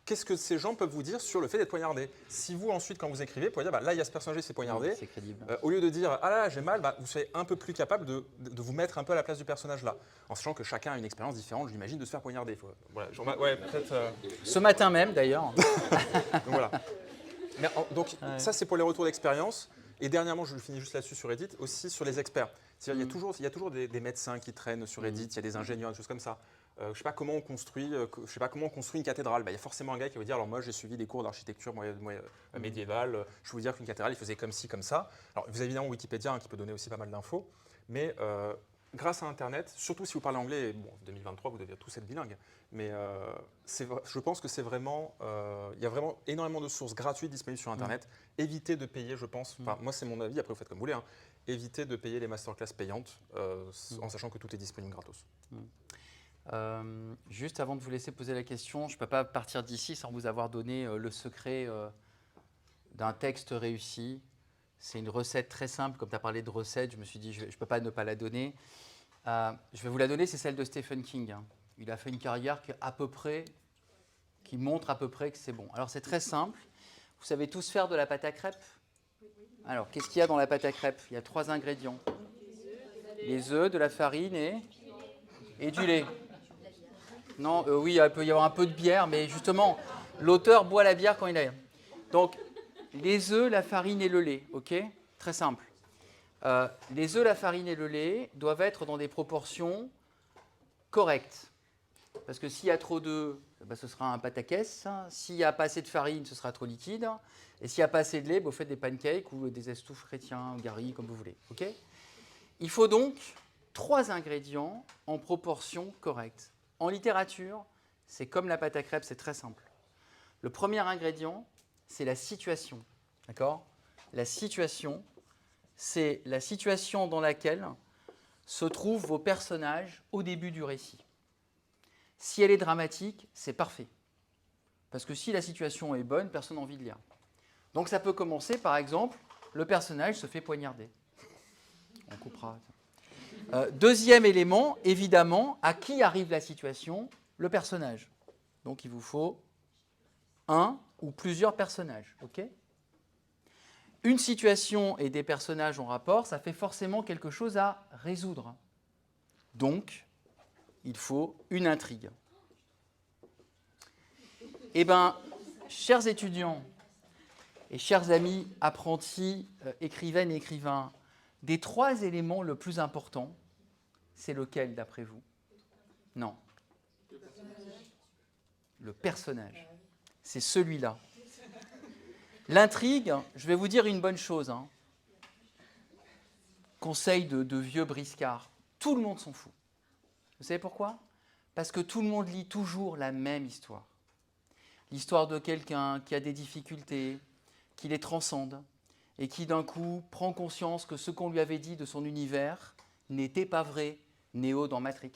Qu'est-ce que ces gens peuvent vous dire sur le fait d'être poignardé? Si vous, ensuite, quand vous écrivez, vous pouvez dire, là, il y a ce personnage qui s'est poignardé. C'est crédible. Au lieu de dire, ah là, j'ai mal, vous serez un peu plus capable de vous mettre un peu à la place du personnage là. En sachant que chacun a une expérience différente, je l'imagine, de se faire poignarder. Peut-être. Ce matin même, d'ailleurs. Donc, voilà. Ça, c'est pour les retours d'expérience. Et dernièrement, je finis juste là-dessus sur Reddit, aussi sur les experts. C'est-à-dire, il y a toujours des médecins qui traînent sur Reddit, il y a des ingénieurs, des choses comme ça. Je ne sais pas comment on construit une cathédrale. Il y a forcément un gars qui va dire, alors moi j'ai suivi des cours d'architecture médiévale, je peux vous dire qu'une cathédrale, il faisait comme ci, comme ça. Alors vous avez évidemment Wikipédia qui peut donner aussi pas mal d'infos, mais grâce à Internet, surtout si vous parlez anglais, bon, 2023, vous devez tous être bilingues, mais je pense que c'est vraiment, il y a vraiment énormément de sources gratuites disponibles sur Internet. Évitez de payer, je pense, enfin moi c'est mon avis, après vous faites comme vous voulez, hein, évitez de payer les masterclass payantes en sachant que tout est disponible gratos. Juste avant de vous laisser poser la question, je ne peux pas partir d'ici sans vous avoir donné le secret d'un texte réussi. C'est une recette très simple, comme tu as parlé de recette, je me suis dit je ne peux pas ne pas la donner. Je vais vous la donner, c'est celle de Stephen King. Hein. Il a fait une carrière qui montre à peu près que c'est bon. Alors c'est très simple, vous savez tous faire de la pâte à crêpes. Alors qu'est-ce qu'il y a dans la pâte à crêpes? Il y a 3 ingrédients. Les œufs, de la farine et du lait. Non, oui, il peut y avoir un peu de bière, mais justement, l'auteur boit la bière quand il a. Donc, les œufs, la farine et le lait, ok? Très simple. Les œufs, la farine et le lait doivent être dans des proportions correctes. Parce que s'il y a trop d'œufs, ce sera un pataquès. S'il n'y a pas assez de farine, ce sera trop liquide. Et s'il n'y a pas assez de lait, vous faites des pancakes ou des estouffes chrétiens, gari, comme vous voulez. Ok? Il faut donc 3 ingrédients en proportion correcte. En littérature, c'est comme la pâte à crêpes, c'est très simple. Le premier ingrédient, c'est la situation. D'accord? La situation, c'est la situation dans laquelle se trouvent vos personnages au début du récit. Si elle est dramatique, c'est parfait. Parce que si la situation est bonne, personne n'a envie de lire. Donc ça peut commencer, par exemple, le personnage se fait poignarder. On coupera. Deuxième élément, évidemment, à qui arrive la situation? Le personnage. Donc il vous faut un ou plusieurs personnages. Okay? Une situation et des personnages en rapport, ça fait forcément quelque chose à résoudre. Donc, il faut une intrigue. Eh bien, chers étudiants et chers amis apprentis, écrivaines et écrivains, des 3 éléments, le plus important, c'est lequel d'après vous? Non. Le personnage. C'est celui-là. L'intrigue, je vais vous dire une bonne chose. Hein. Conseil de vieux briscard. Tout le monde s'en fout. Vous savez pourquoi? Parce que tout le monde lit toujours la même histoire. L'histoire de quelqu'un qui a des difficultés, qui les transcende, et qui d'un coup prend conscience que ce qu'on lui avait dit de son univers n'était pas vrai, Néo dans Matrix.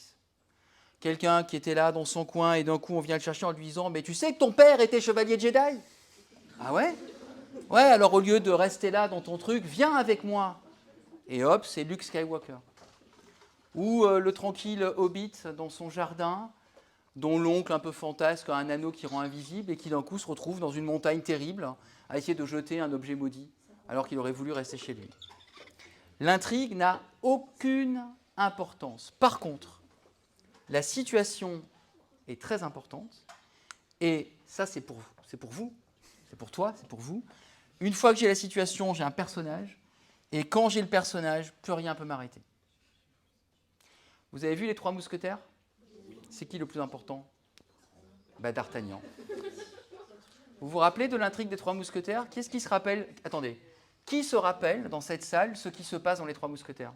Quelqu'un qui était là dans son coin et d'un coup on vient le chercher en lui disant « Mais tu sais que ton père était chevalier Jedi ?» Ah ouais? Ouais, alors au lieu de rester là dans ton truc, viens avec moi. Et hop, c'est Luke Skywalker. Ou le tranquille hobbit dans son jardin, dont l'oncle un peu fantasque a un anneau qui rend invisible et qui d'un coup se retrouve dans une montagne terrible à essayer de jeter un objet maudit, alors qu'il aurait voulu rester chez lui. L'intrigue n'a aucune importance. Par contre, la situation est très importante, et ça c'est pour vous, c'est pour toi, c'est pour vous. Une fois que j'ai la situation, j'ai un personnage, et quand j'ai le personnage, plus rien ne peut m'arrêter. Vous avez vu les 3 mousquetaires? C'est qui le plus important? D'Artagnan. Vous vous rappelez de l'intrigue des 3 mousquetaires? Qui est-ce qui se rappelle? Attendez. Qui se rappelle dans cette salle ce qui se passe dans les 3 mousquetaires?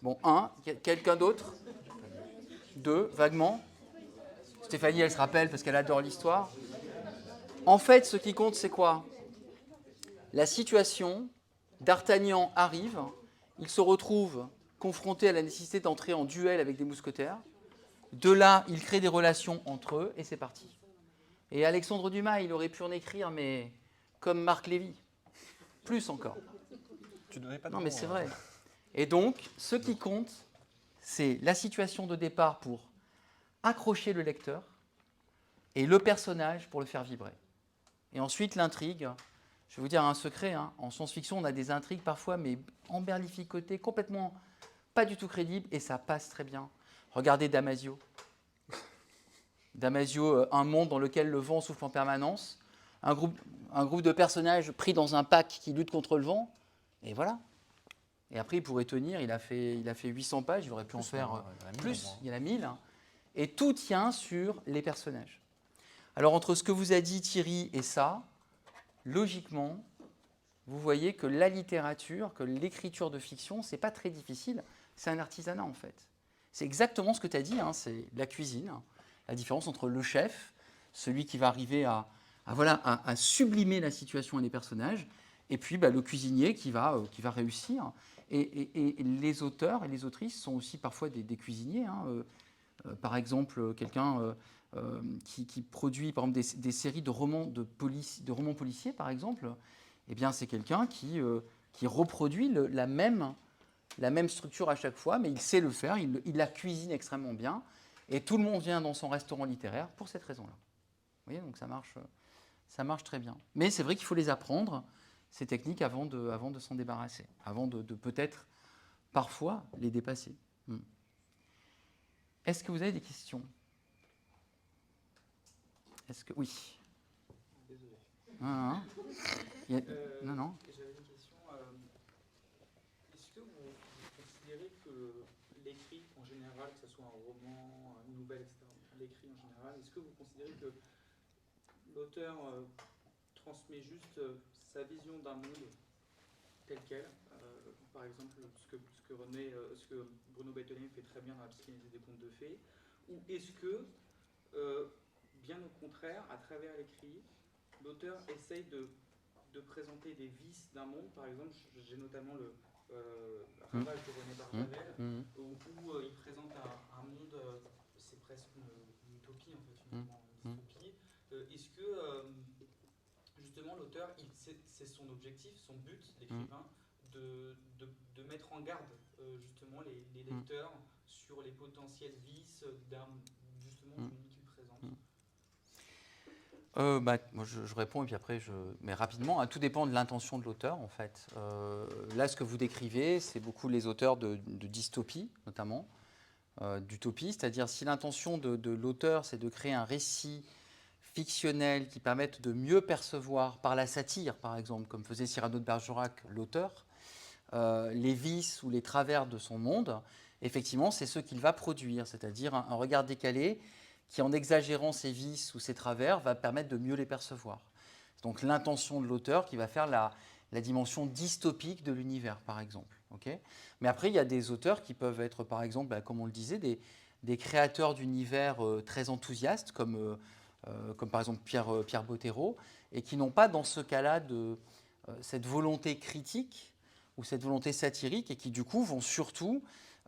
Bon, 1. Quelqu'un d'autre? 2. Vaguement. Stéphanie, elle se rappelle parce qu'elle adore l'histoire. En fait, ce qui compte, c'est quoi? La situation, D'Artagnan arrive, il se retrouve confronté à la nécessité d'entrer en duel avec des mousquetaires. De là, il crée des relations entre eux et c'est parti. Et Alexandre Dumas, il aurait pu en écrire, mais comme Marc Lévy. Plus encore. Tu donnais pas de Non, nom, mais c'est vrai. Et donc, ce qui compte, c'est la situation de départ pour accrocher le lecteur et le personnage pour le faire vibrer. Et ensuite, l'intrigue. Je vais vous dire un secret. Hein. En science-fiction, on a des intrigues parfois, mais emberlificotées, complètement pas du tout crédibles, et ça passe très bien. Regardez Damasio. Damasio, un monde dans lequel le vent souffle en permanence, un groupe de personnages pris dans un pack qui lutte contre le vent, et voilà. Et après, il pourrait tenir, il a fait 800 pages, il aurait pu en faire plus, il y en a 1000. Hein. Et tout tient sur les personnages. Alors, entre ce que vous a dit Thierry et ça, logiquement, vous voyez que la littérature, que l'écriture de fiction, ce n'est pas très difficile, c'est un artisanat en fait. C'est exactement ce que tu as dit, hein, c'est la cuisine, la différence entre le chef, celui qui va arriver à sublimer la situation et les personnages, et puis le cuisinier qui va réussir. Et les auteurs et les autrices sont aussi parfois des cuisiniers. Hein. Par exemple, quelqu'un qui produit par exemple, des séries de romans policiers, par exemple, eh bien, c'est quelqu'un qui reproduit la même structure à chaque fois, mais il sait le faire, il la cuisine extrêmement bien, et tout le monde vient dans son restaurant littéraire pour cette raison-là. Vous voyez, donc ça marche très bien. Mais c'est vrai qu'il faut les apprendre, ces techniques, avant de s'en débarrasser, avant de peut-être, parfois, les dépasser. Est-ce que vous avez des questions? Oui. Désolé. Non. Non. J'avais une question. Est-ce que vous considérez que l'écrit en général, que ce soit un roman, une nouvelle, etc., l'écrit en général, est-ce que vous considérez que l'auteur transmet juste sa vision d'un monde tel quel, par exemple ce que Bruno Bettelheim fait très bien dans la psychanalyse des contes de fées, ou est-ce que, bien au contraire, à travers l'écrit, l'auteur essaye de présenter des vices d'un monde. Par exemple, j'ai notamment le Ravage de René Barjavel, où il présente un monde, c'est presque une utopie en fait, une dystopie. Est-ce que justement l'auteur, c'est son objectif, son but, l'écrivain, de mettre en garde justement les lecteurs sur les potentiels vices justement du monde qu'il présente? Moi je réponds et puis après mais rapidement, tout dépend de l'intention de l'auteur en fait. Là, ce que vous décrivez, c'est beaucoup les auteurs de dystopie notamment, d'utopie, c'est-à-dire si l'intention de l'auteur c'est de créer un récit fictionnel qui permette de mieux percevoir par la satire par exemple, comme faisait Cyrano de Bergerac, l'auteur, les vices ou les travers de son monde, effectivement c'est ce qu'il va produire, c'est-à-dire un regard décalé qui, en exagérant ses vices ou ses travers, va permettre de mieux les percevoir. Donc l'intention de l'auteur qui va faire la dimension dystopique de l'univers, par exemple. Okay, mais après, il y a des auteurs qui peuvent être, par exemple, comme on le disait, des créateurs d'univers très enthousiastes, comme par exemple Pierre Bottero, et qui n'ont pas dans ce cas-là cette volonté critique ou cette volonté satirique, et qui du coup vont surtout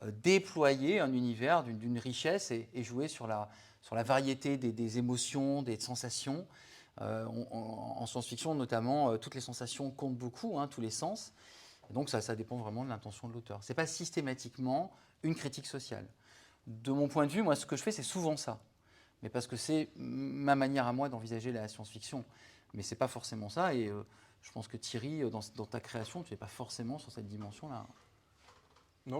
déployer un univers d'une richesse et jouer sur la variété des émotions, des sensations. En science-fiction, notamment, toutes les sensations comptent beaucoup, tous les sens. Et donc, ça dépend vraiment de l'intention de l'auteur. Ce n'est pas systématiquement une critique sociale. De mon point de vue, moi, ce que je fais, c'est souvent ça. Mais parce que c'est ma manière à moi d'envisager la science-fiction. Mais ce n'est pas forcément ça. Et je pense que Thierry, dans ta création, tu n'es pas forcément sur cette dimension-là. Non,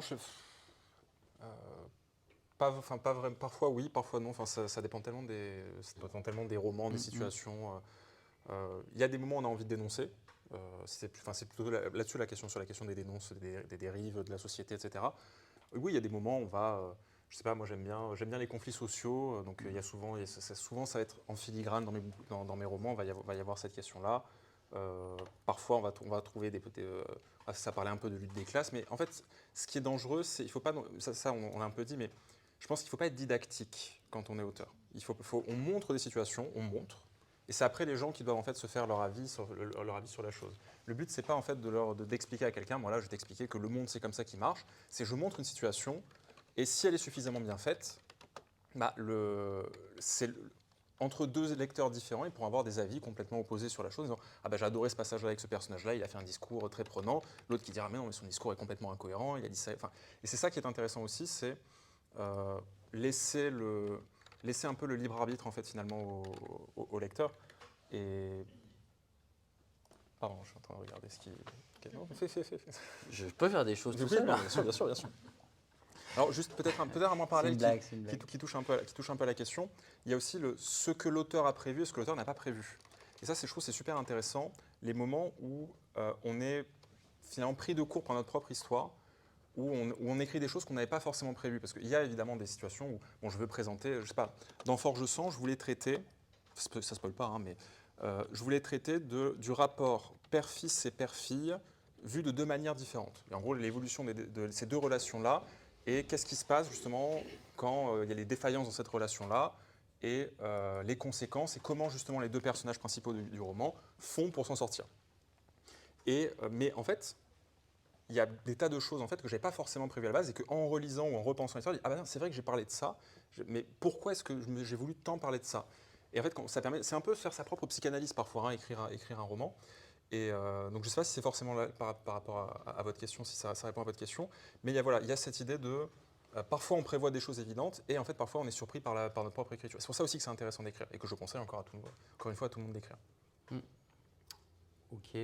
pas vraiment. Parfois oui, parfois non. Enfin, ça dépend tellement des romans, des situations. Il y a des moments où on a envie de dénoncer. C'est plutôt là-dessus la question des dénonces, des dérives de la société, etc. Oui, il y a des moments où on va. Je sais pas, moi j'aime bien les conflits sociaux. Donc il y a souvent ça va être en filigrane dans mes romans. Va y avoir cette question-là. Parfois on va trouver ça parlait un peu de lutte des classes, mais en fait ce qui est dangereux, c'est il faut pas ça on l'a un peu dit, mais je pense qu'il ne faut pas être didactique quand on est auteur. On montre des situations, et c'est après les gens qui doivent en fait se faire leur avis sur la chose. Le but c'est pas en fait d'expliquer à quelqu'un, moi là je vais t'expliquer que le monde c'est comme ça qui marche. C'est je montre une situation et si elle est suffisamment bien faite, entre deux lecteurs différents, ils pourront avoir des avis complètement opposés sur la chose, en disant « Ah j'ai adoré ce passage avec ce personnage-là, il a fait un discours très prenant. » L'autre qui dira « Mais non, mais son discours est complètement incohérent, il a dit ça. » Et c'est ça qui est intéressant aussi, c'est laisser un peu le libre arbitre en fait finalement au lecteur. Et pardon, je suis en train de regarder ce qui. Non, fais. Je peux faire des choses tout seul. Bien sûr. Alors juste peut-être un point parallèle qui touche un peu à la question. Il y a aussi ce que l'auteur a prévu et ce que l'auteur n'a pas prévu. Et ça, je trouve, c'est super intéressant. Les moments où on est finalement pris de court par notre propre histoire, où on écrit des choses qu'on n'avait pas forcément prévues. Parce qu'il y a évidemment des situations où je veux présenter, je sais pas, dans Forge-Sang, je voulais traiter, ça ne spoil pas, mais je voulais traiter du rapport père-fils et père-fille vue de deux manières différentes. Et en gros, l'évolution de ces deux relations-là, et qu'est-ce qui se passe justement quand il y a les défaillances dans cette relation-là, et les conséquences, et comment justement les deux personnages principaux du roman font pour s'en sortir. Mais en fait, il y a des tas de choses en fait, que je n'avais pas forcément prévues à la base, et qu'en relisant ou en repensant l'histoire, je dis, ah ben c'est vrai que j'ai parlé de ça, mais pourquoi est-ce que j'ai voulu tant parler de ça? Et en fait, ça permet, c'est un peu faire sa propre psychanalyse parfois, hein, écrire un roman. Et donc je ne sais pas si c'est forcément là, par rapport à votre question, si ça répond à votre question, mais il y a cette idée de parfois on prévoit des choses évidentes et en fait parfois on est surpris par notre propre écriture. C'est pour ça aussi que c'est intéressant d'écrire et que je conseille encore une fois à tout le monde d'écrire. Ok.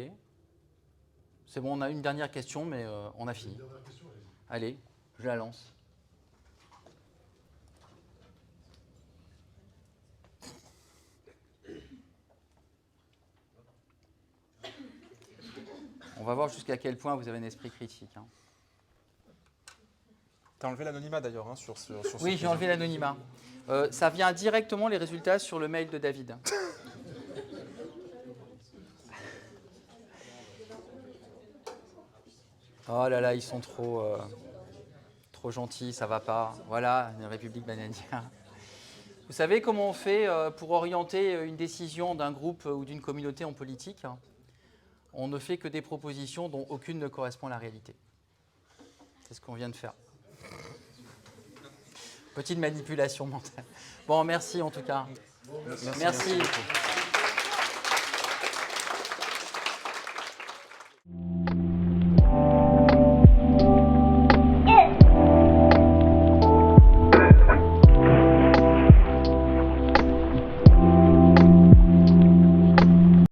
C'est bon, on a une dernière question, mais on a fini. Une dernière question, allez-y. Allez, je la lance. On va voir jusqu'à quel point vous avez un esprit critique. Hein. Tu as enlevé l'anonymat d'ailleurs hein, sur Oui, j'ai enlevé l'anonymat. Ça vient directement les résultats sur le mail de David. Oh là là, ils sont trop gentils, ça va pas. Voilà, une république bananière. Vous savez comment on fait pour orienter une décision d'un groupe ou d'une communauté en politique? On ne fait que des propositions dont aucune ne correspond à la réalité. C'est ce qu'on vient de faire. Petite manipulation mentale. Bon, merci en tout cas. Merci. Merci.